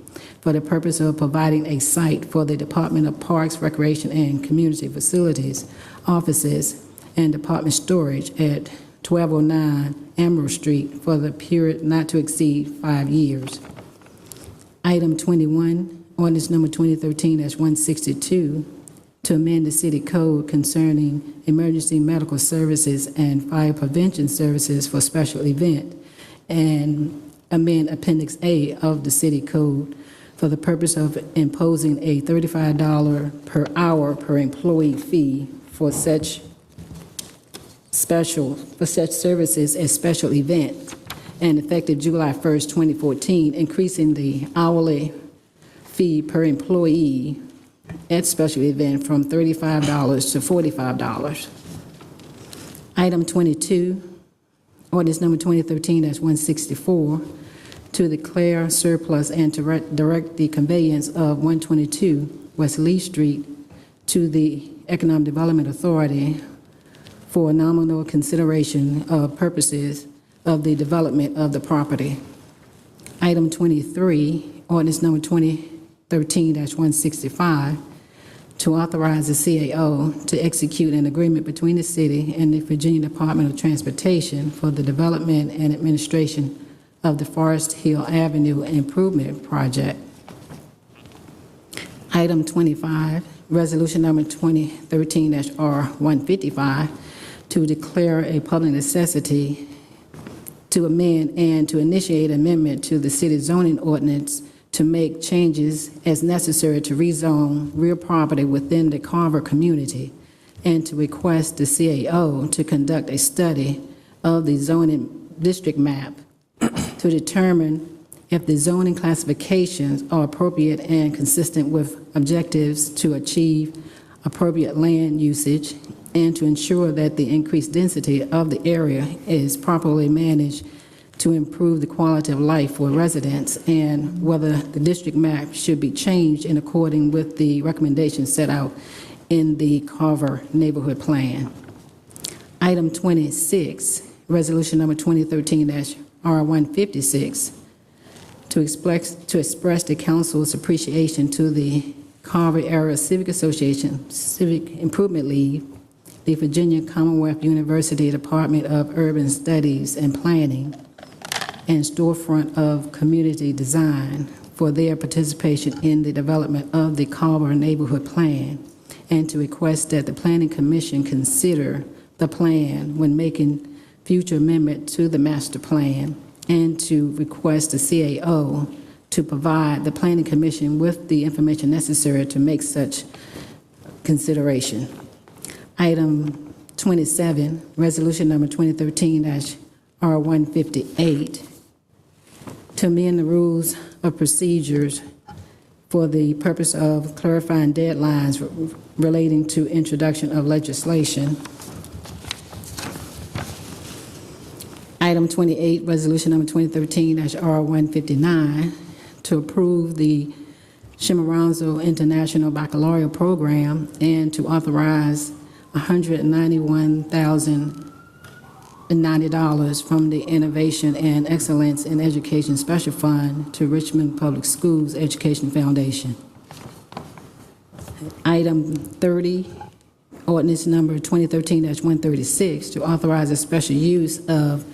for the purpose of providing a site for the Department of Parks, Recreation, and Community Facilities, offices, and department storage at 1209 Emerald Street for the period not to exceed 5 years. Item 21, ordinance number 2013-162, to amend the city code concerning emergency medical services and fire prevention services for special event, and amend Appendix A of the city code for the purpose of imposing a $35 per hour per employee fee for such services as special event, and effective July 1st, 2014, increasing the hourly fee per employee at special event from $35 to $45. Item 22, ordinance number 2013-164, to declare surplus and to direct the conveyance of 122 West Lee Street to the Economic Development Authority for nominal consideration of purposes of the development of the property. Item 23, ordinance number 2013-165, to authorize the CAO to execute an agreement between the city and the Virginia Department of Transportation for the development and administration of the Forest Hill Avenue Improvement Project. Item 25, resolution number 2013-R155, to declare a public necessity to amend and to initiate amendment to the city zoning ordinance to make changes as necessary to rezone real property within the Carver community, and to request the CAO to conduct a study of the zoning district map to determine if the zoning classifications are appropriate and consistent with objectives to achieve appropriate land usage, and to ensure that the increased density of the area is properly managed to improve the quality of life for residents, and whether the district map should be changed in accordance with the recommendations set out in the Carver Neighborhood Plan. Item 26, resolution number 2013-R156, to express the council's appreciation to the Carver Area Civic Association Civic Improvement League, the Virginia Commonwealth University Department of Urban Studies and Planning, and Storefront of Community Design for their participation in the development of the Carver Neighborhood Plan, and to request that the Planning Commission consider the plan when making future amendment to the master plan, and to request the CAO to provide the Planning Commission with the information necessary to make such consideration. Item 27, resolution number 2013-R158, to amend the rules of procedures for the purpose of clarifying deadlines relating to introduction of legislation. Item 28, resolution number 2013-R159, to approve the Chimborazo International Baccalaureate Program and to authorize $191,090 from the Innovation and Excellence in Education Special Fund to Richmond Public Schools Education Foundation. Item 30, ordinance number 2013-136, to authorize a special use of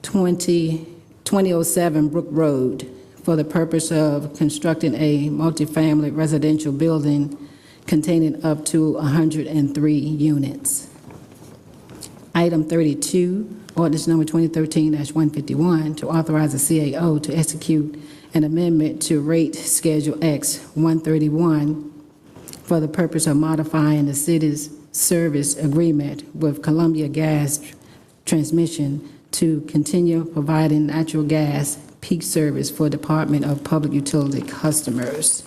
2007 Brook Road for the purpose of constructing a multifamily residential building containing up to 103 units. Item 32, ordinance number 2013-151, to authorize the CAO to execute an amendment to Rate Schedule X 131 for the purpose of modifying the city's service agreement with Columbia Gas Transmission to continue providing natural gas peak service for Department of Public Utility customers.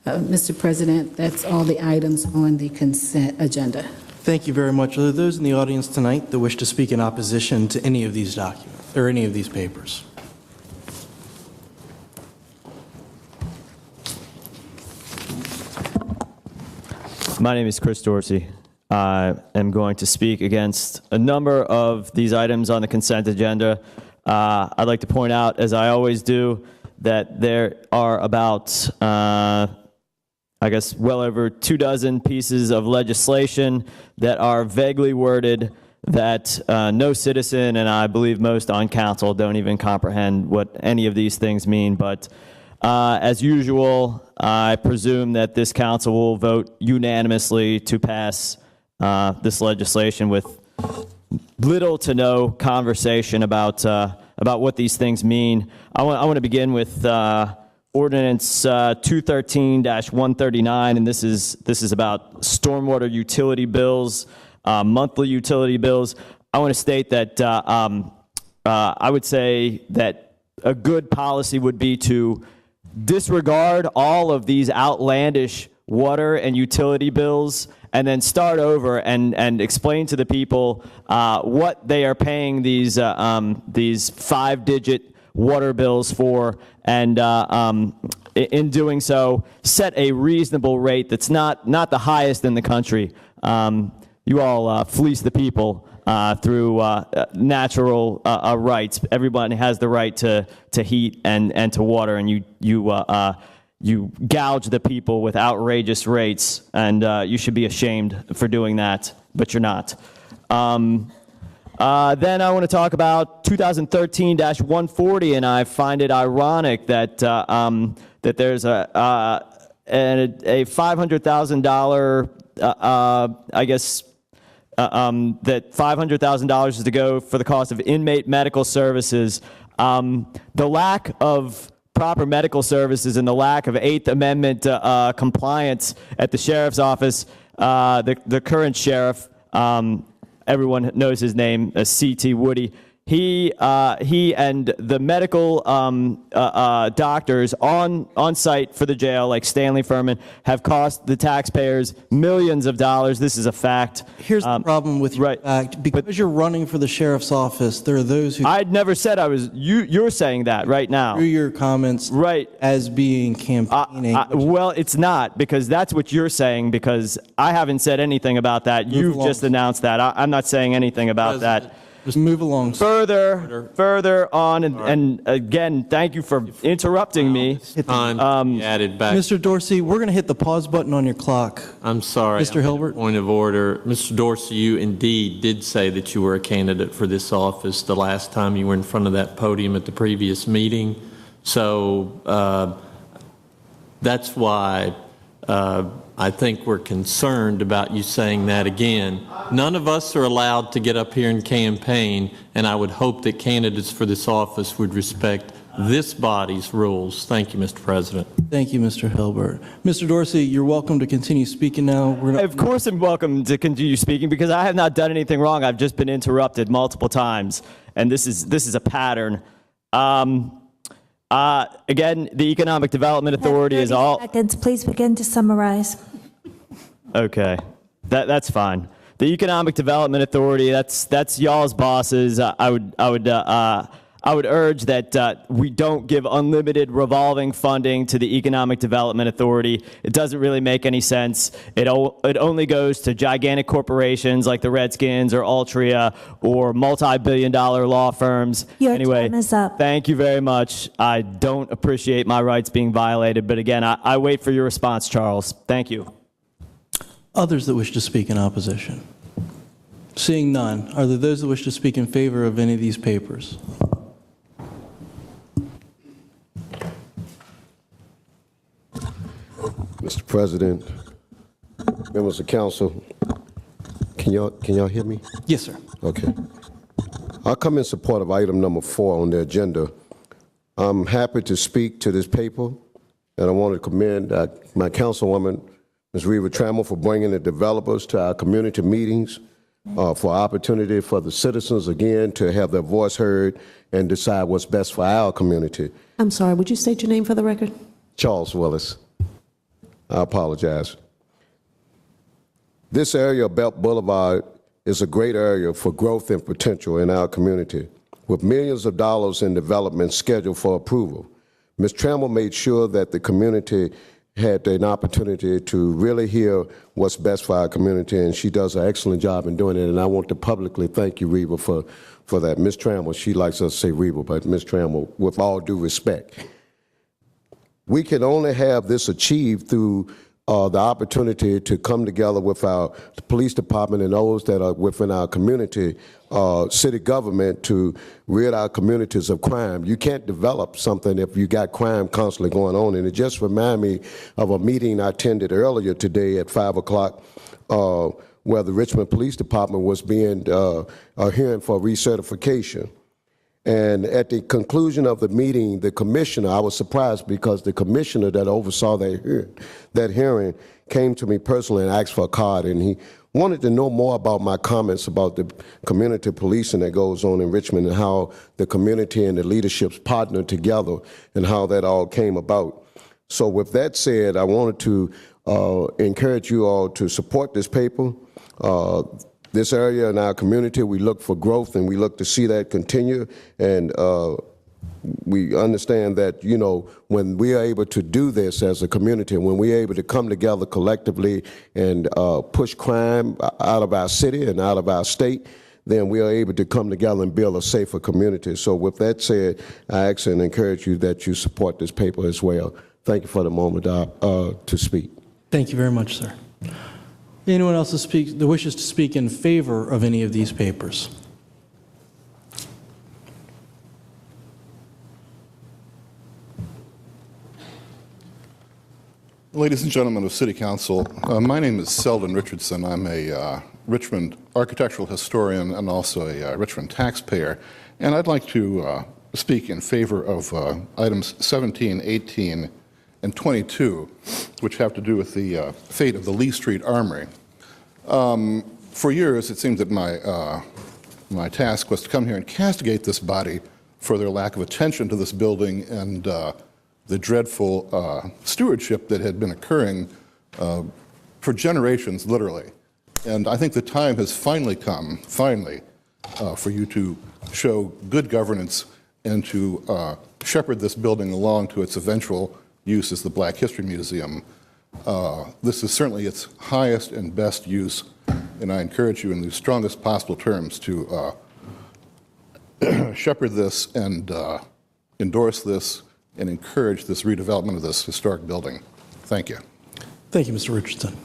Mr. President, that's all the items on the consent agenda. Thank you very much. Are there those in the audience tonight that wish to speak in opposition to any of these documents or any of these papers? My name is Chris Dorsey. I am going to speak against a number of these items on the consent agenda. I'd like to point out, as I always do, that there are about, I guess, well over 24 pieces of legislation that are vaguely worded that no citizen, and I believe most on council, don't even comprehend what any of these things mean. But as usual, I presume that this council will vote unanimously to pass this legislation with little to no conversation about what these things mean. I want to begin with Ordinance 213-139, and this is about stormwater utility bills, monthly utility bills. I want to state that I would say that a good policy would be to disregard all of these outlandish water and utility bills and then start over and explain to the people what they are paying these 5-digit water bills for, and in doing so, set a reasonable rate that's not the highest in the country. You all fleece the people through natural rights. Everybody has the right to heat and to water, and you gouge the people with outrageous rates, and you should be ashamed for doing that, but you're not. Then I want to talk about 2013-140, and I find it ironic that that there's a $500,000, I guess, that $500,000 is to go for the cost of inmate medical services. The lack of proper medical services and the lack of Eighth Amendment compliance at the sheriff's office, the current sheriff, everyone knows his name, C.T. Woody. He and the medical doctors on site for the jail, like Stanley Furman, have cost the taxpayers millions of dollars. This is a fact. Here's the problem with your fact. Because you're running for the sheriff's office, there are those who... I'd never said I was... You're saying that right now. Through your comments as being campaigning. Well, it's not, because that's what you're saying, because I haven't said anything about that. You've just announced that. I'm not saying anything about that. Just move along. Further on, and again, thank you for interrupting me. Added back. Mr. Dorsey, we're going to hit the pause button on your clock. I'm sorry. Mr. Hilbert? Point of order. Mr. Dorsey, you indeed did say that you were a candidate for this office the last time you were in front of that podium at the previous meeting. So that's why I think we're concerned about you saying that again. None of us are allowed to get up here and campaign, and I would hope that candidates for this office would respect this body's rules. Thank you, Mr. President. Thank you, Mr. Hilbert. Mr. Dorsey, you're welcome to continue speaking now. Of course I'm welcome to continue speaking, because I have not done anything wrong. I've just been interrupted multiple times, and this is a pattern. Again, the Economic Development Authority is all... Seconds, please begin to summarize. Okay, that's fine. The Economic Development Authority, that's y'all's bosses. I would urge that we don't give unlimited revolving funding to the Economic Development Authority. It doesn't really make any sense. It only goes to gigantic corporations like the Redskins or Altria or multi-billion-dollar law firms. Your time is up. Thank you very much. I don't appreciate my rights being violated, but again, I wait for your response, Charles. Thank you. Others that wish to speak in opposition? Seeing none, are there those that wish to speak in favor of any of these papers? Mr. President, members of council, can y'all hear me? Yes, sir. Okay. I'll come in support of item number 4 on the agenda. I'm happy to speak to this paper, and I want to commend my councilwoman, Ms. Reva Trammell, for bringing the developers to our community meetings, for opportunity for the citizens, again, to have their voice heard and decide what's best for our community. I'm sorry, would you state your name for the record? Charles Willis. I apologize. This area of Belt Boulevard is a great area for growth and potential in our community, with millions of dollars in development scheduled for approval. Ms. Trammell made sure that the community had an opportunity to really hear what's best for our community, and she does an excellent job in doing it, and I want to publicly thank you, Reba, for that. Ms. Trammell, she likes us to say Reba, but Ms. Trammell, with all due respect. We can only have this achieved through the opportunity to come together with our police department and those that are within our community, city government, to rid our communities of crime. You can't develop something if you got crime constantly going on. And it just reminded me of a meeting I attended earlier today at 5 o'clock where the Richmond Police Department was being hearing for recertification. And at the conclusion of the meeting, the commissioner, I was surprised because the commissioner that oversaw that hearing came to me personally and asked for a card, and he wanted to know more about my comments about the community policing that goes on in Richmond and how the community and the leaderships partnered together and how that all came about. So with that said, I wanted to encourage you all to support this paper. This area in our community, we look for growth and we look to see that continue. And we understand that, you know, when we are able to do this as a community, when we're able to come together collectively and push crime out of our city and out of our state, then we are able to come together and build a safer community. So with that said, I ask and encourage you that you support this paper as well. Thank you for the moment to speak. Thank you very much, sir. Anyone else that wishes to speak in favor of any of these papers? Ladies and gentlemen of City Council, my name is Selden Richardson. I'm a Richmond architectural historian and also a Richmond taxpayer, and I'd like to speak in favor of items 17, 18, and 22, which have to do with the fate of the Lee Street Armory. For years, it seemed that my task was to come here and castigate this body for their lack of attention to this building and the dreadful stewardship that had been occurring for generations, literally. And I think the time has finally come, for you to show good governance and to shepherd this building along to its eventual use as the Black History Museum. This is certainly its highest and best use, and I encourage you in the strongest possible terms to shepherd this and endorse this and encourage this redevelopment of this historic building. Thank you. Thank you, Mr. Richardson.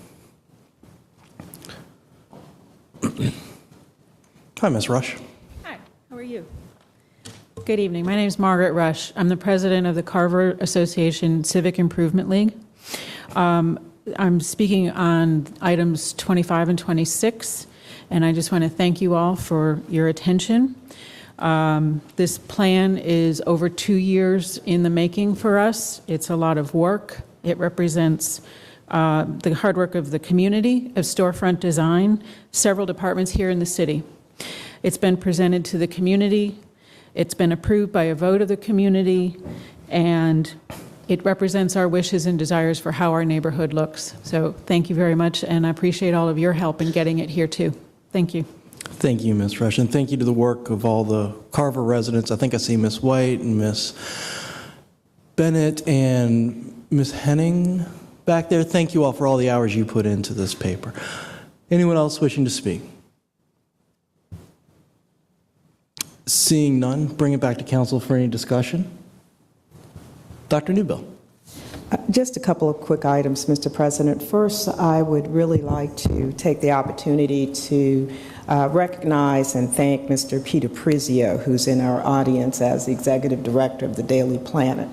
Hi, Ms. Rush. Hi, how are you? Good evening. My name is Margaret Rush. I'm the president of the Carver Association Civic Improvement League. I'm speaking on items 25 and 26, and I just want to thank you all for your attention. This plan is over 2 years in the making for us. It's a lot of work. It represents the hard work of the community, of storefront design, several departments here in the city. It's been presented to the community. It's been approved by a vote of the community, and it represents our wishes and desires for how our neighborhood looks. So thank you very much, and I appreciate all of your help in getting it here too. Thank you. Thank you, Ms. Rush, and thank you to the work of all the Carver residents. I think I see Ms. White and Ms. Bennett and Ms. Henning back there. Thank you all for all the hours you put into this paper. Anyone else wishing to speak? Seeing none, bring it back to council for any discussion. Dr. Newbill. Just a couple of quick items, Mr. President. First, I would really like to take the opportunity to recognize and thank Mr. Peter Prizio, who's in our audience as the executive director of the Daily Planet.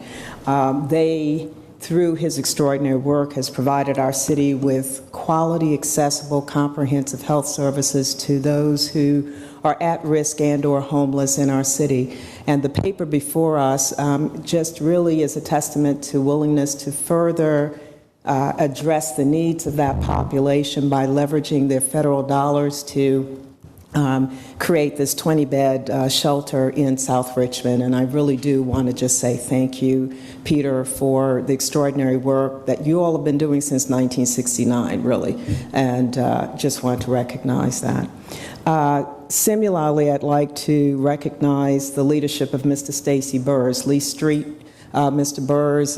They, through his extraordinary work, has provided our city with quality, accessible, comprehensive health services to those who are at risk and or homeless in our city. And the paper before us just really is a testament to willingness to further address the needs of that population by leveraging their federal dollars to create this 20-bed shelter in South Richmond. And I really do want to just say thank you, Peter, for the extraordinary work that you all have been doing since 1969, really, and just want to recognize that. Similarly, I'd like to recognize the leadership of Mr. Stacy Burrs, Lee Street. Mr. Burrs,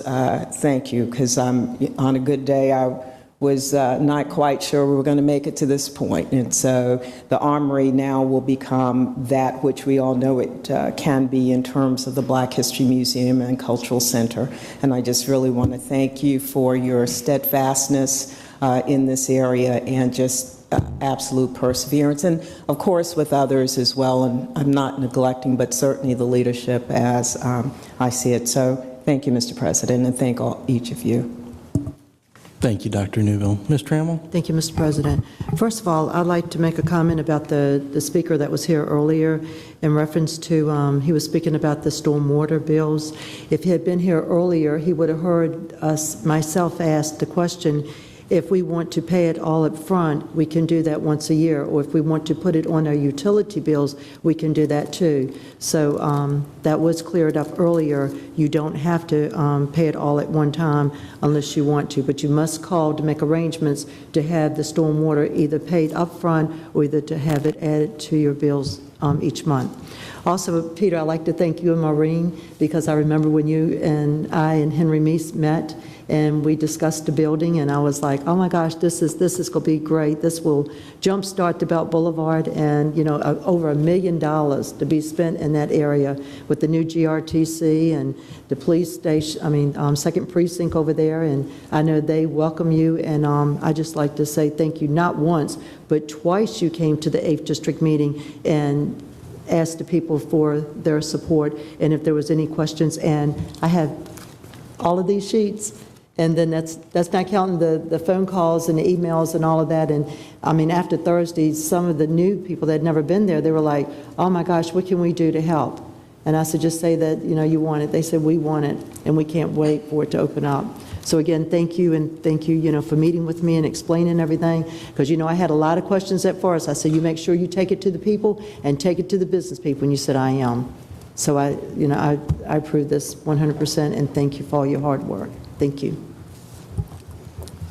thank you, because on a good day, I was not quite sure we were going to make it to this point. And so the Armory now will become that which we all know it can be in terms of the Black History Museum and Cultural Center. And I just really want to thank you for your steadfastness in this area and just absolute perseverance. And of course with others as well. And I'm not neglecting, but certainly the leadership as I see it. So thank you, Mr. President, and thank each of you. Thank you, Dr. Newville. Ms. Trammell? Thank you, Mr. President. First of all, I'd like to make a comment about the speaker that was here earlier in reference to, he was speaking about the stormwater bills. If he had been here earlier, he would have heard myself ask the question, if we want to pay it all up front, we can do that once a year, or if we want to put it on our utility bills, we can do that too. So that was cleared up earlier. You don't have to pay it all at one time unless you want to, but you must call to make arrangements to have the stormwater either paid up front or either to have it added to your bills each month. Also, Peter, I'd like to thank you and Maureen, because I remember when you and I and Henry Meese met and we discussed the building, and I was like, oh my gosh, this is going to be great. This will jumpstart the Belt Boulevard, and over $1 million to be spent in that area with the new GRTC and the police station, second precinct over there, and I know they welcome you, and I just like to say thank you. Not once, but twice you came to the 8th District meeting and asked the people for their support and if there was any questions, and I have all of these sheets. And then that's not counting the phone calls and the emails and all of that. And after Thursday, some of the new people that had never been there, they were like, oh my gosh, what can we do to help? And I said, just say that, you want it. They said, we want it, and we can't wait for it to open up. So again, thank you, and thank you, for meeting with me and explaining everything. Because, I had a lot of questions at first. I said, you make sure you take it to the people and take it to the business people. And you said, I am. So I approve this 100%, and thank you for all your hard work. Thank you.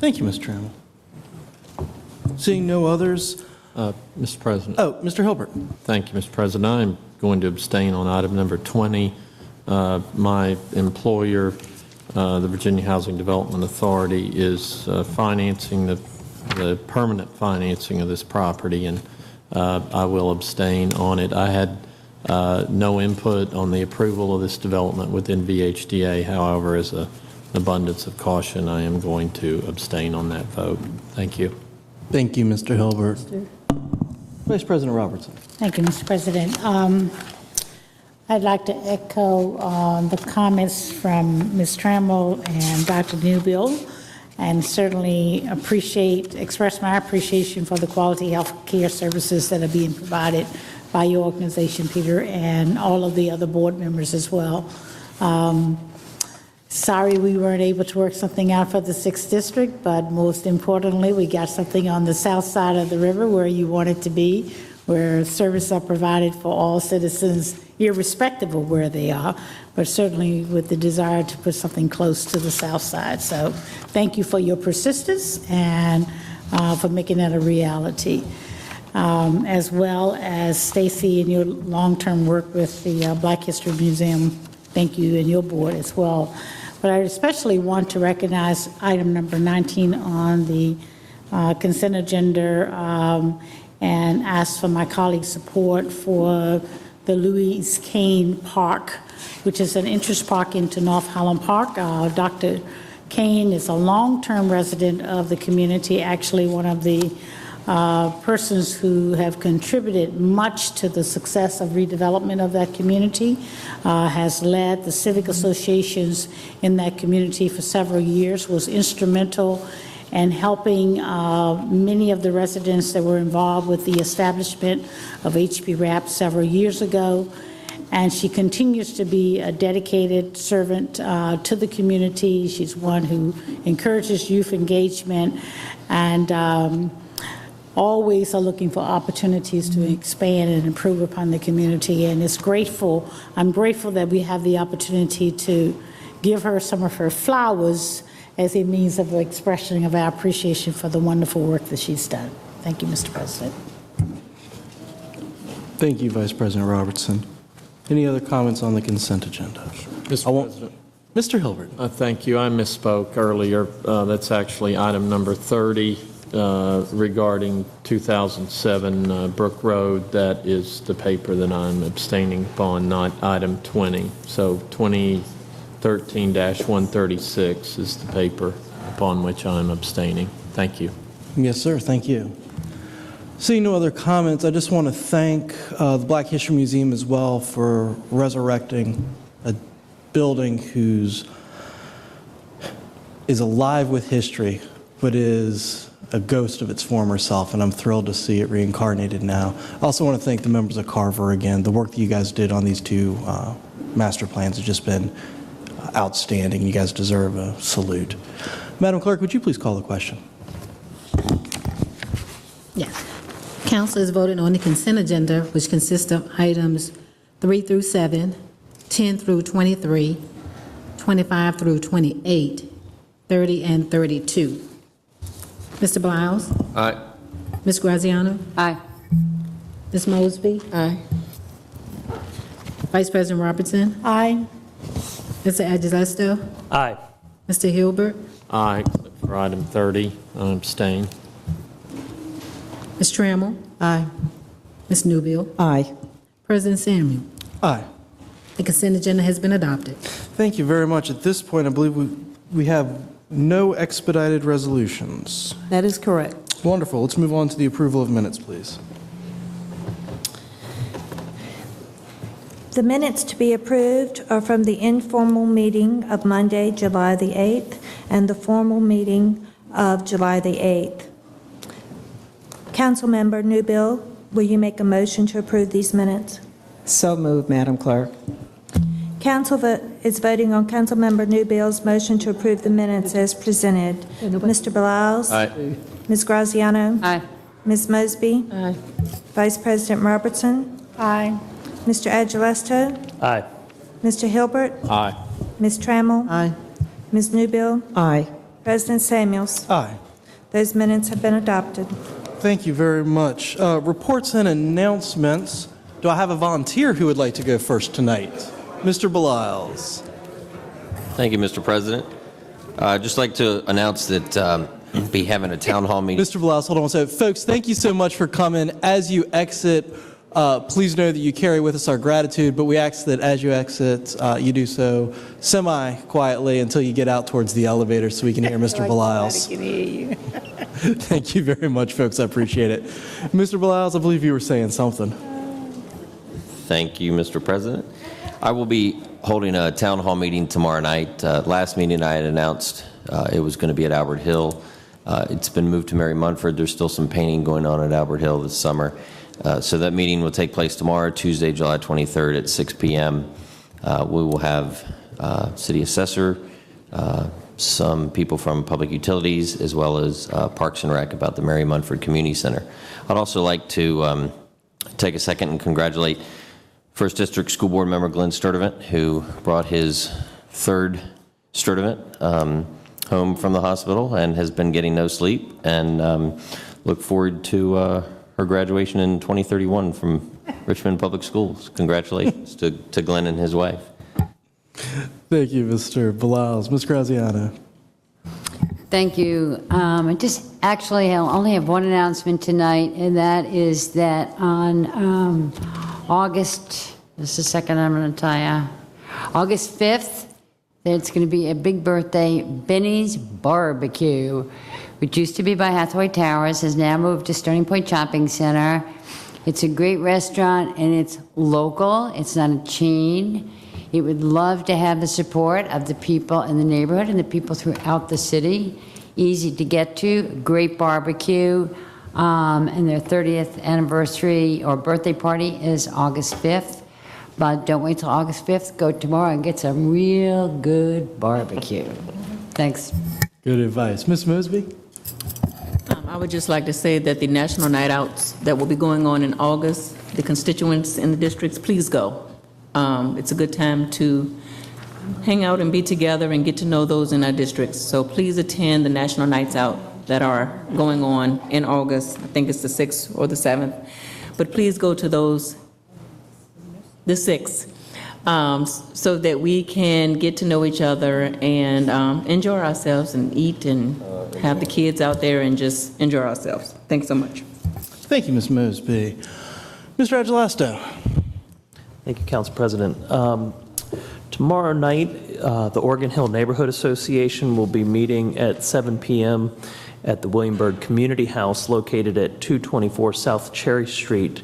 Thank you, Ms. Trammell. Seeing no others. Mr. President. Oh, Mr. Hilbert. Thank you, Mr. President. I'm going to abstain on item number 20. My employer, the Virginia Housing Development Authority, is financing the permanent financing of this property, and I will abstain on it. I had no input on the approval of this development within VHDA. However, as an abundance of caution, I am going to abstain on that vote. Thank you. Thank you, Mr. Hilbert. Vice President Robertson. Thank you, Mr. President. I'd like to echo the comments from Ms. Trammell and Dr. Newbill, and certainly express my appreciation for the quality health care services that are being provided by your organization, Peter, and all of the other board members as well. Sorry we weren't able to work something out for the 6th District, but most importantly, we got something on the south side of the river where you want it to be, where services are provided for all citizens, irrespective of where they are, but certainly with the desire to put something close to the south side. So thank you for your persistence and for making that a reality. As well as Stacy and your long-term work with the Black History Museum. Thank you, and your board as well. But I especially want to recognize item number 19 on the consent agenda and ask for my colleagues' support for the Louise Kane Park, which is an interest park into North Highland Park. Dr. Kane is a long-term resident of the community, actually one of the persons who have contributed much to the success of redevelopment of that community, has led the civic associations in that community for several years, was instrumental in helping many of the residents that were involved with the establishment of HB-RAP several years ago. And she continues to be a dedicated servant to the community. She's one who encourages youth engagement and always are looking for opportunities to expand and improve upon the community. And I'm grateful that we have the opportunity to give her some of her flowers as a means of expression of our appreciation for the wonderful work that she's done. Thank you, Mr. President. Thank you, Vice President Robertson. Any other comments on the consent agenda? Mr. President. Mr. Hilbert. Thank you. I misspoke earlier. That's actually item number 30 regarding 2007 Brook Road. That is the paper that I'm abstaining upon, not item 20. So 2013-136 is the paper upon which I'm abstaining. Thank you. Yes, sir. Thank you. Seeing no other comments, I just want to thank the Black History Museum as well for resurrecting a building whose is alive with history, but is a ghost of its former self, and I'm thrilled to see it reincarnated now. I also want to thank the members of Carver again. The work that you guys did on these two master plans has just been outstanding. You guys deserve a salute. Madam Clerk, would you please call the question? Yes. Council is voting on the consent agenda, which consists of items 3 through 7, 10 through 23, 25 through 28, 30, and 32. Mr. Blouse? Aye. Ms. Graziano? Aye. Ms. Mosby? Aye. Vice President Robertson? Aye. Mr. Agilesto? Aye. Mr. Hilbert? Aye. For item 30, I abstain. Ms. Trammell? Aye. Ms. Newbill? Aye. President Samuel? Aye. The consent agenda has been adopted. Thank you very much. At this point, I believe we have no expedited resolutions. That is correct. Wonderful. Let's move on to the approval of minutes, please. The minutes to be approved are from the informal meeting of Monday, July the 8th, and the formal meeting of July the 8th. Councilmember Newbill, will you make a motion to approve these minutes? So moved, Madam Clerk. Council is voting on Councilmember Newbill's motion to approve the minutes as presented. Mr. Blouse? Aye. Ms. Graziano? Aye. Ms. Mosby? Aye. Vice President Robertson? Aye. Mr. Agilesto? Aye. Mr. Hilbert? Aye. Ms. Trammell? Aye. Ms. Newbill? Aye. President Samuels? Aye. Those minutes have been adopted. Thank you very much. Reports and announcements. Do I have a volunteer who would like to go first tonight? Mr. Beliles. Thank you, Mr. President. I'd just like to announce that we'll be having a town hall meeting. Mr. Beliles, hold on one second. Folks, thank you so much for coming. As you exit, please know that you carry with us our gratitude, but we ask that as you exit, you do so semi-quietly until you get out towards the elevator so we can hear Mr. Beliles. I can hear you. Thank you very much, folks. I appreciate it. Mr. Beliles, I believe you were saying something. Thank you, Mr. President. I will be holding a town hall meeting tomorrow night. Last meeting I had announced it was going to be at Albert Hill. It's been moved to Mary Munford. There's still some painting going on at Albert Hill this summer. So that meeting will take place tomorrow, Tuesday, July 23rd at 6 p.m. We will have city assessor, some people from public utilities, as well as Parks and Rec about the Mary Munford Community Center. I'd also like to take a second and congratulate First District School Board member Glenn Sturdivant, who brought his third Sturdivant home from the hospital and has been getting no sleep, and look forward to her graduation in 2031 from Richmond Public Schools. Congratulations to Glenn and his wife. Thank you, Mr. Beliles. Ms. Graziano. Thank you. I just actually I'll only have one announcement tonight, and that is that on August, this is the second I'm going to tell you, August 5th, there's going to be a big birthday Benny's Barbecue, which used to be by Hathaway Towers, has now moved to Stony Point Shopping Center. It's a great restaurant, and it's local. It's not a chain. It would love to have the support of the people in the neighborhood and the people throughout the city. Easy to get to, great barbecue, and their 30th anniversary or birthday party is August 5th. But don't wait till August 5th. Go tomorrow and get some real good barbecue. Thanks. Good advice. Ms. Mosby? I would just like to say that the National Night Outs that will be going on in August, the constituents in the districts, please go. It's a good time to hang out and be together and get to know those in our districts. So please attend the National Nights Out that are going on in August. I think it's the 6th or the 7th. But please go to those, the 6th. so that we can get to know each other and enjoy ourselves and eat and have the kids out there and just enjoy ourselves. Thanks so much. Thank you, Ms. Mosby. Mr. Agelasto. Thank you, Council President. Tomorrow night, the Oregon Hill Neighborhood Association will be meeting at 7 p.m. at the Williamsburg Community House located at 224 South Cherry Street.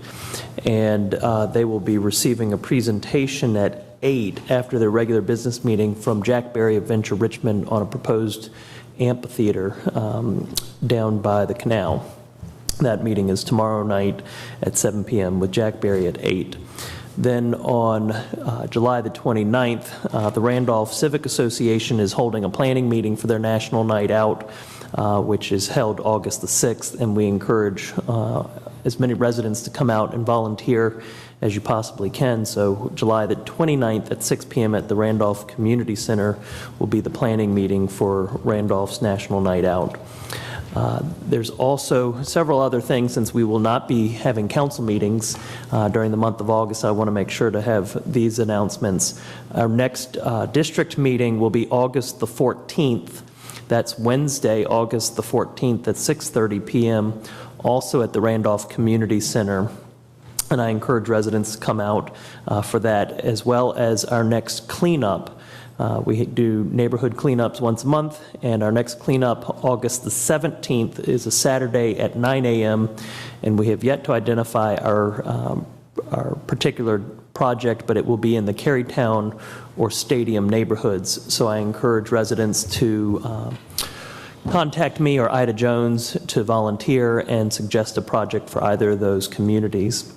And they will be receiving a presentation at 8 after their regular business meeting from Jack Berry of Venture Richmond on a proposed amphitheater down by the canal. That meeting is tomorrow night at 7 p.m. with Jack Berry at 8. Then on July the 29th, the Randolph Civic Association is holding a planning meeting for their National Night Out, which is held August the 6th, and we encourage as many residents to come out and volunteer as you possibly can. So July the 29th at 6 p.m. at the Randolph Community Center will be the planning meeting for Randolph's National Night Out. There's also several other things. Since we will not be having council meetings during the month of August, I want to make sure to have these announcements. Our next district meeting will be August the 14th. That's Wednesday, August the 14th at 6:30 p.m., also at the Randolph Community Center. And I encourage residents to come out for that, as well as our next cleanup. We do neighborhood cleanups once a month, and our next cleanup, August the 17th, is a Saturday at 9 a.m., and we have yet to identify our particular project, but it will be in the Carytown or Stadium neighborhoods. So I encourage residents to contact me or Ida Jones to volunteer and suggest a project for either of those communities.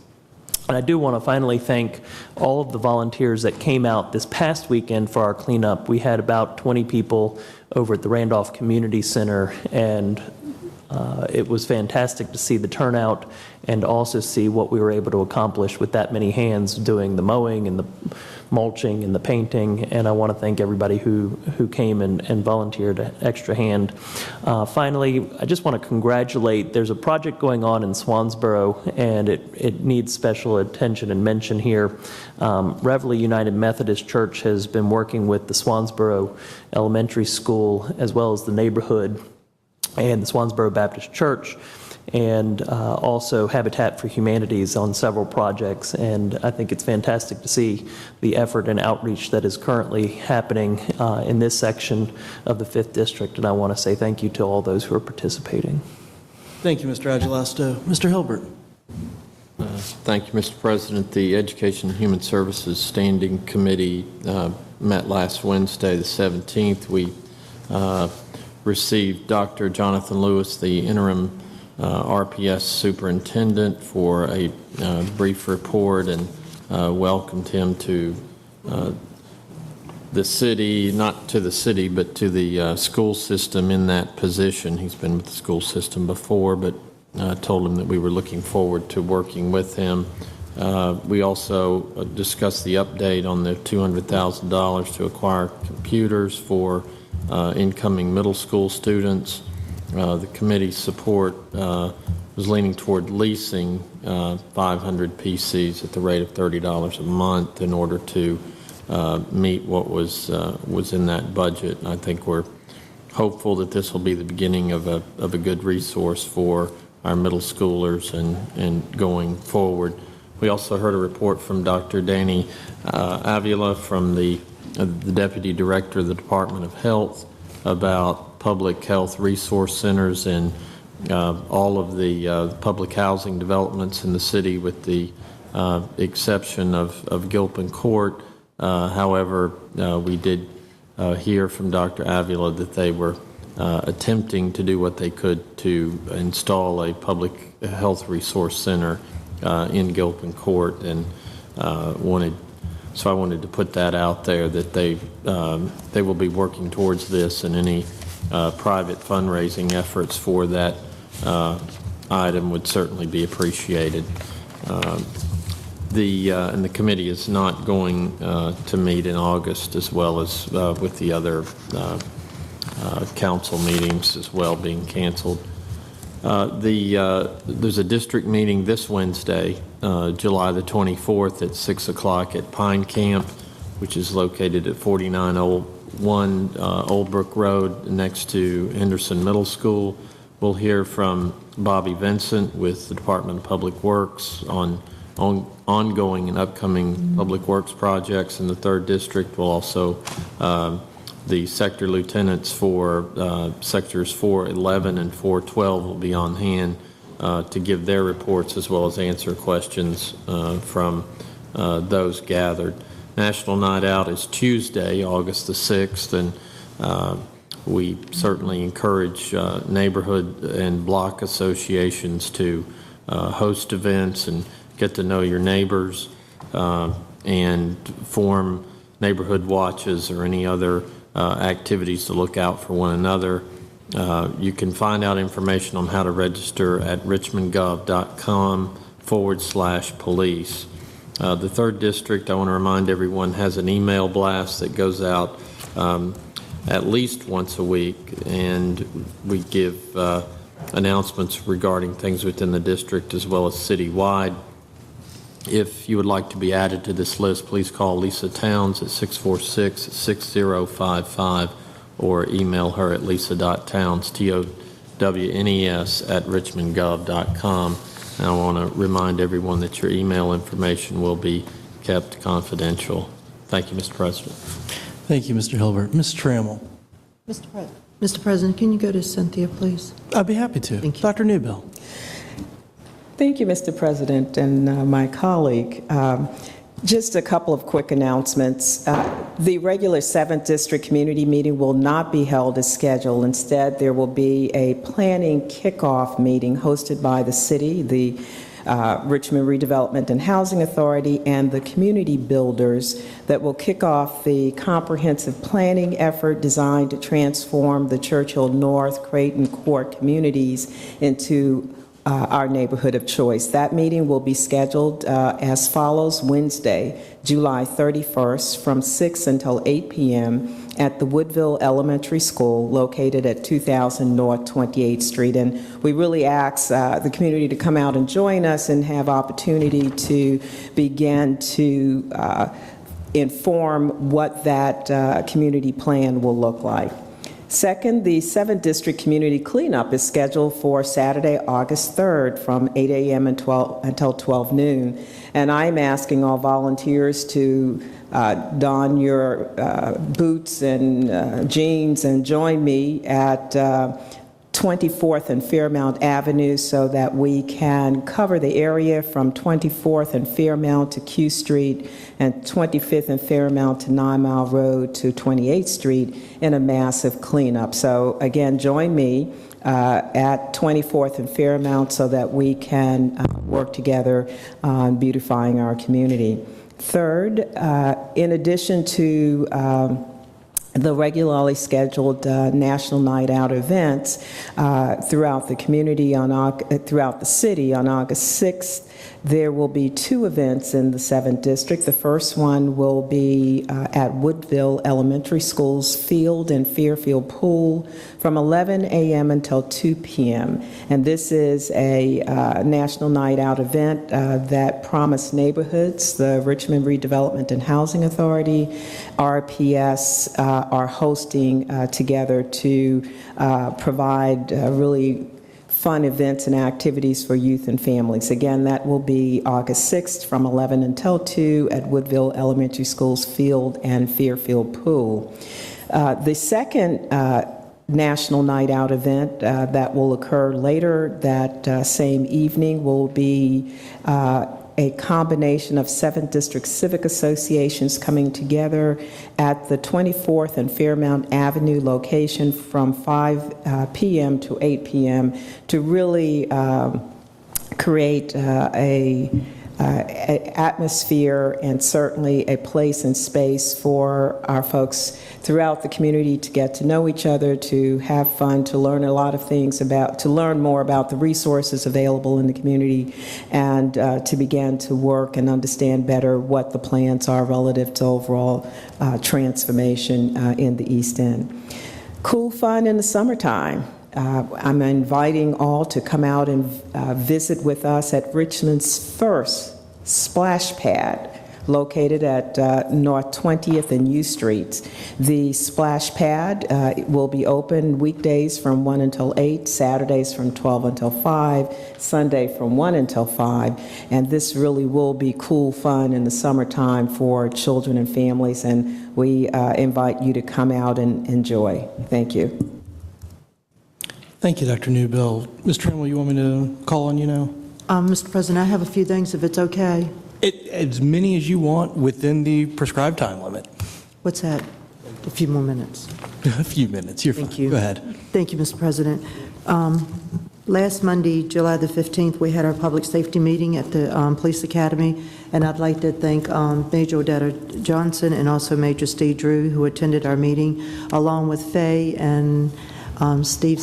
And I do want to finally thank all of the volunteers that came out this past weekend for our cleanup. We had about 20 people over at the Randolph Community Center, and it was fantastic to see the turnout and also see what we were able to accomplish with that many hands doing the mowing and the mulching and the painting. And I want to thank everybody who came and volunteered an extra hand. Finally, I just want to congratulate, there's a project going on in Swansboro, and it needs special attention and mention here. Reveille United Methodist Church has been working with the Swansboro Elementary School as well as the neighborhood and the Swansboro Baptist Church, and also Habitat for Humanities on several projects. And I think it's fantastic to see the effort and outreach that is currently happening in this section of the 5th District, and I want to say thank you to all those who are participating. Thank you, Mr. Agelasto. Mr. Hilbert. Thank you, Mr. President. The Education and Human Services Standing Committee met last Wednesday, the 17th. We received Dr. Jonathan Lewis, the interim RPS superintendent, for a brief report, and welcomed him to the city, not to the city, but to the school system in that position. He's been with the school system before, but told him that we were looking forward to working with him. We also discussed the update on the $200,000 to acquire computers for incoming middle school students. The committee's support was leaning toward leasing 500 PCs at the rate of $30 a month in order to meet what was in that budget. And I think we're hopeful that this will be the beginning of a good resource for our middle schoolers and going forward. We also heard a report from Dr. Danny Avila from the Deputy Director of the Department of Health about public health resource centers and all of the public housing developments in the city, with the exception of Gilpin Court. However, we did hear from Dr. Avila that they were attempting to do what they could to install a public health resource center in Gilpin Court, and I wanted to put that out there, that they will be working towards this, and any private fundraising efforts for that item would certainly be appreciated. And the committee is not going to meet in August, as well as with the other council meetings as well being canceled. There's a district meeting this Wednesday, July the 24th at 6 o'clock at Pine Camp. which is located at 4901 Old Brook Road next to Henderson Middle School. We'll hear from Bobby Vincent with the Department of Public Works on ongoing and upcoming public works projects in the 3rd District. We'll also, the sector lieutenants for sectors 411 and 412 will be on hand to give their reports as well as answer questions from those gathered. National Night Out is Tuesday, August the 6th, and we certainly encourage neighborhood and block associations to host events and get to know your neighbors and form neighborhood watches or any other activities to look out for one another. You can find out information on how to register at richmondgov.com/police. The 3rd District, I want to remind everyone, has an email blast that goes out at least once a week, and we give announcements regarding things within the district as well as citywide. If you would like to be added to this list, please call Lisa Towns at 646-6055 or email her at lisa.towns, TOWNES, at richmondgov.com. And I want to remind everyone that your email information will be kept confidential. Thank you, Mr. President. Thank you, Mr. Hilbert. Ms. Trammell. Mr. President, can you go to Cynthia, please? I'd be happy to. Thank you. Dr. Newbill. Thank you, Mr. President, and my colleague. Just a couple of quick announcements. The regular 7th District Community Meeting will not be held as scheduled. Instead, there will be a planning kickoff meeting hosted by the city, the Richmond Redevelopment and Housing Authority, and the community builders that will kick off the comprehensive planning effort designed to transform the Churchill North, Creighton Court communities into our neighborhood of choice. That meeting will be scheduled as follows: Wednesday, July 31st from 6 until 8 p.m. at the Woodville Elementary School located at 2000 North 28th Street. And we really ask the community to come out and join us and have opportunity to begin to inform what that community plan will look like. Second, the 7th District Community Cleanup is scheduled for Saturday, August 3rd from 8 a.m. until 12 noon. And I'm asking all volunteers to don your boots and jeans and join me at 24th and Fairmount Avenue so that we can cover the area from 24th and Fairmount to Q Street and 25th and Fairmount to 9 Mile Road to 28th Street in a massive cleanup. So again, join me at 24th and Fairmount so that we can work together on beautifying our community. Third, in addition to the regularly scheduled National Night Out events throughout the community, throughout the city on August 6th, there will be 2 events in the 7th District. The first one will be at Woodville Elementary School's field and Fairfield Pool from 11 a.m. until 2 p.m. And this is a National Night Out event that Promise Neighborhoods, the Richmond Redevelopment and Housing Authority, RPS are hosting together to provide really fun events and activities for youth and families. Again, that will be August 6th from 11 until 2 at Woodville Elementary School's field and Fairfield Pool. The second National Night Out event that will occur later that same evening will be a combination of 7th District civic associations coming together at the 24th and Fairmount Avenue location from 5 p.m. to 8 p.m. to really create an atmosphere and certainly a place and space for our folks throughout the community to get to know each other, to have fun, to learn a lot of things to learn more about the resources available in the community, and to begin to work and understand better what the plans are relative to overall transformation in the East End. Cool fun in the summertime. I'm inviting all to come out and visit with us at Richmond's first splash pad located at North 20th and U Streets. The splash pad will be open weekdays from 1 until 8, Saturdays from 12 until 5, Sunday from 1 until 5, and this really will be cool fun in the summertime for children and families, and we invite you to come out and enjoy. Thank you. Thank you, Dr. Newbill. Ms. Trammell, you want me to call on you now? Mr. President, I have a few things, if it's okay. As many as you want within the prescribed time limit. What's that? A few more minutes. A few minutes. You're fine. Thank you. Go ahead. Thank you, Mr. President. Last Monday, July the 15th, we had our public safety meeting at the Police Academy, and I'd like to thank Major Odetta Johnson and also Major Steve Drew, who attended our meeting, along with Faye and Steve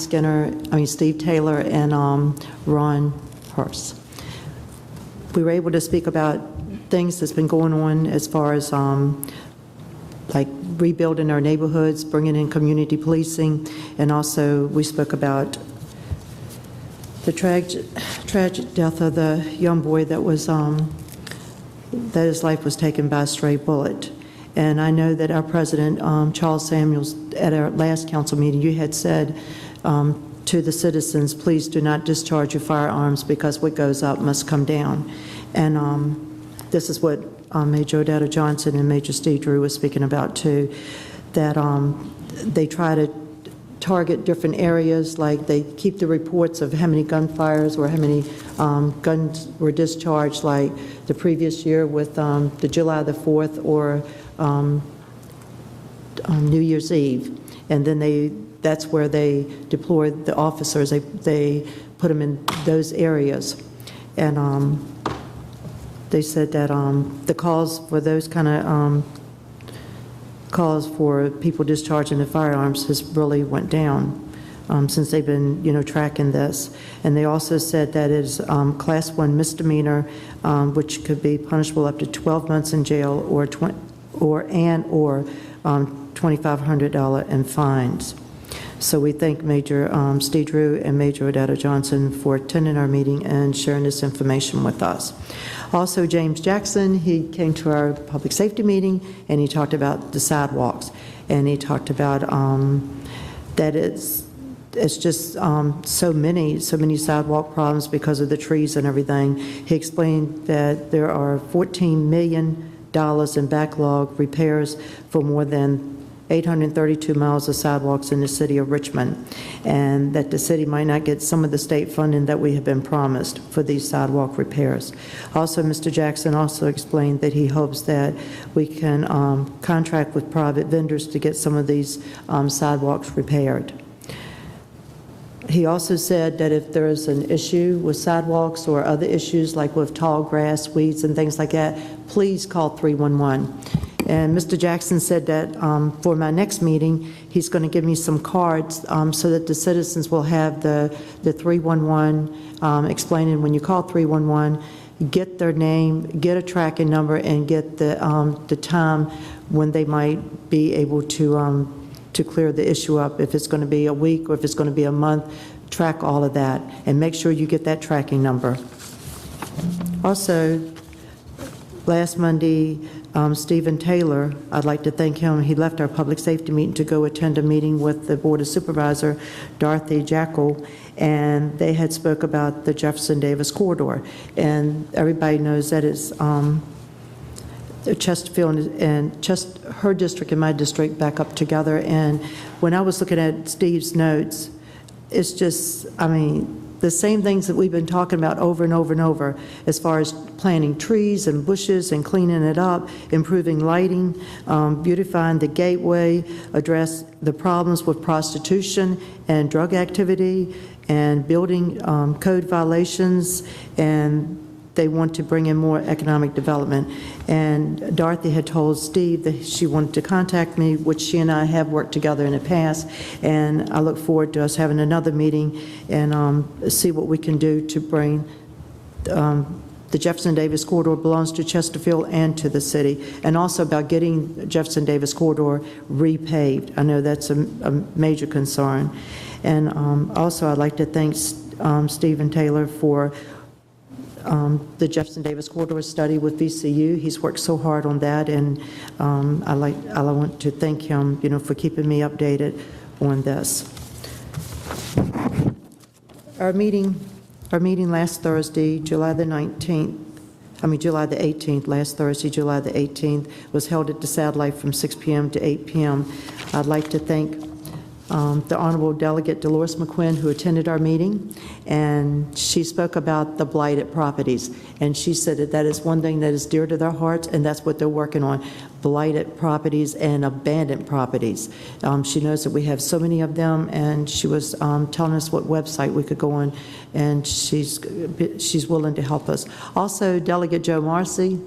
Taylor and Ron Hurst. We were able to speak about things that's been going on as far as like rebuilding our neighborhoods, bringing in community policing, and also we spoke about the tragic death of the young boy that was that his life was taken by a stray bullet. And I know that our president, Charles Samuels, at our last council meeting, you had said to the citizens, please do not discharge your firearms because what goes up must come down. And this is what Major Odetta Johnson and Major Steve Drew was speaking about too, that they try to target different areas, like they keep the reports of how many gunfires or how many guns were discharged, like the previous year with the July the 4th or New Year's Eve. And then that's where they deployed the officers. They put them in those areas. And they said that the calls for those kind of calls for people discharging the firearms has really went down since they've been, tracking this. And they also said that it is Class 1 misdemeanor, which could be punishable up to 12 months in jail or $2,500 in fines. So we thank Major Steve Drew and Major Odetta Johnson for attending our meeting and sharing this information with us. Also, James Jackson, he came to our public safety meeting and he talked about the sidewalks, and he talked about that it's just so many sidewalk problems because of the trees and everything. He explained that there are $14 million in backlog repairs for more than 832 miles of sidewalks in the city of Richmond, and that the city might not get some of the state funding that we have been promised for these sidewalk repairs. Also, Mr. Jackson also explained that he hopes that we can contract with private vendors to get some of these sidewalks repaired. He also said that if there is an issue with sidewalks or other issues like with tall grass, weeds, and things like that, please call 311. And Mr. Jackson said that for my next meeting, he's going to give me some cards so that the citizens will have the 311 explaining when you call 311, get their name, get a tracking number, and get the time when they might be able to clear the issue up. If it's going to be a week or if it's going to be a month, track all of that and make sure you get that tracking number. Also, last Monday, Stephen Taylor, I'd like to thank him. He left our public safety meeting to go attend a meeting with the Board of Supervisor, Dorothy Jackal, and they had spoke about the Jefferson Davis corridor. And everybody knows that it's Chesterfield and her district and my district back up together. And when I was looking at Steve's notes, it's just, the same things that we've been talking about over and over and over, as far as planting trees and bushes and cleaning it up, improving lighting, beautifying the gateway, address the problems with prostitution and drug activity, and building code violations, and they want to bring in more economic development. And Dorothy had told Steve that she wanted to contact me, which she and I have worked together in the past, and I look forward to us having another meeting and see what we can do to bring the Jefferson Davis corridor belongs to Chesterfield and to the city, and also about getting Jefferson Davis corridor repaved. I know that's a major concern. And also I'd like to thank Stephen Taylor for the Jefferson Davis Corridor study with VCU. He's worked so hard on that, and I want to thank him, for keeping me updated on this. Our meeting last Thursday, July the 18th, last Thursday, July the 18th, was held at the Satellite from 6 p.m. to 8 p.m. I'd like to thank the Honorable Delegate Dolores McQuinn, who attended our meeting, and she spoke about the blighted properties. And she said that is one thing that is dear to their hearts, and that's what they're working on, blighted properties and abandoned properties. She knows that we have so many of them, and she was telling us what website we could go on, and she's willing to help us. Also, Delegate Joe Marcy,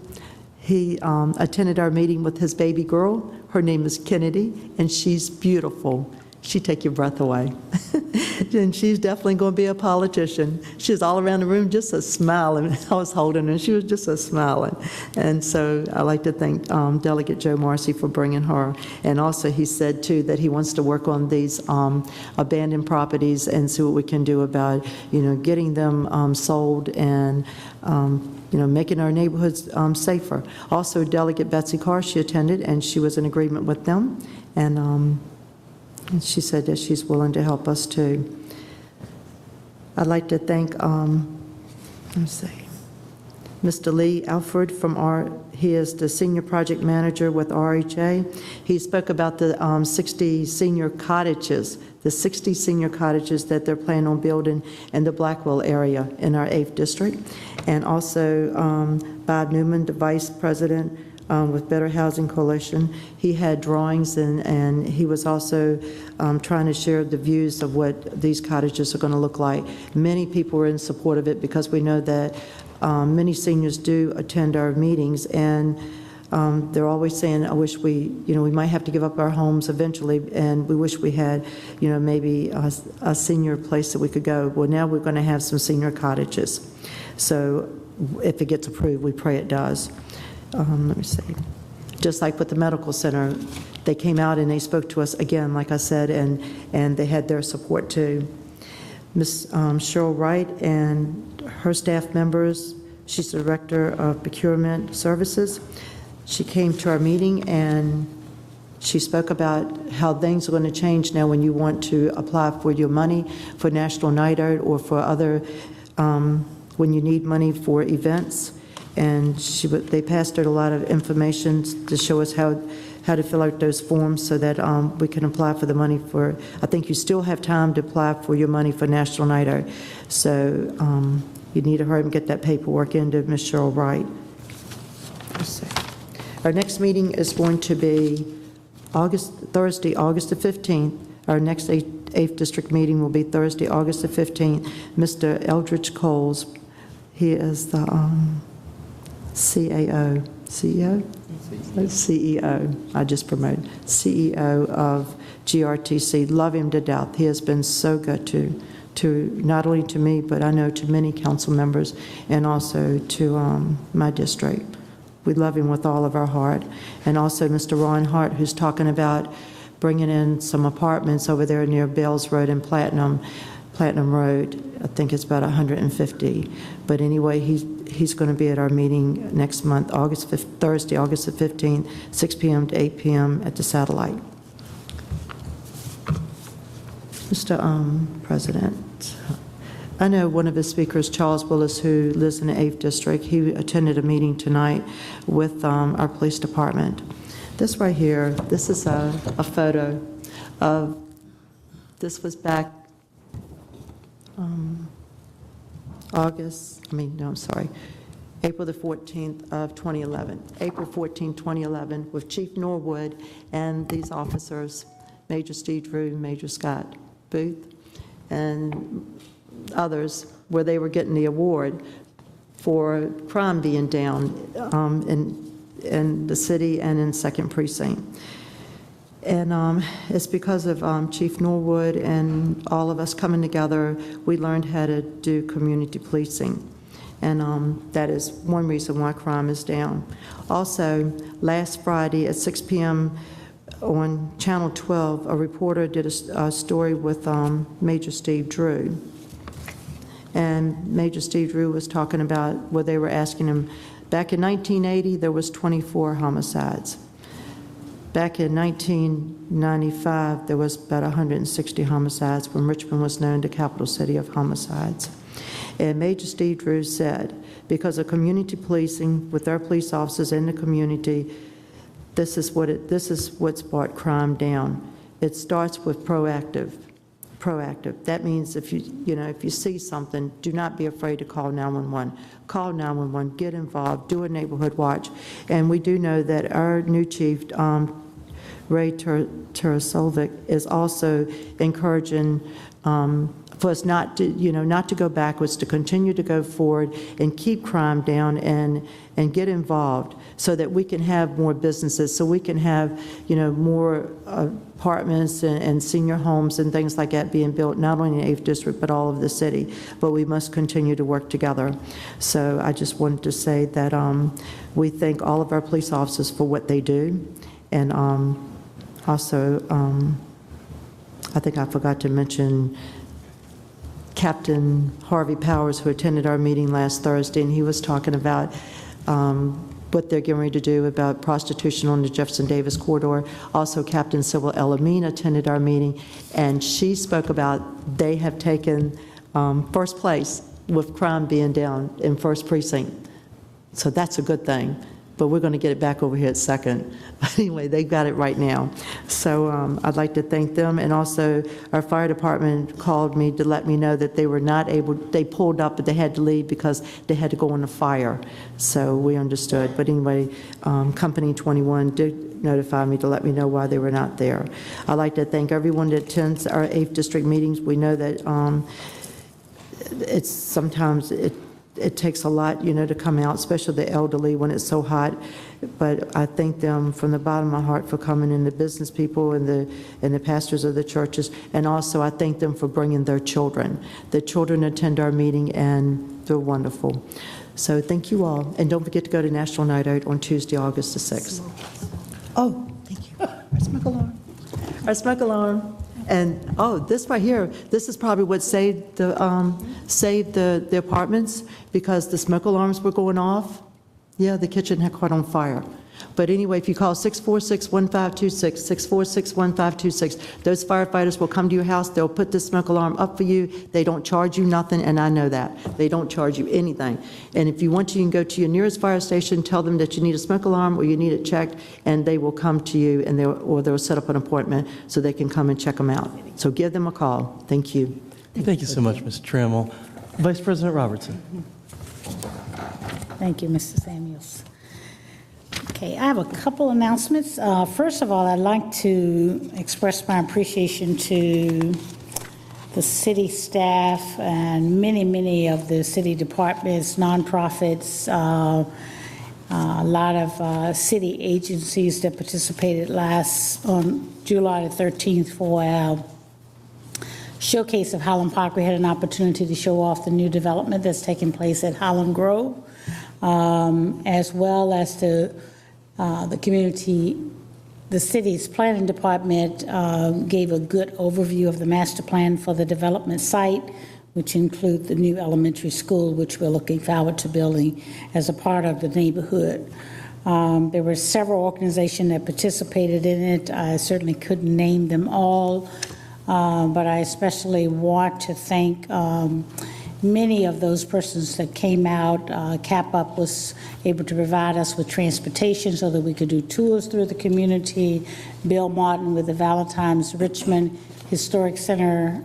he attended our meeting with his baby girl. Her name is Kennedy, and she's beautiful. She take your breath away. And she's definitely going to be a politician. She was all around the room just a smiling. I was holding her, and she was just a smiling. And so I'd like to thank Delegate Joe Marcy for bringing her. And also he said, too, that he wants to work on these abandoned properties and see what we can do about, getting them sold and making our neighborhoods safer. Also, Delegate Betsy Carr, she attended, and she was in agreement with them. And she said that she's willing to help us too. I'd like to thank, Mr. Lee Alford he is the Senior Project Manager with RHA. He spoke about the 60 senior cottages, that they're planning on building in the Blackwell area in our 8th District. And also Bob Newman, the Vice President with Better Housing Coalition. He had drawings, and he was also trying to share the views of what these cottages are going to look like. Many people were in support of it because we know that many seniors do attend our meetings, and they're always saying, I wish we might have to give up our homes eventually, and we wish we had, maybe a senior place that we could go. Well, now we're going to have some senior cottages. So if it gets approved, we pray it does. Let me see. Just like with the medical center, they came out and they spoke to us again, like I said, and they had their support too. Ms. Cheryl Wright and her staff members, she's the Director of Procurement Services. She came to our meeting and she spoke about how things are going to change now when you want to apply for your money for National Night Out or for other, when you need money for events. And they passed out a lot of information to show us how to fill out those forms so that we can apply for the money for, I think you still have time to apply for your money for National Night Out. So you need to hurry and get that paperwork into Ms. Cheryl Wright. Let's see. Our next meeting is going to be Thursday, August the 15th. Our next 8th District meeting will be Thursday, August the 15th. Mr. Eldridge Coles, he is the CEO, I just promoted, CEO of GRTC. Love him to death. He has been so good to not only to me, but I know to many council members and also to my district. We love him with all of our heart. And also Mr. Ron Hart, who's talking about bringing in some apartments over there near Bells Road and Platinum Road. I think it's about 150. But anyway, he's going to be at our meeting next month, Thursday, August the 15th, 6 p.m. to 8 p.m. at the Satellite. Mr. President, I know one of the speakers, Charles Willis, who lives in the 8th District, he attended a meeting tonight with our police department. This right here, this is a photo of, this was back April the 14th of 2011. April 14, 2011, with Chief Norwood and these officers, Major Steve Drew, Major Scott Booth, and others, where they were getting the award for crime being down in the city and in 2nd Precinct. And it's because of Chief Norwood and all of us coming together, we learned how to do community policing. And that is one reason why crime is down. Also, last Friday at 6 p.m. on Channel 12, a reporter did a story with Major Steve Drew. and Major Steve Drew was talking about where they were asking him, back in 1980, there was 24 homicides. Back in 1995, there was about 160 homicides when Richmond was known the capital city of homicides. And Major Steve Drew said, because of community policing with our police officers in the community, this is what's brought crime down. It starts with proactive. That means if you see something, do not be afraid to call 911. Call 911, get involved, do a neighborhood watch. And we do know that our new chief, Ray Tarasovic, is also encouraging for us not to go backwards, to continue to go forward and keep crime down and get involved so that we can have more businesses, so we can have, more apartments and senior homes and things like that being built, not only in the 8th District, but all of the city. But we must continue to work together. So I just wanted to say that we thank all of our police officers for what they do. And also, I think I forgot to mention Captain Harvey Powers, who attended our meeting last Thursday, and he was talking about what they're getting ready to do about prostitution on the Jefferson Davis corridor. Also, Captain Sybil Elamine attended our meeting, and she spoke about they have taken first place with crime being down in 1st Precinct. So that's a good thing. But we're going to get it back over here at 2nd. Anyway, they got it right now. So I'd like to thank them. And also, our fire department called me to let me know that they were not able, they pulled up, but they had to leave because they had to go on a fire. So we understood. But anyway, Company 21 did notify me to let me know why they were not there. I'd like to thank everyone that attends our 8th District meetings. We know that it's sometimes it takes a lot, to come out, especially the elderly when it's so hot. But I thank them from the bottom of my heart for coming in, the business people and the pastors of the churches. And also I thank them for bringing their children. The children attend our meeting and they're wonderful. So thank you all. And don't forget to go to National Night Out on Tuesday, August the 6th. Oh, thank you. Our smoke alarm. Our smoke alarm. And, this right here, this is probably what saved the apartments, because the smoke alarms were going off. Yeah, the kitchen had caught on fire. But anyway, if you call 646-1526, 646-1526, those firefighters will come to your house. They'll put the smoke alarm up for you. They don't charge you nothing, and I know that. They don't charge you anything. And if you want to, you can go to your nearest fire station, tell them that you need a smoke alarm or you need it checked, and they will come to you, and they'll set up an appointment so they can come and check them out. So give them a call. Thank you. Thank you so much, Ms. Trammell. Vice President Robertson. Thank you, Mr. Samuels. Okay, I have a couple announcements. First of all, I'd like to express my appreciation to the city staff and many of the city departments, nonprofits, a lot of city agencies that participated on July the 13th for our showcase of Highland Park. We had an opportunity to show off the new development that's taking place at Highland Grove, as well as the community. The city's planning department gave a good overview of the master plan for the development site, which include the new elementary school, which we're looking forward to building as a part of the neighborhood. There were several organizations that participated in it. I certainly couldn't name them all, but I especially want to thank many of those persons that came out. CAPUP was able to provide us with transportation so that we could do tours through the community. Bill Martin with the Valentine's Richmond Historic Center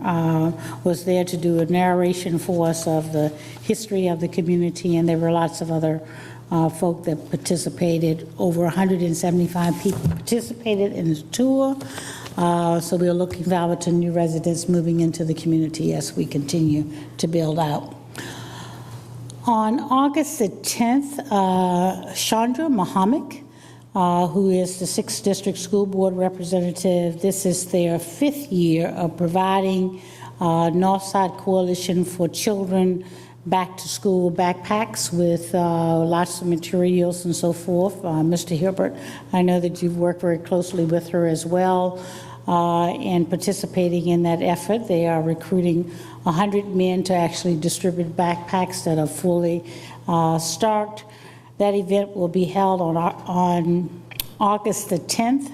was there to do a narration for us of the history of the community, and there were lots of other folk that participated. Over 175 people participated in the tour. So we're looking forward to new residents moving into the community as we continue to build out. On August the 10th, Chandra Mohammed, who is the 6th District School Board representative, this is their 5th year of providing Northside Coalition for Children back to school backpacks with lots of materials and so forth. Mr. Hilbert, I know that you've worked very closely with her as well. and participating in that effort. They are recruiting 100 men to actually distribute backpacks that are fully stocked. That event will be held on August the 10th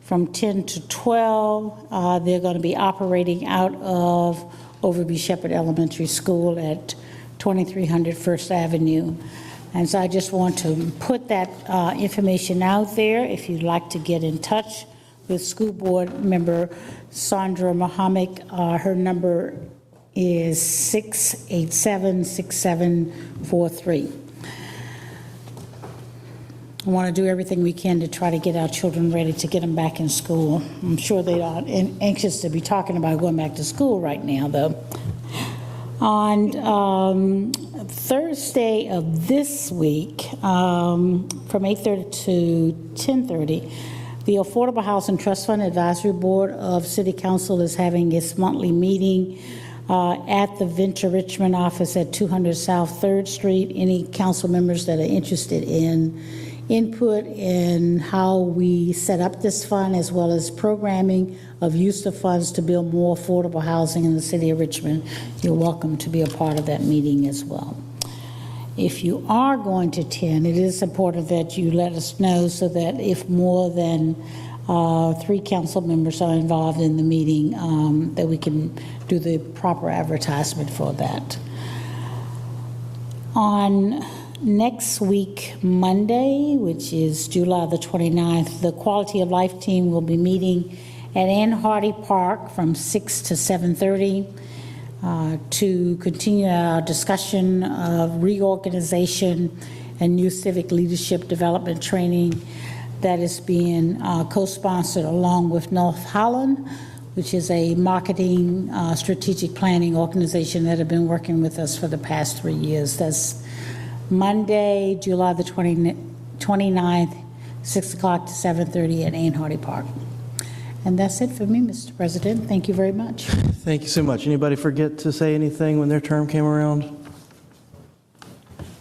from 10 to 12. They're going to be operating out of Overby Shepherd Elementary School at 2300 First Avenue. And so I just want to put that information out there. If you'd like to get in touch with School Board Member Sandra Mohammed, her number is 687-6743. I want to do everything we can to try to get our children ready to get them back in school. I'm sure they are anxious to be talking about going back to school right now, though. On Thursday of this week, from 8:30 to 10:30, the Affordable Housing Trust Fund Advisory Board of City Council is having its monthly meeting at the Venture Richmond office at 200 South 3rd Street. Any council members that are interested in input in how we set up this fund, as well as programming of use of funds to build more affordable housing in the city of Richmond, you're welcome to be a part of that meeting as well. If you are going to attend, it is important that you let us know so that if more than 3 council members are involved in the meeting, that we can do the proper advertisement for that. On next week, Monday, which is July the 29th, the Quality of Life team will be meeting at Ann Hardy Park from 6 to 7:30 to continue our discussion of reorganization and new civic leadership development training that is being co-sponsored along with North Holland, which is a marketing strategic planning organization that have been working with us for the past 3 years. That's Monday, July the 29th, 6 o'clock to 7:30 at Ann Hardy Park. And that's it for me, Mr. President. Thank you very much. Thank you so much. Anybody forget to say anything when their term came around?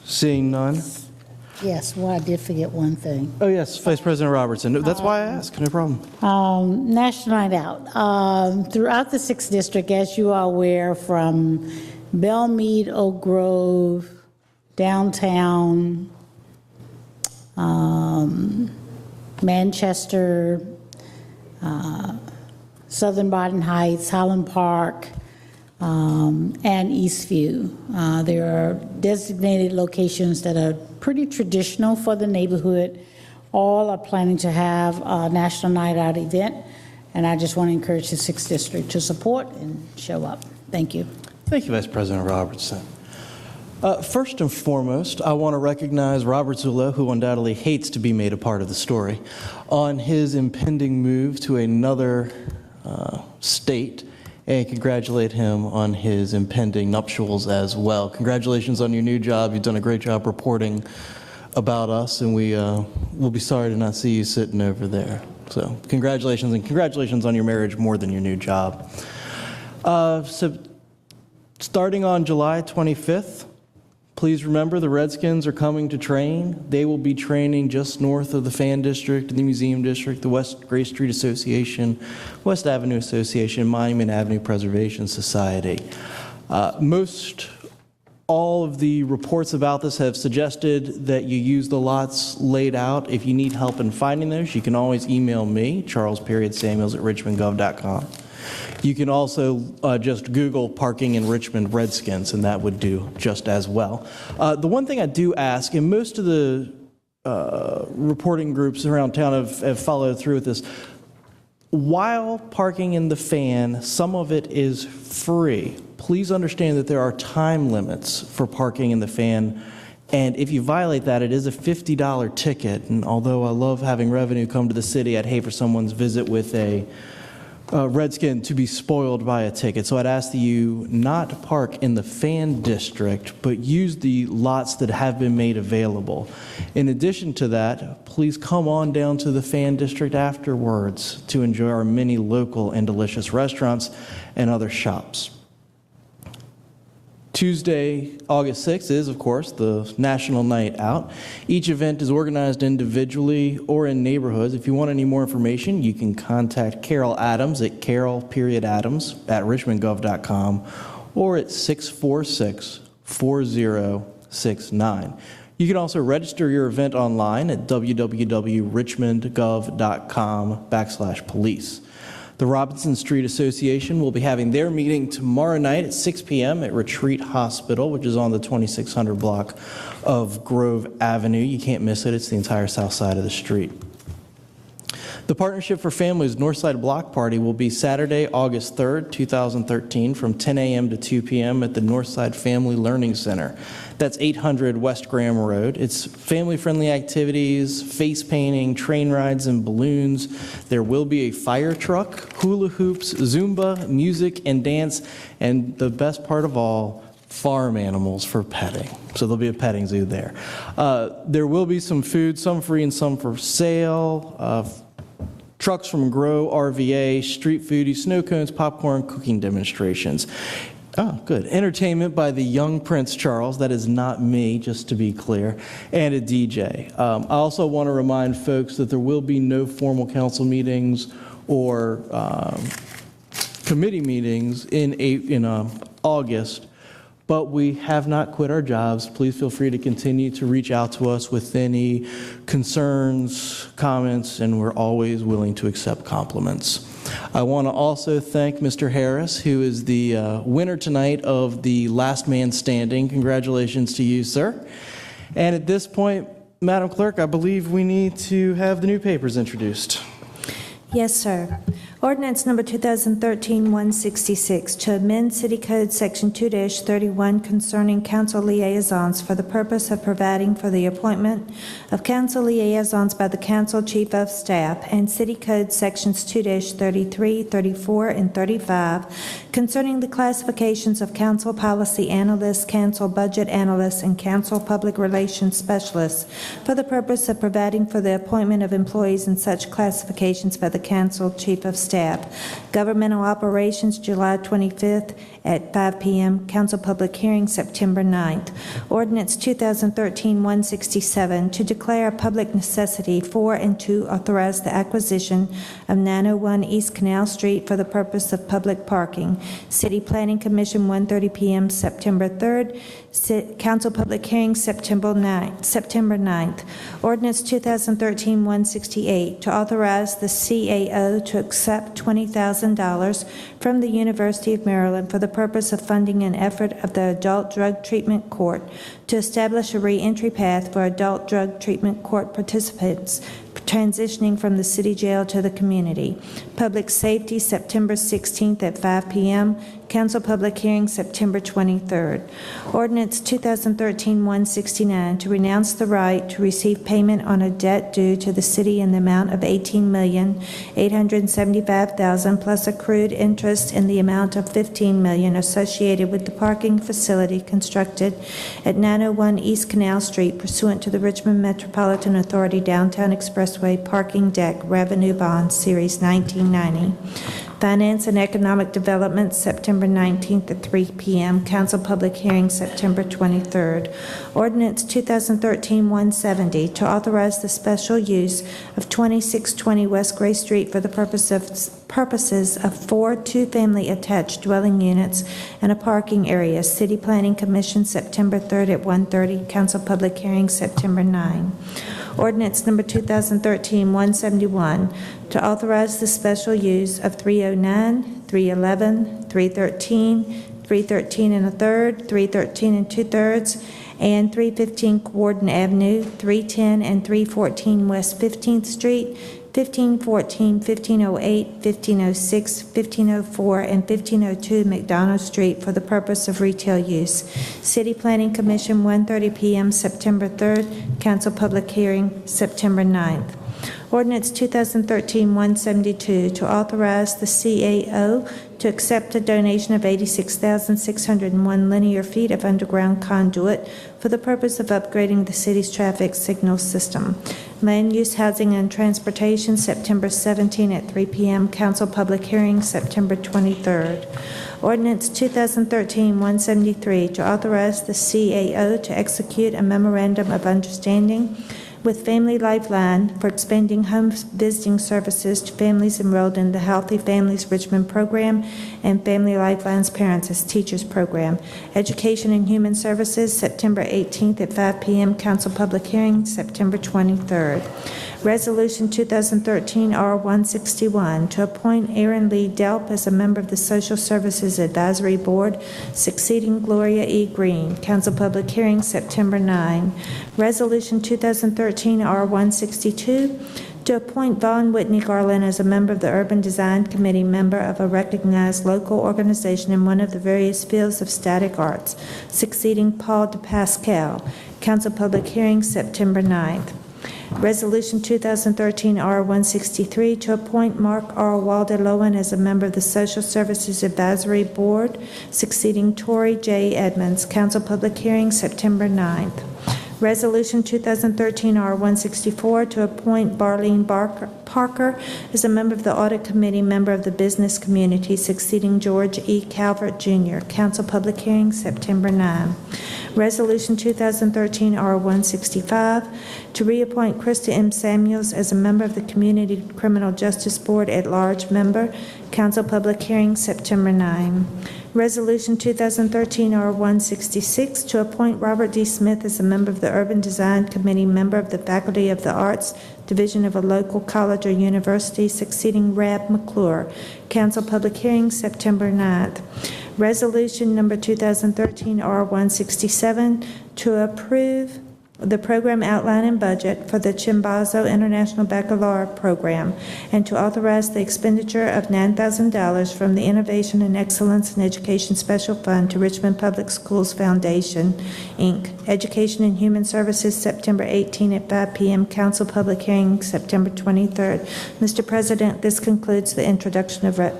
Seeing none. Yes, well, I did forget one thing. Oh, yes, Vice President Robertson. That's why I asked. No problem. National Night Out. Throughout the 6th District, as you are aware, from Belmead, Oak Grove, downtown, Manchester, Southern Barton Heights, Highland Park, and Eastview. There are designated locations that are pretty traditional for the neighborhood. All are planning to have a National Night Out event, and I just want to encourage the 6th District to support and show up. Thank you. Thank you, Vice President Robertson. First and foremost, I want to recognize Robert Zullo, who undoubtedly hates to be made a part of the story, on his impending move to another state, and congratulate him on his impending nuptials as well. Congratulations on your new job. You've done a great job reporting about us, and we will be sorry to not see you sitting over there. So congratulations, and congratulations on your marriage more than your new job. So starting on July 25th, please remember the Redskins are coming to train. They will be training just north of the Fan District, the Museum District, the West Gray Street Association, West Avenue Association, Monument Avenue Preservation Society. Most all of the reports about this have suggested that you use the lots laid out. If you need help in finding those, you can always email me, charles.samuels@richmondgov.com. You can also just Google parking in Richmond Redskins, and that would do just as well. The one thing I do ask, and most of the reporting groups around town have followed through with this, while parking in the Fan, some of it is free. Please understand that there are time limits for parking in the Fan, and if you violate that, it is a $50 ticket. And although I love having revenue come to the city, I'd hate for someone's visit with a Redskin to be spoiled by a ticket. So I'd ask that you not park in the Fan District, but use the lots that have been made available. In addition to that, please come on down to the Fan District afterwards to enjoy our many local and delicious restaurants and other shops. Tuesday, August 6th is, of course, the National Night Out. Each event is organized individually or in neighborhoods. If you want any more information, you can contact Carol Adams at carol.adams@richmondgov.com or at 646-4069. You can also register your event online at www.richmondgov.com/police. The Robinson Street Association will be having their meeting tomorrow night at 6 p.m. at Retreat Hospital, which is on the 2600 block of Grove Avenue. You can't miss it. It's the entire south side of the street. The Partnership for Families Northside Block Party will be Saturday, August 3rd, 2013, from 10 a.m. to 2 p.m. at the Northside Family Learning Center. That's 800 West Graham Road. It's family-friendly activities, face painting, train rides, and balloons. There will be a fire truck, hula hoops, Zumba, music, and dance, and the best part of all, farm animals for petting. So there'll be a petting zoo there. There will be some food, some free and some for sale. Trucks from Grow, RVA, street foodie, snow cones, popcorn, cooking demonstrations. Oh, good. Entertainment by the young Prince Charles. That is not me, just to be clear. And a DJ. I also want to remind folks that there will be no formal council meetings or committee meetings in August. But we have not quit our jobs. Please feel free to continue to reach out to us with any concerns, comments, and we're always willing to accept compliments. I want to also thank Mr. Harris, who is the winner tonight of the Last Man Standing. Congratulations to you, sir. And at this point, Madam Clerk, I believe we need to have the new papers introduced. Yes, sir. Ordinance number 2013-166 to amend City Code Section 2-31 concerning council liaisons for the purpose of providing for the appointment of council liaisons by the council chief of staff, and City Code Sections 2-33, 34, and 35 concerning the classifications of council policy analysts, council budget analysts, and council public relations specialists for the purpose of providing for the appointment of employees in such classifications by the council chief of staff. Governmental operations, July 25th at 5 p.m. Council public hearing, September 9th. Ordinance 2013-167 to declare a public necessity for and to authorize the acquisition of 901 East Canal Street for the purpose of public parking. City Planning Commission, 1:30 p.m. September 3rd. Council public hearing, September 9th. Ordinance 2013-168 to authorize the CAO to accept $20,000 from the University of Maryland for the purpose of funding an effort of the Adult Drug Treatment Court to establish a reentry path for adult drug treatment court participants transitioning from the city jail to the community. Public Safety, September 16th at 5 p.m. Council public hearing, September 23rd. Ordinance 2013-169 to renounce the right to receive payment on a debt due to the city in the amount of $18,875,000 plus accrued interest in the amount of $15 million associated with the parking facility constructed at 901 East Canal Street pursuant to the Richmond Metropolitan Authority Downtown Expressway Parking Deck Revenue Bond Series 1990. Finance and Economic Development, September 19th at 3 p.m. Council public hearing, September 23rd. Ordinance 2013-170 to authorize the special use of 2620 West Gray Street for the purposes of 4 two-family attached dwelling units and a parking area. City Planning Commission, September 3rd at 1:30. Council public hearing, September 9. Ordinance number 2013-171 to authorize the special use of 309, 311, 313, 313 and a third, 313 and 2/3, and 315 Gordon Avenue, 310 and 314 West 15th Street, 1514, 1508, 1506, 1504, and 1502 McDonald Street for the purpose of retail use. City Planning Commission, 1:30 p.m. September 3rd. Council public hearing, September 9th. Ordinance 2013-172 to authorize the CAO to accept a donation of 86,601 linear feet of underground conduit for the purpose of upgrading the city's traffic signal system. Land Use, Housing, and Transportation, September 17 at 3 p.m. Council public hearing, September 23rd. Ordinance 2013-173 to authorize the CAO to execute a memorandum of understanding with Family Lifeline for expanding home visiting services to families enrolled in the Healthy Families Richmond program and Family Lifeline's Parents as Teachers program. Education and Human Services, September 18th at 5 p.m. Council public hearing, September 23rd. Resolution 2013-R161 to appoint Aaron Lee Delp as a member of the Social Services Advisory Board, succeeding Gloria E. Green. Council public hearing, September 9. Resolution 2013-R162 to appoint Vaughn Whitney Garland as a member of the Urban Design Committee, member of a recognized local organization in one of the various fields of static arts, succeeding Paul DePascal. Council public hearing, September 9th. Resolution 2013-R163 to appoint Mark R. Walder-Lowen as a member of the Social Services Advisory Board, succeeding Tori J. Edmonds. Council public hearing, September 9th. Resolution 2013-R164 to appoint Barlene Parker as a member of the Audit Committee, member of the Business Community, succeeding George E. Calvert, Jr. Council public hearing, September 9. Resolution 2013-R165 to reappoint Krista M. Samuels as a member of the Community Criminal Justice Board at large member. Council public hearing, September 9. Resolution 2013-R166 to appoint Robert D. Smith as a member of the Urban Design Committee, member of the Faculty of the Arts Division of a local college or university, succeeding Rab McClure. Council public hearing, September 9th. Resolution number 2013-R167 to approve the program outline and budget for the Chimborazo International Baccalaureate Program and to authorize the expenditure of $9,000 from the Innovation and Excellence in Education Special Fund to Richmond Public Schools Foundation, Inc. Education and Human Services, September 18 at 5 p.m. Council public hearing, September 23rd. Mr. President, this concludes the introduction of legislation.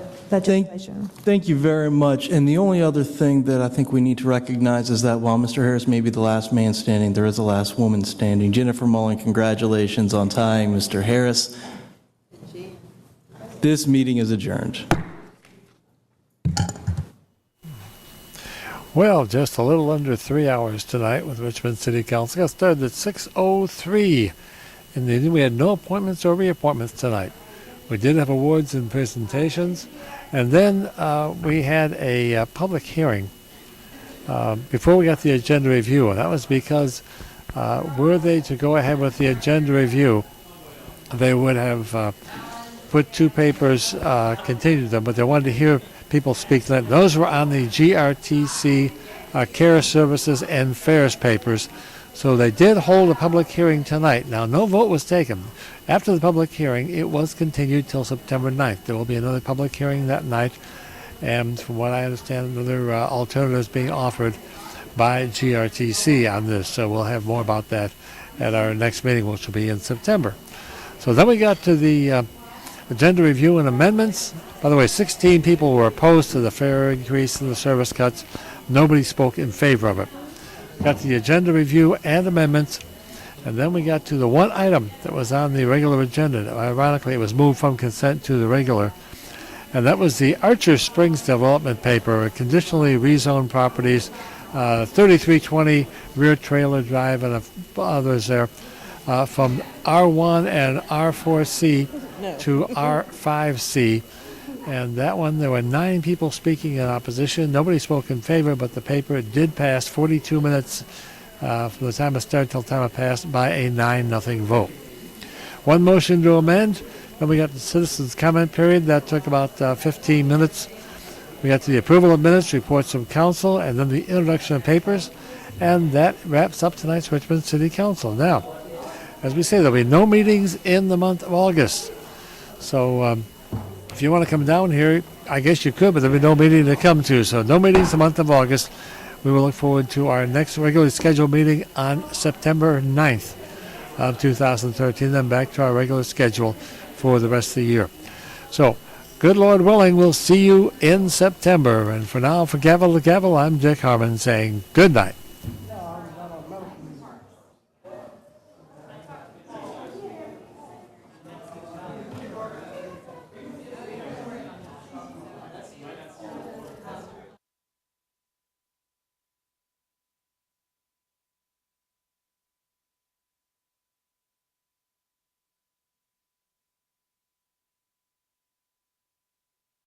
Thank you very much. And the only other thing that I think we need to recognize is that while Mr. Harris may be the last man standing, there is a last woman standing. Jennifer Mullen, congratulations on tying Mr. Harris. This meeting is adjourned. Well, just a little under 3 hours tonight with Richmond City Council. Got started at 6:03. And we had no appointments or reappointments tonight. We did have awards and presentations, and then we had a public hearing before we got the agenda review, and that was because were they to go ahead with the agenda review, they would have put two papers, continued them, but they wanted to hear people speak. Those were on the GRTC Care Services and Fares papers. So they did hold a public hearing tonight. Now, no vote was taken. After the public hearing, it was continued till September 9th. There will be another public hearing that night, and from what I understand, another alternatives being offered by GRTC on this. So we'll have more about that at our next meeting, which will be in September. So then we got to the agenda review and amendments. By the way, 16 people were opposed to the fare increase and the service cuts. Nobody spoke in favor of it. Got the agenda review and amendments, and then we got to the one item that was on the regular agenda. Ironically, it was moved from consent to the regular, and that was the Archer Springs development paper, conditionally rezoned properties, 3320 Rear Trailer Drive and others there, from R1 and R4C to R5C. And that one, there were 9 people speaking in opposition. Nobody spoke in favor, but the paper did pass 42 minutes from the time it started till the time it passed by a 9-0 vote. One motion to amend. Then we got the citizens' comment period. That took about 15 minutes. We got to the approval of minutes, reports from council, and then the introduction of papers. And that wraps up tonight's Richmond City Council. Now, as we say, there'll be no meetings in the month of August. So, if you want to come down here, I guess you could, but there'll be no meeting to come to. So no meetings the month of August. We will look forward to our next regularly scheduled meeting on September 9th of 2013, then back to our regular schedule for the rest of the year. So, good Lord willing, we'll see you in September. And for now, for Gavel to Gavel, I'm Dick Harmon saying good night.